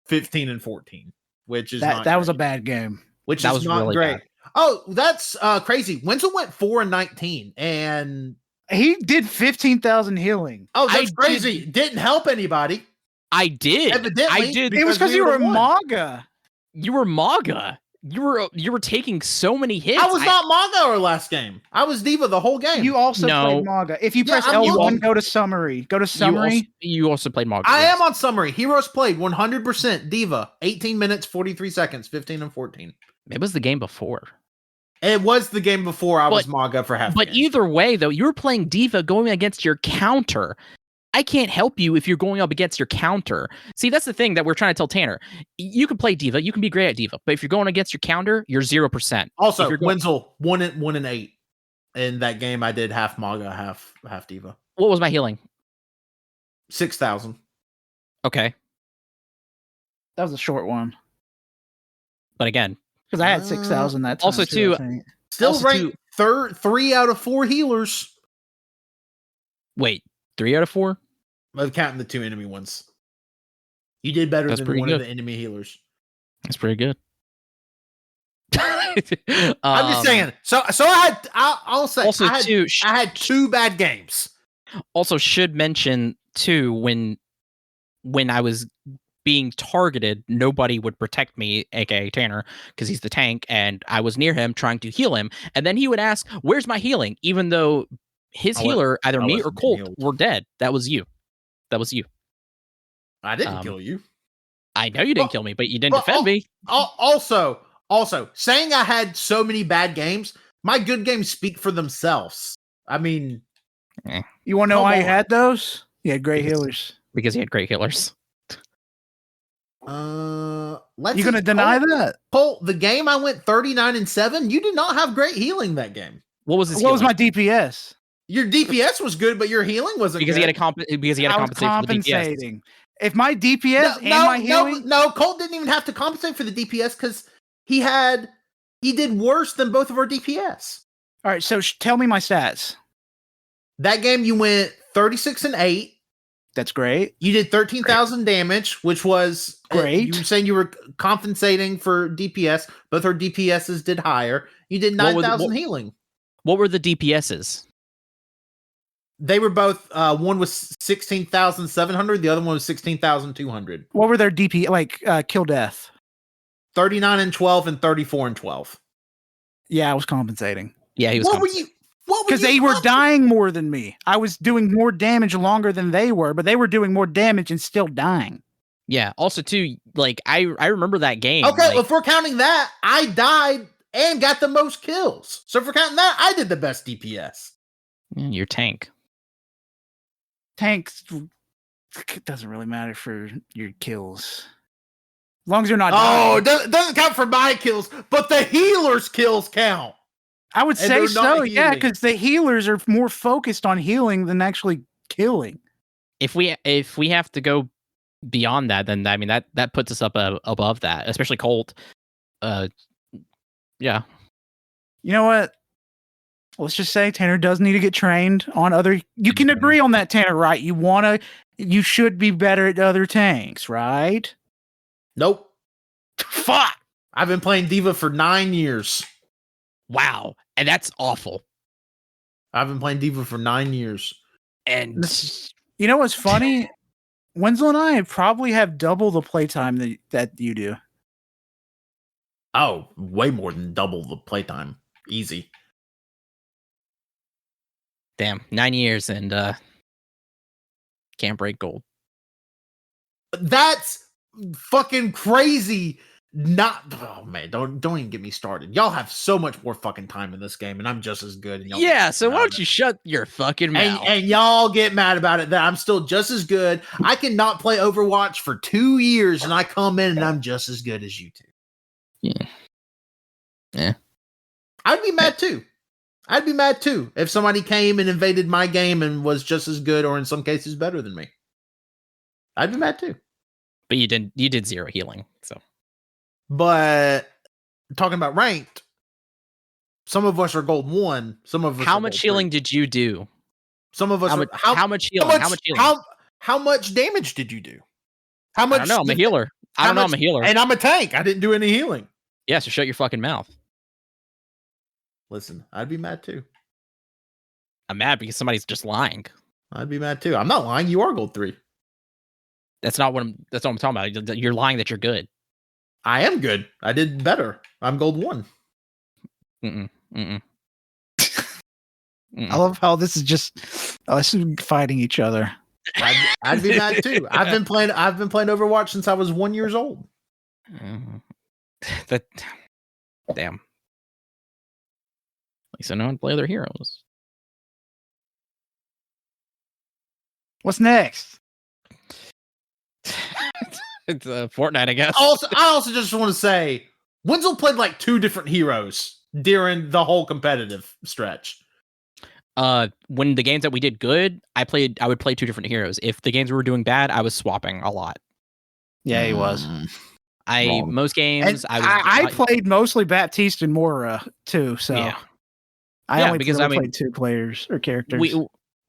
15-14, which is that was a bad game. Which is not really great. Bad. Oh, that's crazy. Wenzel went 4-19, and he did 15,000 healing. Oh, that's crazy. Didn't help anybody. I did. Evidently, I did. It was because we you were would've won. MAGA. You were MAGA. You were taking so many hits. I was not MAGA our last game. I was Diva the whole game. You also No. played MAGA. If you Yeah, press I'm L1, looking. go to summary. Go to summary. You also played MAGA. I yes. am on summary. Heroes played 100% Diva, 18 minutes, 43 seconds, 15 and 14. It was the game before. It was the game before I was MAGA for half. But either way, though, you were playing Diva going against your counter. I can't help you if you're going up against your counter. See, that's the thing that we're trying to tell Tanner. You can play Diva, you can be great at Diva, but if you're going against your counter, you're 0%. Also, Wenzel 1 and 8. In that game, I did half MAGA, half Diva. What was my healing? 6,000. Okay, That was a short one. but again, Because I had 6,000 that time. also too- I think. Still Also, ranked 3 out of 4 healers. wait, 3 out of 4? Of counting the 2 enemy ones. You did better That's than pretty one good. of the enemy healers. That's pretty good. I'm just saying. So I'll say Also, I had 2 bad games. Also should mention too, when I was being targeted, nobody would protect me, aka Tanner, because he's the tank, and I was near him trying to heal him, and then he would ask, "Where's my healing?" Even though his healer, either me or wasn't Colt, healed. were dead. That was you. That was you. I didn't kill you. I know you didn't kill me, but you didn't defend me. Also, saying I had so many bad games, my good games speak for themselves. I mean, You want to know Come why you on. had those? You had great Because- healers. Because he had great healers. let's You going to deny Colt, that? Colt, the game I went 39 and 7, you did not have great healing that game. What was his What was healing? my DPS? Your DPS was good, but your healing wasn't Because good. he had a because he had to I was compensate for the DPS. compensating. If my DPS and my healing, no, Colt didn't even have to compensate for the DPS because he did worse than both of our DPS. all right. So tell me my stats. That game you went 36 and 8. That's great. You did 13,000 damage, which was Great. You were saying you were compensating for DPS. Both our DPSs did higher. You did What was- 9,000 what- healing. What were the DPSs? They were both one was 16,700, the other one was 16,200. What were their DP kill death? 39 and 12 and 34 and 12. Yeah, I was compensating Yeah, he was. What were you? because they were dying more than me. I was doing more damage longer than they were, but they were doing more damage and still dying. Yeah. Also, too, like I remember that game. Okay, like, if we're counting that, I died and got the most kills. So if we're counting that, I did the best DPS. your tank. Tanks, it doesn't really matter for your kills. As long as you're not Oh, dying. it doesn't count for my kills, but the healer's kills count. I would and say they're not so, yeah, healing. because the healers are more focused on healing than actually killing. If we have to go beyond that, then I mean that puts us up above that, especially Colt. Yeah. You know what? Let's just say Tanner does need to get trained on other. You can agree on that, Tanner, right? You should be better at other tanks, right? Nope. Fuck. I've been playing Diva for 9 years. Wow. And that's awful. I've been playing Diva for 9 years. And You know what's funny? Wenzel and I probably have double the playtime that you do. Oh, way more than double the playtime. Easy. damn, 9 years and can't break gold. That's fucking crazy. Oh man, don't even get me started. Y'all have so much more fucking time in this game, and I'm just as good. And y'all Yeah, get so mad why about don't you shut your fucking it. mouth? And y'all get mad about it that I'm still just as good. I cannot play Overwatch for 2 years, and I come in and I'm just as good as you two. Yeah. I'd be mad too. I'd be mad too if somebody came and invaded my game and was just as good, or in some cases better than me. I'd be mad too. But you did 0 healing, so But talking about ranked, some of us are gold 1. Some of us. how are much gold healing 3. did you do? Some of us. How much healing? How much healing? How much damage did you do? How much? I don't know. I'm a healer. how I'm much- a healer. And I'm a tank. I didn't do any healing. Yeah, so shut your fucking mouth. Listen, I'd be mad too. I'm mad because somebody's just lying. I'd be mad too. I'm not lying. You are gold 3. That's not what I'm talking about. You're lying that you're good. I am good. I did better. I'm gold 1. Mm-mm. I love how this is just us fighting each other. I'd be mad too. I've been playing Overwatch since I was 1 year old. That damn. At least I know how to play other heroes. What's next? It's Fortnite, I guess. I also just want to say, Wenzel played like 2 different heroes during the whole competitive stretch. When the games that we did good, I would play 2 different heroes. If the games we were doing bad, I was swapping a lot. Yeah, he was. Most games I played mostly Baptiste and Moira too, so yeah. I only played 2 players or characters.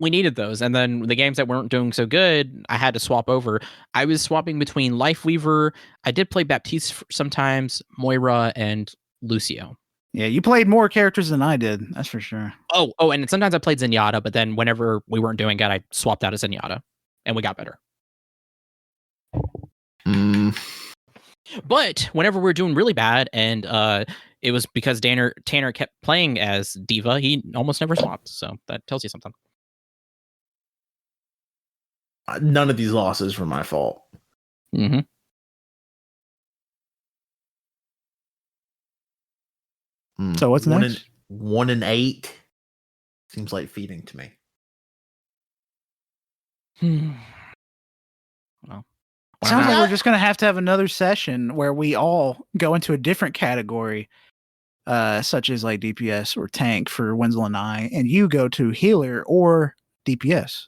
We needed those, and then the games that weren't doing so good, I had to swap over. I was swapping between Lifeweaver. I did play Baptiste sometimes, Moira, and Lucio. Yeah, you played more characters than I did. That's for sure. Oh, and sometimes I played Zenyatta, but then whenever we weren't doing good, I swapped out of Zenyatta, and we got better. But whenever we were doing really bad, and it was because Tanner kept playing as Diva, he almost never swapped. So that tells you something. None of these losses were my fault. Mm-hmm. So what's next? 1-8 seems like feeding to me. Well, sounds like we're just going to have another session where we all go into a different category, such as like DPS or tank for Wenzel and I, and you go to healer or DPS.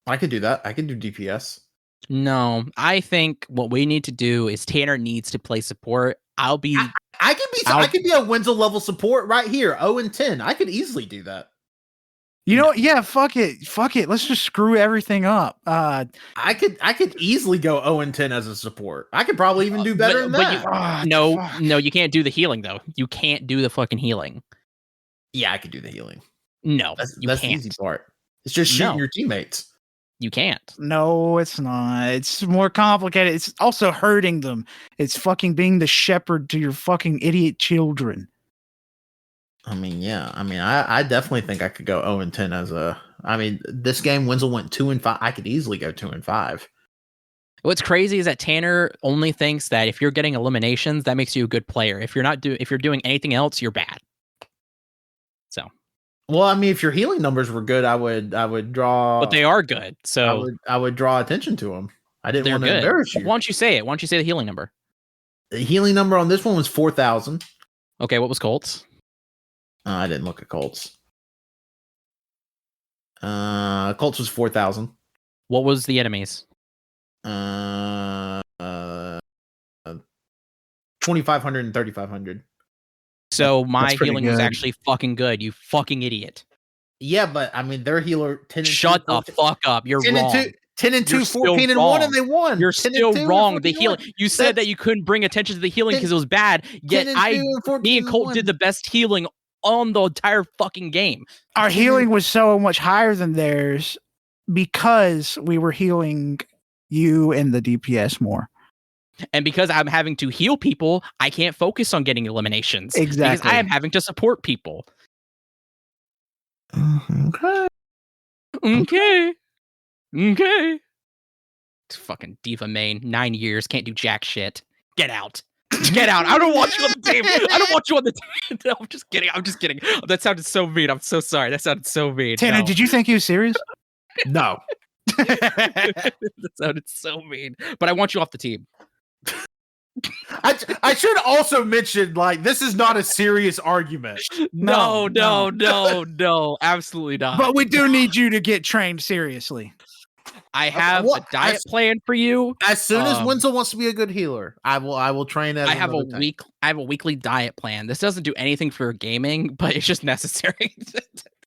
I could do that. I could do DPS. No, I think what we need to do is Tanner needs to play support. I could be a Wenzel level support right here. 0-10. I could easily do that. You know, yeah, fuck it. Let's just screw everything up. I could easily go 0-10 as a support. I could probably even do better than that. No, you can't do the healing though. You can't do the fucking healing. Yeah, I could do the healing. No, that's the easy part. It's just shooting your teammates. You can't. No, it's not. It's more complicated. It's also hurting them. It's fucking being the shepherd to your fucking idiot children. I mean, yeah. I mean, I definitely think I could go 0-10 as a. I mean, this game Wenzel went 2-5. I could easily go 2-5. What's crazy is that Tanner only thinks that if you're getting eliminations, that makes you a good player. If you're doing anything else, you're bad. So. Well, I mean, if your healing numbers were good, I would draw. But they are good, so I would draw attention to them. I didn't want to embarrass you. Why don't you say it? Why don't you say the healing number? The healing number on this one was 4,000. Okay, what was Colt's? I didn't look at Colt's. Colt's was 4,000. What was the enemies? 2,500 and 3,500. So my healing was actually fucking good. You fucking idiot. Yeah, but I mean, their healer 10 and Shut 2, the fuck up. You're 10 wrong. 10 and 2, 14 and 1, and they won. You're still wrong. The healing. You said that you couldn't bring attention to the healing because it was bad. Yet me and Colt did the best healing on the entire fucking game. Our healing was so much higher than theirs because we were healing you and the DPS more. And because I'm having to heal people, I can't focus on getting eliminations. Exactly. Because I am having to support people. Okay. It's fucking diva main. 9 years. Can't do jack shit. Get out. Get out. I don't want you on the team. I don't want you on the team. No, I'm just kidding. That sounded so mean. I'm so sorry. That sounded so mean. Tanner, did you think he was serious? No. That sounded so mean. But I want you off the team. I should also mention, like, this is not a serious argument. No, absolutely not. But we do need you to get trained seriously. I have a diet plan for you. As soon as Wenzel wants to be a good healer, I will train as I have a weekly diet plan. This doesn't do anything for gaming, but it's just necessary.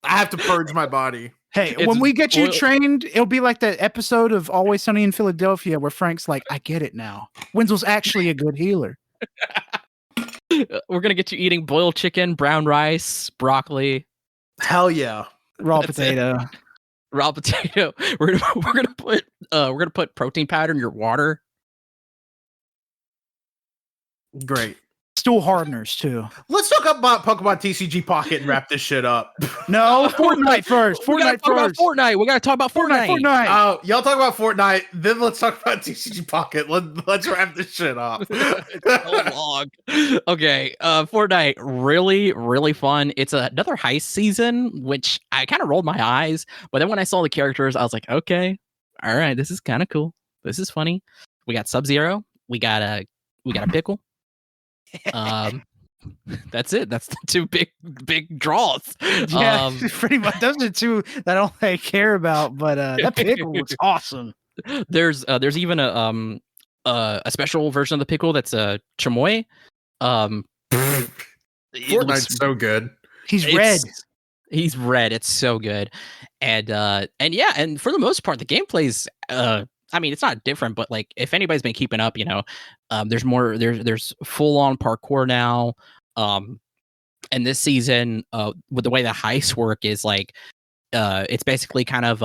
I have to purge my body. Hey, when we get you trained, it'll be like that episode of Always Sunny in Philadelphia where Frank's like, I get it now. Wenzel's actually a good healer. We're going to get you eating boiled chicken, brown rice, broccoli. Hell yeah. Raw potato. Raw potato. We're gonna put protein powder in your water. Great. Stool hardeners too. Let's talk about Pokemon TCG Pocket and wrap this shit up. No, Fortnite first. We gotta Fortnite talk about first. Fortnite. We gotta talk about Fortnite. Fortnite. Oh, y'all talk about Fortnite, then let's talk about TCG Pocket. Let's wrap this shit up. It's so long. Okay, Fortnite, really, really fun. It's another heist season, which I kind of rolled my eyes, but then when I saw the characters, I was like, okay, all right, this is kind of cool. This is funny. We got Sub-Zero. We got a pickle. That's it. That's the two big draws. Yeah, pretty much. Those are two that I don't really care about, but that pickle looks awesome. There's even a special version of the pickle that's a chamoy. Fortnite's so good. He's red. He's red. It's so good, and yeah, and for the most part, the gameplay's I mean, it's not different, but like if anybody's been keeping up, there's more. There's full on parkour now. And this season, with the way the heists work is like, it's basically kind of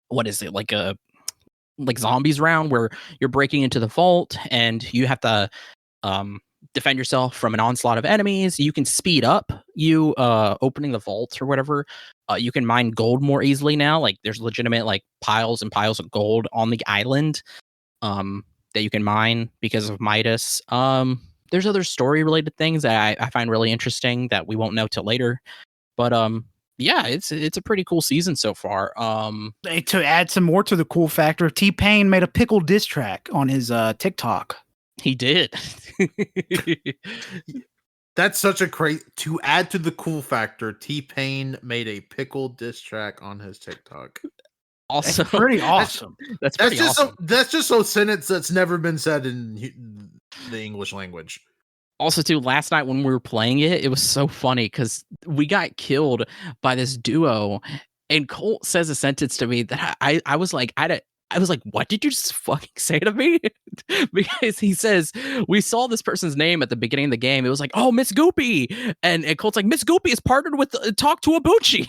what is it like zombies round where you're breaking into the vault and you have to defend yourself from an onslaught of enemies. You can speed up you opening the vault or whatever. You can mine gold more easily now. Like there's legitimate like piles and piles of gold on the island that you can mine because of Midas. There's other story related things that I find really interesting that we won't know till later. But yeah, it's a pretty cool season so far. To add some more to the cool factor, T-Pain made a pickle diss track on his TikTok. He did. That's such a crazy. To add to the cool factor, T-Pain made a pickle diss track on his TikTok. Also, that's pretty awesome. That's just awesome. That's just a sentence that's never been said in the English language. Also, too, last night when we were playing it, it was so funny because we got killed by this duo, and Colt says a sentence to me that I was like, I was like, what did you just fucking say to me? Because he says, we saw this person's name at the beginning of the game. It was like, oh, Miss Goopy. And Colt's like, Miss Goopy is partnered with Talk to Abuchi.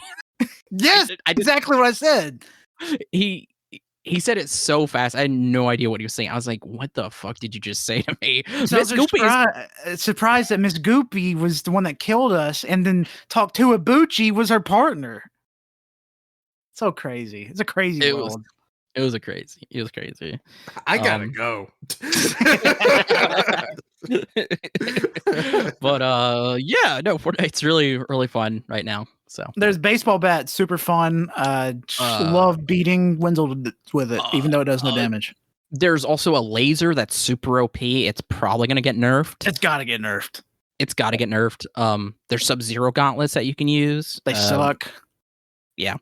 Yes, exactly what I said. He said it so fast. I had no idea what he was saying. I was like, what the fuck did you just say to me? So Miss Goopy is surprised that Miss Goopy was the one that killed us, and then Talk to Abuchi was her partner. So crazy. It's a crazy world. It was crazy. I gotta go. But yeah, no, Fortnite's really, really fun right now. So there's baseball bat, super fun. Love beating Wenzel with it, even though it does no damage. There's also a laser that's super OP. It's probably gonna get nerfed. It's gotta get nerfed. There's Sub-Zero gauntlets that you can use. They suck. Yeah.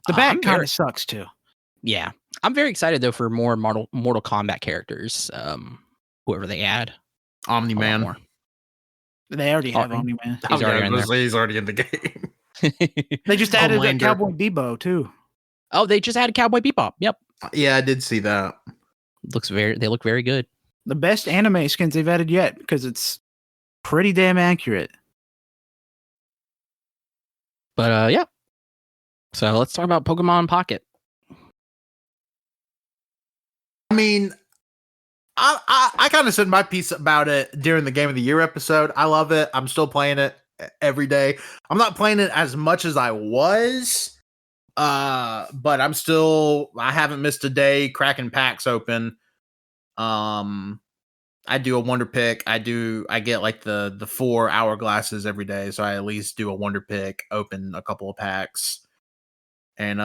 The bat kind of sucks too. Yeah. I'm very excited though for more Mortal Kombat characters. Whoever they add. Omni-Man. They already have Omni-Man. He's already in the game. They just added that Cowboy Bebop too. Oh, they just added Cowboy Bebop. Yep. Yeah, I did see that. They look very good. The best anime skins they've added yet because it's pretty damn accurate. But yeah. So let's talk about Pokemon Pocket. I mean, I kind of said my piece about it during the Game of the Year episode. I love it. I'm still playing it every day. I'm not playing it as much as I was, but I haven't missed a day cracking packs open. I do a wonder pick. I get like the 4 hourglasses every day, so I at least do a wonder pick, open a couple of packs. And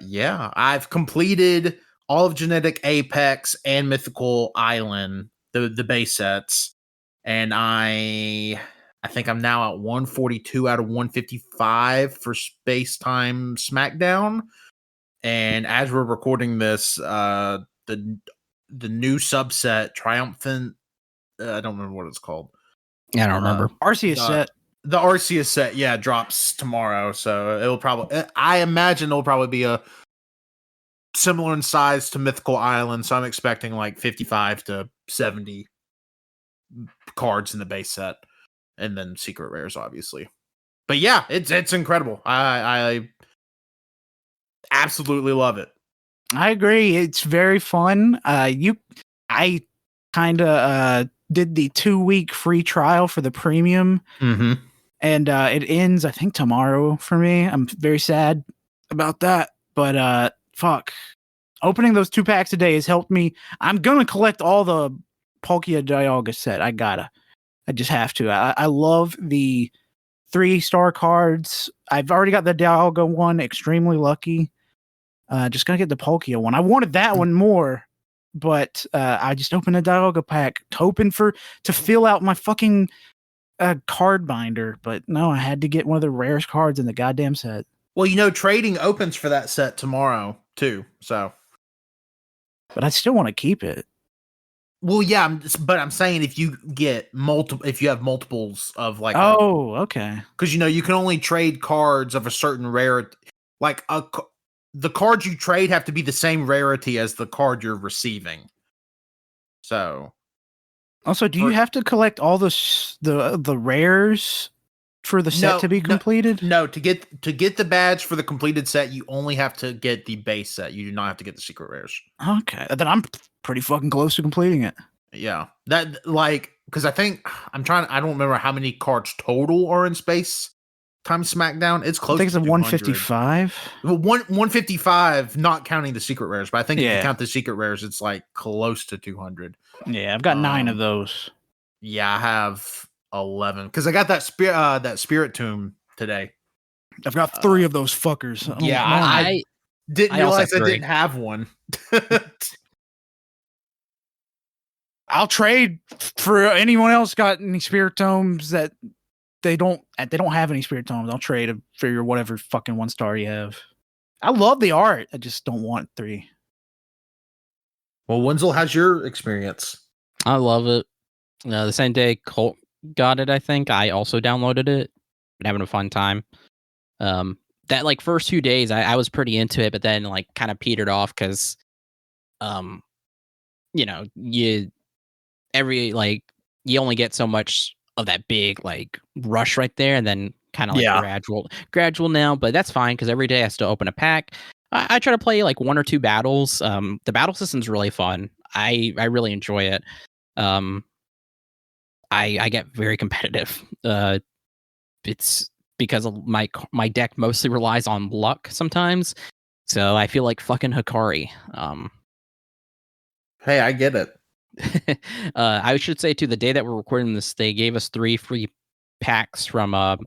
yeah, I've completed all of Genetic Apex and Mythical Island, the base sets. And I think I'm now at 142 out of 155 for Space Time Smackdown. And as we're recording this, the new subset, Triumphant, I don't remember what it's called. Yeah, I don't remember. Arceus set. The Arceus set, yeah, drops tomorrow. So it'll probably, I imagine it'll probably be a similar in size to Mythical Island. So I'm expecting like 55 to 70 cards in the base set. And then secret rares, obviously. But yeah, it's incredible. absolutely love it. I agree. It's very fun. I kind of did the 2-week free trial for the premium, and it ends I think tomorrow for me. I'm very sad about that, but fuck, opening those 2 packs a day has helped me. I'm gonna collect all the Palkia Dialga set. I just have to. I love the 3-star cards. I've already got the Dialga one. Extremely lucky. Just gonna get the Palkia one. I wanted that one more, but I just opened a Dialga pack, hoping to fill out my fucking card binder. But no, I had to get one of the rarest cards in the goddamn set. Well, trading opens for that set tomorrow too. So, but I still want to keep it. Well, yeah, but I'm saying if you have multiples of like, okay, because you can only trade cards of a certain rarity, like the cards you trade have to be the same rarity as the card you're receiving. So, also, do you have to collect all the rares for the set to be completed? No, to get the badge for the completed set, you only have to get the base set. You do not have to get the secret rares. Okay, then I'm pretty fucking close to completing it. Yeah, that because I think I don't remember how many cards total are in space times SmackDown. It's close. I think it's to 155. Well, 155, not counting the secret rares. But I think if you count the secret rares, it's like close to 200. Yeah, I've got 9 of those. Yeah, I have 11 because I got that spirit tomb today. I've got 3 of those fuckers. Yeah, I didn't realize I didn't have one. I'll trade for anyone else got any spirit tomes that they don't have any spirit tomes. I'll trade for whatever fucking 1-star you have. I love the art. I just don't want 3. Well, Wenzel, how's your experience? I love it. The same day Colt got it, I think I also downloaded it. Been having a fun time. That like first 2 days I was pretty into it, but then like kind of petered off because you only get so much of that big like rush right there, and then kind of like gradual now. But that's fine because every day I still open a pack. I try to play like 1 or 2 battles. The battle system's really fun. I really enjoy it. I get very competitive. It's because of my deck mostly relies on luck sometimes, so I feel like fucking Hikari. Hey, I get it. I should say too, the day that we're recording this, they gave us 3 free packs from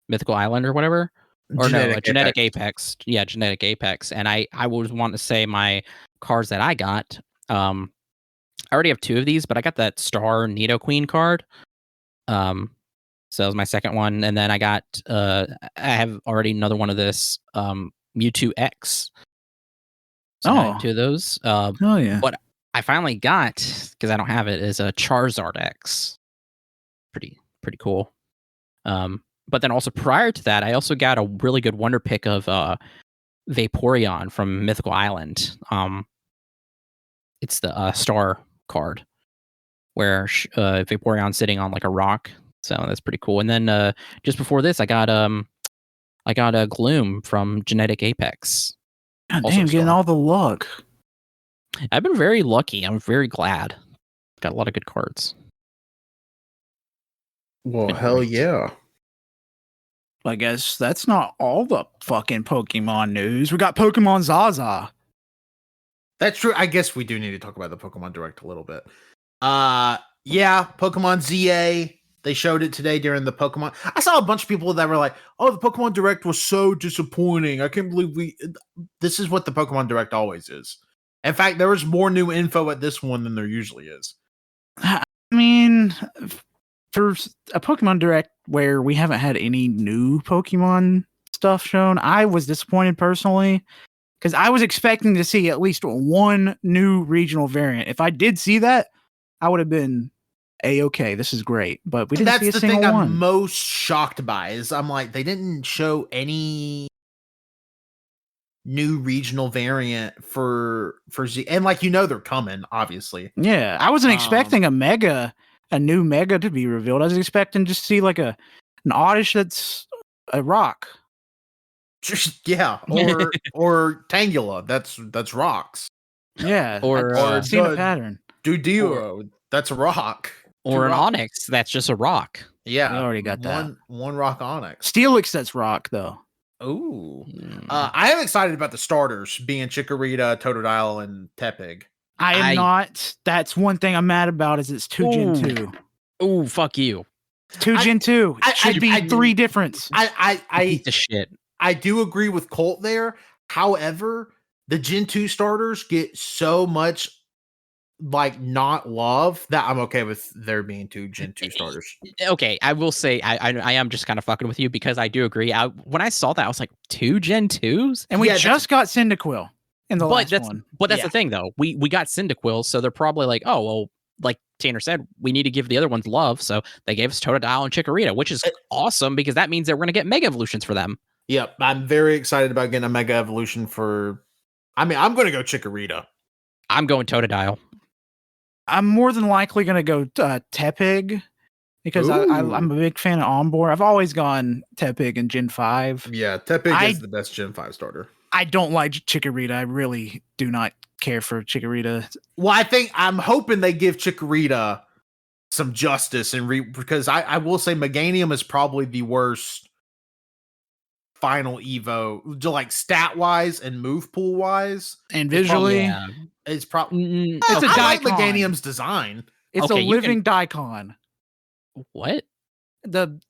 Mythical Island or whatever, or Genetic Apex. Yeah, Genetic Apex. And I would want to say my cards that I got. I already have 2 of these, but I got that Star Nidoqueen card. So that was my second one, and then I have already another one of this Mewtwo X. So I have 2 of those. But I finally got, because I don't have it, is a Charizard X. Pretty cool. But then also prior to that, I also got a really good wonder pick of Vaporeon from Mythical Island. It's the Star card where Vaporeon's sitting on like a rock. So that's pretty cool. And then just before this, I got a Gloom from Genetic Apex. God damn, getting all the luck. I've been very lucky. I'm very glad. Got a lot of good cards. Well, hell yeah. I guess that's not all the fucking Pokemon news. We got Pokemon Zaza. That's true. I guess we do need to talk about the Pokemon Direct a little bit. Yeah, Pokemon ZA. They showed it today during the Pokemon. I saw a bunch of people that were like, "Oh, the Pokemon Direct was so disappointing. I can't believe this is what the Pokemon Direct always is." In fact, there was more new info at this one than there usually is. I mean, for a Pokemon Direct where we haven't had any new Pokemon stuff shown, I was disappointed personally because I was expecting to see at least 1 new regional variant. If I did see that, I would have been A-okay. This is great, but we didn't see a single one. That's the thing I'm most shocked by is I'm like, they didn't show any new regional variant for Z, and like they're coming, obviously. Yeah, I wasn't expecting a new mega to be revealed. I was expecting just to see like an oddish that's a rock. Yeah, or Tangula. That's rocks. Yeah. Or, I've seen a Dud- pattern. Dudio. That's a rock. or an rock. onyx that's just a rock. Yeah, We already got that. One rock onyx. Steelix, that's rock though. Ooh. Hmm. I am excited about the starters being Chikorita, Totodile, and Tepig. I am I- not. That's one thing I'm mad about is it's 2 Gen Ooh. 2. Ooh, fuck you. 2 Gen 2. I- It should I- be I- 3 difference. Piece of shit. I do agree with Colt there. However, the Gen 2 starters get so much like not love that I'm okay with there being 2 Gen 2 starters. Okay, I will say I am just kind of fucking with you because I do agree. When I saw that, I was like, 2 Gen 2s? And we Yeah, just got Cyndaquil in the last one. But that's Yeah. the thing though. We got Cyndaquil, so they're probably like, oh well, like Tanner said, we need to give the other ones love. So they gave us Totodile and Chikorita, which is awesome because that means that we're gonna get Mega Evolutions for them. Yep, I'm very excited about getting a Mega Evolution for. I mean, I'm gonna go Chikorita. I'm going Totodile. I'm more than likely going to go Tepig because I'm a big fan of Onboard. I've always gone Tepig in Gen 5. Yeah, Tepig is the best Gen 5 starter. I don't like Chikorita. I really do not care for Chikorita. Well, I'm hoping they give Chikorita some justice and because I will say Meganium is probably the worst final Evo, like stat wise and move pool wise, And visually, it's probably it's a I like Daikon. Meganium's design. It's Okay, a you living Daikon. What? The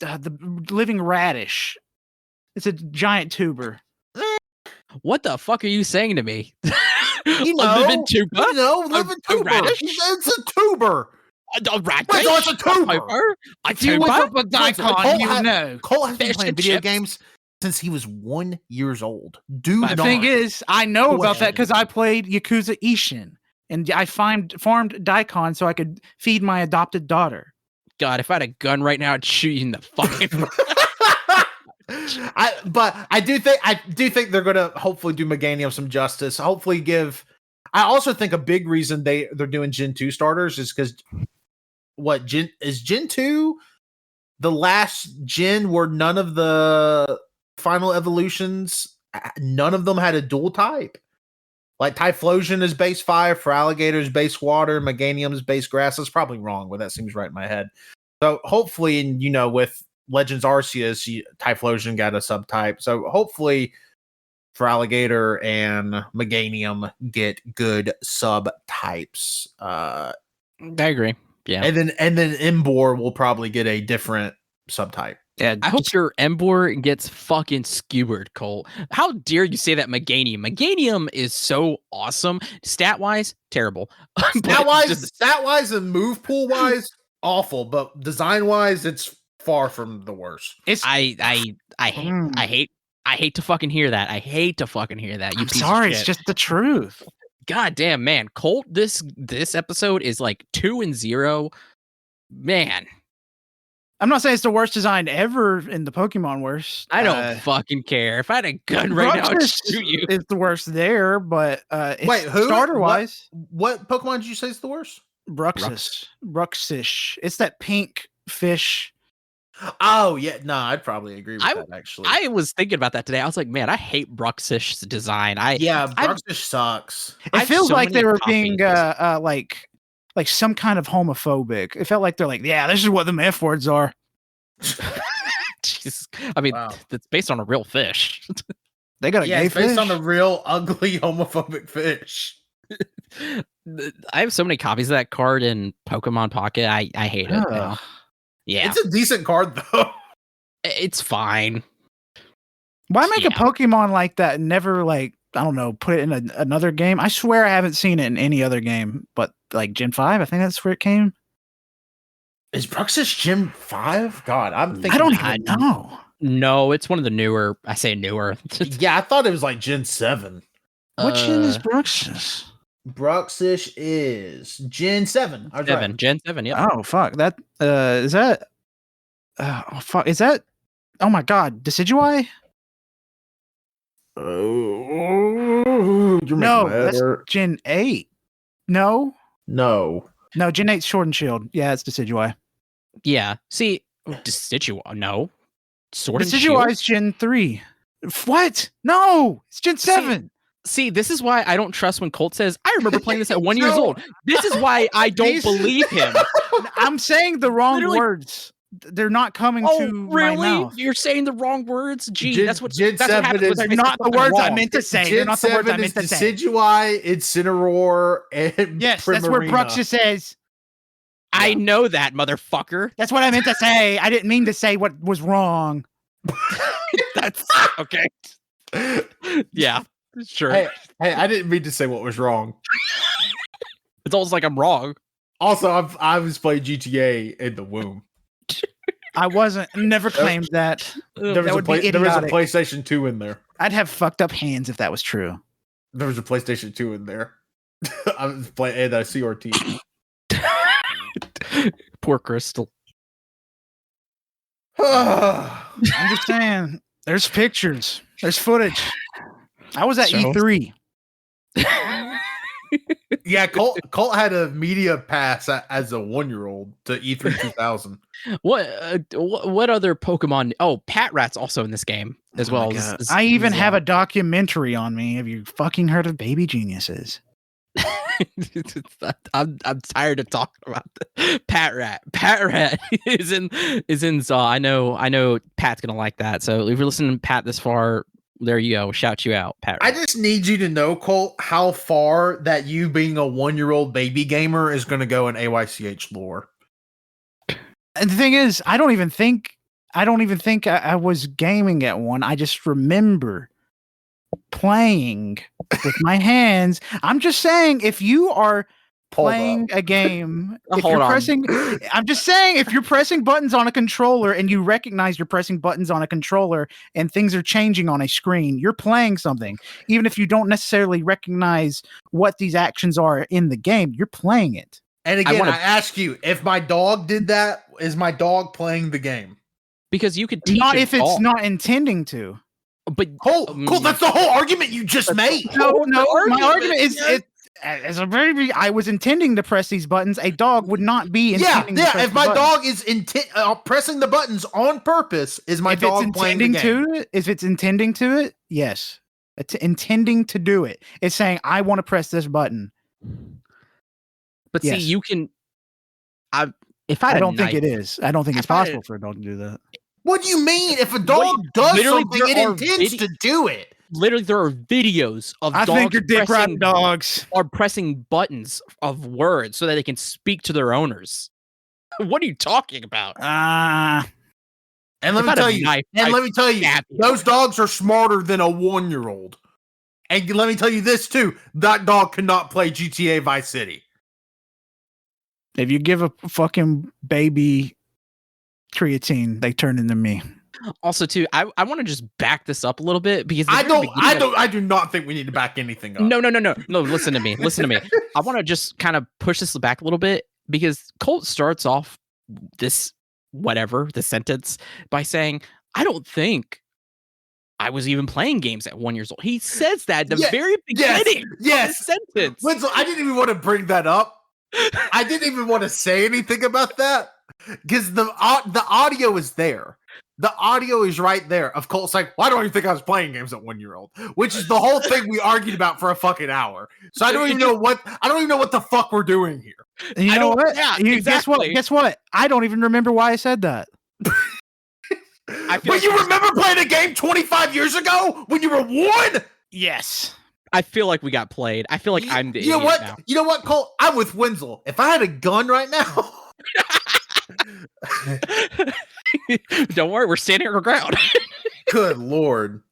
living radish. It's a giant tuber. What the fuck are you saying to me? You A know, living tuber? living A tuber. radish? It's a tuber. A radish? Wait, so it's a tuber. A If you look tuber? up a Daikon, Colt you had- know. Colt has been Fish playing and video chips. games since he was 1 year old. Do The not. thing is, I know about that ahead. because I played Yakuza Ishin. And I farmed Daikon so I could feed my adopted daughter. God, if I had a gun right now, I'd shoot you in the fucking. I do think they're gonna hopefully do Meganium some justice. Hopefully give. I also think a big reason they're doing Gen 2 starters is because Gen 2 the last gen where none of the final evolutions, none of them had a dual type. Like Typhlosion is base fire, Feraligatr is base water, Meganium is base grass. That's probably wrong, but that seems right in my head. So hopefully, and with Legends Arceus, Typhlosion got a subtype. So hopefully Feraligatr and Meganium get good subtypes. I agree. Yeah. And then Embor will probably get a different subtype. Yeah, I hope your Embor gets fucking skewered, Colt. How dare you say that Meganium? Meganium is so awesome. Stat-wise, terrible. Stat wise and move pool wise, awful. But design wise, it's far from the worst. it's. I hate to fucking hear that. I hate to fucking hear that. You I'm piece of sorry, it's shit. just the truth. God damn, man. Colt, this episode is like 2-0. Man, I'm not saying it's the worst design ever in the Pokemon worst. I don't fucking care. If I had a gun right now, I'd Bruxish shoot you. is the worst there, but it's Wait, who? starter wise, What Pokemon did you say is the worst? Bruxish. It's that pink fish. Oh yeah, no, I'd probably agree with that actually. I was thinking about that today. I was like, man, I hate Bruxish's design. Bruxish sucks. It feels like they were being like some kind of homophobic. It felt like they're like, yeah, this is what the F words are. Jesus. I mean, Wow. that's based on a real fish. They got a gay It's based fish. on a real ugly homophobic fish. I have so many copies of that card in Pokemon Pocket. I hate it now. Yeah, It's a decent card though. it's fine. Why make a Yeah. Pokemon like that and never I don't know, put it in another game? I swear I haven't seen it in any other game, but like Gen 5, I think that's where it came. Is Bruxish Gen 5? God, I'm thinking. I don't even know. No, it's one of the newer. I say newer. Yeah, I thought it was like Gen 7. What gen is Bruxish? Bruxish is Gen 7. I was right. 7, Gen 7. Yep. Oh fuck! That is that. Oh fuck! Is that? Oh my god! Decidueye? Oh, No, that's Gen 8. No, no. Gen 8's Sword and Shield. Yeah, it's Decidueye. Yeah. See, Decidueye. No. Sword and Shield. Decidueye's Gen 3. What? No, it's Gen 7. See, this is why I don't trust when Colt says, I remember playing this at 1 year old. This is why I don't believe him. I'm saying the wrong words. They're not coming to my mouth. You're saying the wrong words? Gee, that's what Gen 7 happens. is not the words I meant to say. They're not the words I meant to say. Decidueye, Incineroar, and yes, that's where Bruxia says. I know that, motherfucker. That's what I meant to say. I didn't mean to say what was wrong. That's okay. Yeah, sure. Hey, I didn't mean to say what was wrong. It's almost like I'm wrong. Also, I was playing GTA in the womb. I wasn't. Never claimed that. There was a PlayStation 2 in there. I'd have fucked up hands if that was true. There was a PlayStation 2 in there. I was playing CRT. Poor Crystal. I'm just saying. There's pictures. There's footage. I was at E3. Yeah, Colt had a media pass as a 1-year-old to E3 2000. What other Pokemon? Oh, Patrat's also in this game as well. I even have a documentary on me. Have you fucking heard of Baby Geniuses? I'm tired of talking about the Patrat is in Zaw. I know Pat's gonna like that. So if you're listening to Pat this far, there you go. Shout you out, Pat. I just need you to know, Colt, how far that you being a 1-year-old baby gamer is going to go in AYCH lore. And the thing is, I don't even think I was gaming at one. I just remember playing with my hands. I'm just saying, if you are playing a game, I'm just saying, if you're pressing buttons on a controller and you recognize you're pressing buttons on a controller and things are changing on a screen, you're playing something. Even if you don't necessarily recognize what these actions are in the game, you're playing it. And again, I ask you, if my dog did that, is my dog playing the game? Because you could teach not if it's not intending to. But Colt, that's the whole argument you just made. No, my argument is as a baby, I was intending to press these buttons. A dog would not be intending to press if my dog is pressing the buttons on purpose, is my dog playing the game? If it's intending to it, yes. It's intending to do it. It's saying, I want to press this button. But see, you can. I don't think it is. I don't think it's possible for a dog to do that. What do you mean? If a dog does something, it intends to do it. Literally, there are videos of dogs. I think you're dick riding dogs are pressing buttons of words so that they can speak to their owners. What are you talking about? And let me tell you, those dogs are smarter than a 1-year-old. And let me tell you this too: that dog cannot play GTA Vice City. If you give a fucking baby creatine, they turn into me. Also, too, I want to just back this up a little bit because I do not think we need to back anything up. No. Listen to me. I want to just kind of push this back a little bit because Colt starts off this sentence by saying, "I don't think I was even playing games at 1 year old." He says that at the very beginning of the sentence. Wenzel, I didn't even want to bring that up. I didn't even want to say anything about that because the audio is there. The audio is right there of Colt's like, why don't you think I was playing games at 1 year old? Which is the whole thing we argued about for a fucking hour. So I don't even know what the fuck we're doing here. You know what? Yeah, exactly. Guess what? I don't even remember why I said that. But you remember playing a game 25 years ago when you were 1? Yes. I feel like we got played. I feel like I'm the idiot now. You know what, Colt? I'm with Wenzel. If I had a gun right now. Don't worry, we're standing our ground. Good lord.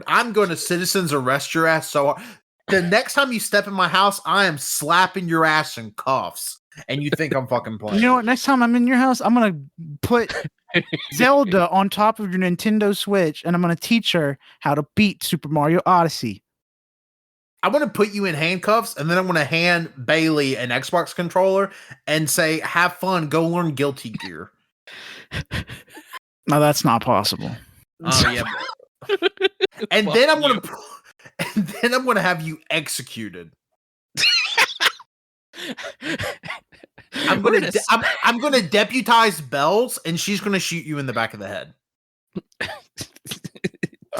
I'm going to citizens arrest your ass so hard. The next time you step in my house, I am slapping your ass in cuffs. And you think I'm fucking playing. You know what? Next time I'm in your house, I'm going to put Zelda on top of your Nintendo Switch and I'm going to teach her how to beat Super Mario Odyssey. I'm going to put you in handcuffs and then I'm going to hand Bailey an Xbox controller and say, have fun, go learn Guilty Gear. No, that's not possible. Oh, yeah. And then I'm going to have you executed. I'm going to deputize Bells and she's going to shoot you in the back of the head.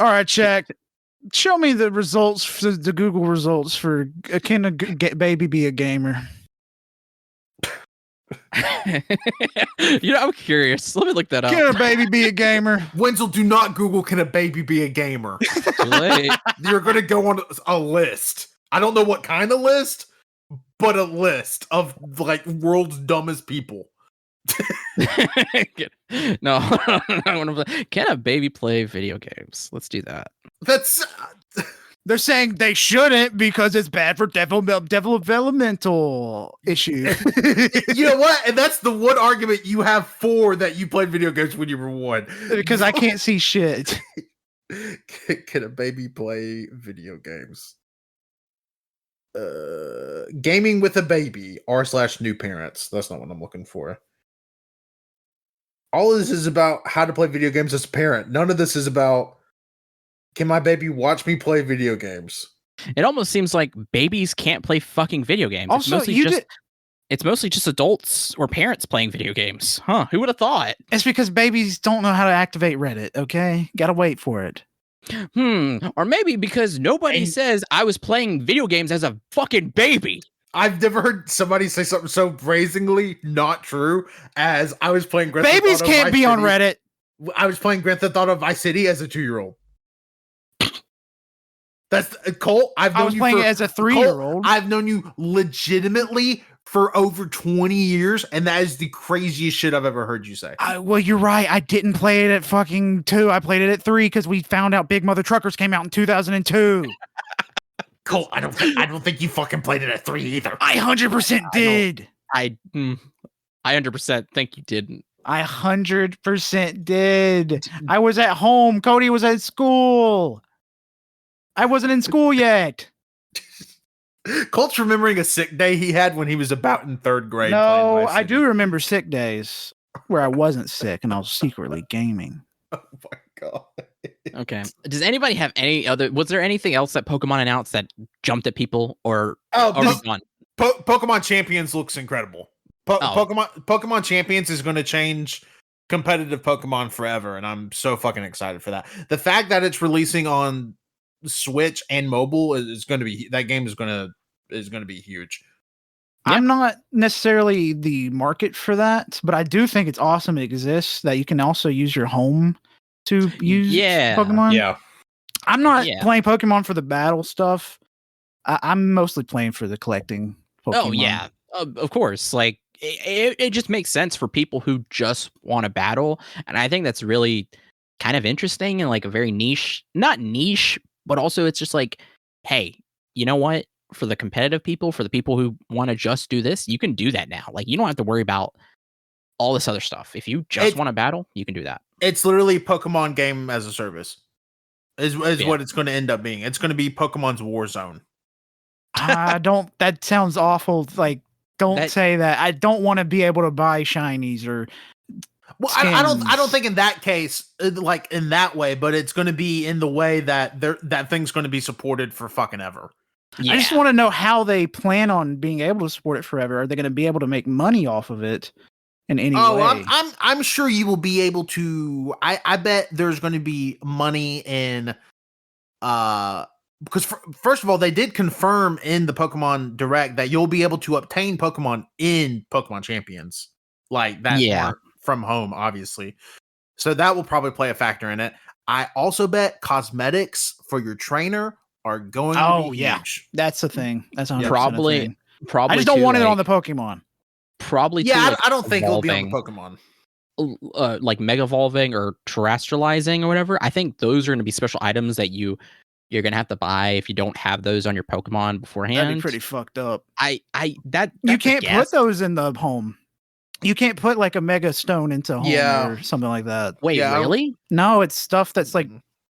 All right, check. Show me the results, the Google results for can a baby be a gamer? I'm curious. Let me look that up. Can a baby be a gamer? Wenzel, do not Google "can a baby be a gamer." Too late. You're going to go on a list. I don't know what kind of list, but a list of like world's dumbest people. No, can a baby play video games? Let's do that. That's They're saying they shouldn't because it's bad for developmental issues. you know what? And that's the one argument you have for that you played video games when you were 1. Because I can't see shit. Can a baby play video games? Gaming with a baby r/new parents. That's not what I'm looking for. All of this is about how to play video games as a parent. None of this is about can my baby watch me play video games. It almost seems like babies can't play fucking video games. Also, it's mostly just adults or parents playing video games. Huh? Who would have thought? It's because babies don't know how to activate Reddit, okay? Gotta wait for it. Or maybe because nobody says I was playing video games as a fucking baby. I've never heard somebody say something so brazenly not true as I was playing Grand Theft Auto Babies can't Vice be on City. Reddit. I was playing Grand Theft Auto Vice City as a 2-year-old. That's Colt. I was playing it as a 3-year-old. I've known you legitimately for over 20 years, and that is the craziest shit I've ever heard you say. Well, you're right. I didn't play it at fucking 2. I played it at 3 because we found out Big Mother Truckers came out in 2002. Colt, I don't think you fucking played it at 3 either. I 100% did. I 100% think you didn't. I 100% did. I was at home. Cody was at school. I wasn't in school yet. Colt's remembering a sick day he had when he was about in 3rd grade. No, I do remember sick days where I wasn't sick and I was secretly gaming. Oh my god. Okay. Does anybody have any other? Was there anything else that Pokemon announced that jumped at people, or Pokemon Champions looks incredible. Pokemon Champions is going to change competitive Pokemon forever, and I'm so fucking excited for that. The fact that it's releasing on Switch and mobile is going to be be huge. Yeah. I'm not necessarily the market for that, but I do think it's awesome it exists, that you can also use your home to use Pokemon. Yeah. I'm not playing Pokemon for the battle stuff. I'm mostly playing for the collecting Pokemon. Oh, yeah. Of course. Like, it just makes sense for people who just want to battle. And I think that's really kind of interesting and like a very not niche, but also it's just like, hey, you know what? For the competitive people, for the people who want to just do this, you can do that now. Like, you don't have to worry about all this other stuff. If you just want to battle, you can do that. It's literally Pokemon game as a service is what it's going to end up being. It's going to be Pokemon's Warzone. That sounds awful. Like, don't say that. I don't want to be able to buy shinies or I don't think in that case, like in that way, but it's going to be in the way that that thing's going to be supported for fucking ever. Yeah. I just want to know how they plan on being able to support it forever. Are they going to be able to make money off of it in any way? I'm sure you will be able to. I bet there's going to be money in because first of all, they did confirm in the Pokemon Direct that you'll be able to obtain Pokemon in Pokemon Champions like that from home, obviously. So that will probably play a factor in it. I also bet cosmetics for your trainer are going to be huge. That's the thing. That's 100% probably. A thing. I just don't want it on the Pokemon. Probably. Yeah, I don't think it'll be on the Pokemon. Like Mega Evolving or Terrestrializing or whatever. I think those are going to be special items that you're going to have to buy if you don't have those on your Pokemon beforehand. That'd be pretty fucked up. You can't put those in the home. You can't put like a Mega Stone into home or something like that. Wait, really? No, it's stuff that's like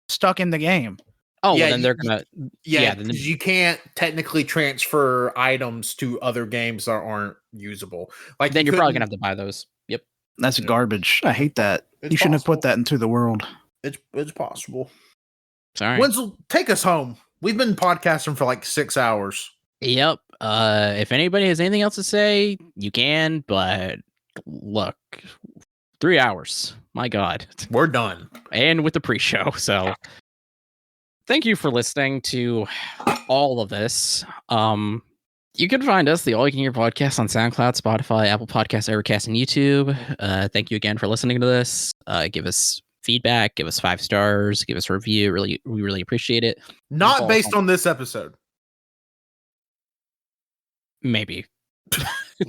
stuck in the game. Oh, well, then they're gonna. Because you can't technically transfer items to other games that aren't usable. Like then you're probably gonna have to buy those. Yep, that's garbage. I hate that. You shouldn't have put that into the world. It's possible. Sorry, Wenzel, take us home. We've been podcasting for like 6 hours. Yep. If anybody has anything else to say, you can. But look, 3 hours. My God, we're done, and with the pre-show. So. thank you for listening to all of this. You can find us, the All You Can Hear podcast, on SoundCloud, Spotify, Apple Podcasts, Overcast, and YouTube. Thank you again for listening to this. Give us feedback, give us 5 stars, give us a review. We really appreciate it. Not based on this episode. Maybe.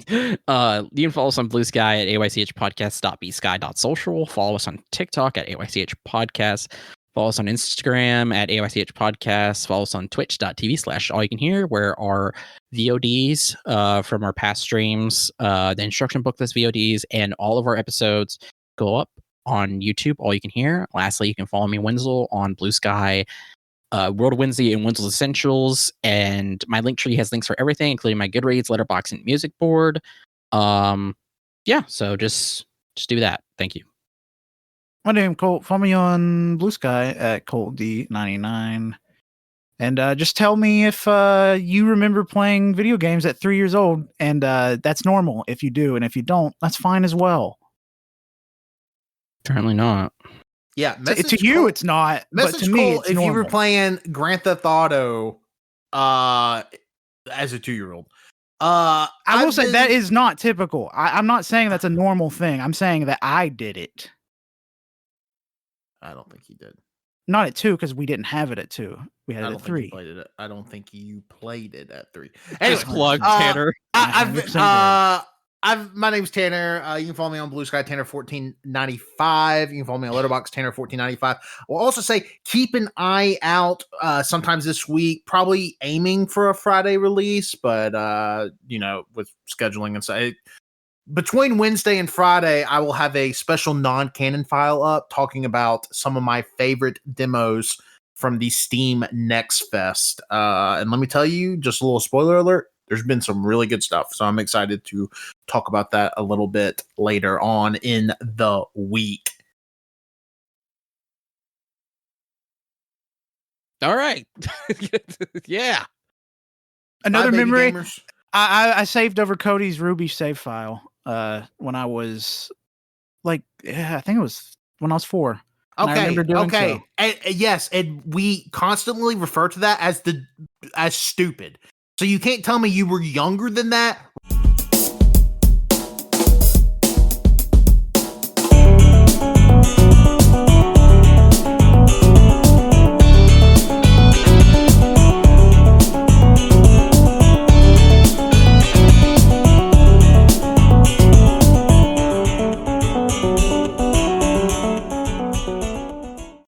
You can follow us on Bluesky at aychpodcast.bsky.social. Follow us on TikTok at AYCH Podcast. Follow us on Instagram at AYCH Podcast. Follow us on twitch.tv/AllYouCanHear, where our VODs from our past streams, the instruction booklets VODs, and all of our episodes go up on YouTube, All You Can Hear. Lastly, you can follow me, Wenzel, on Bluesky, World of Wednesday, and Wenzel's Essentials. And my link tree has links for everything, including my Goodreads, Letterboxd, and music board. Yeah, so just do that. Thank you. My name Colt. Follow me on Bluesky at ColtD99. And just tell me if you remember playing video games at 3 years old, and that's normal if you do, and if you don't, that's fine as well. Apparently not. Yeah, To you, it's not. But to me, it's if normal. you were playing Grand Theft Auto as a 2-year-old. I will say that is not typical. I'm not saying that's a normal thing. I'm saying that I did it. I don't think he did. Not at 2, because we didn't have it at 2. We had it at 3. I don't think you played it at 3. Just plug Tanner. My name's Tanner. You can follow me on Bluesky, Tanner1495. You can follow me on Letterboxd, Tanner1495. We'll also say keep an eye out sometimes this week, probably aiming for a Friday release, but with scheduling and stuff. Between Wednesday and Friday, I will have a special non-canon file up talking about some of my favorite demos from the Steam Next Fest. And let me tell you, just a little spoiler alert, there's been some really good stuff. So I'm excited to talk about that a little bit later on in the week. All right. Yeah. Another memory. I saved over Cody's Ruby save file when I was I think it was when I was 4. Okay. So. And, yes, and we constantly refer to that as stupid. So you can't tell me you were younger than that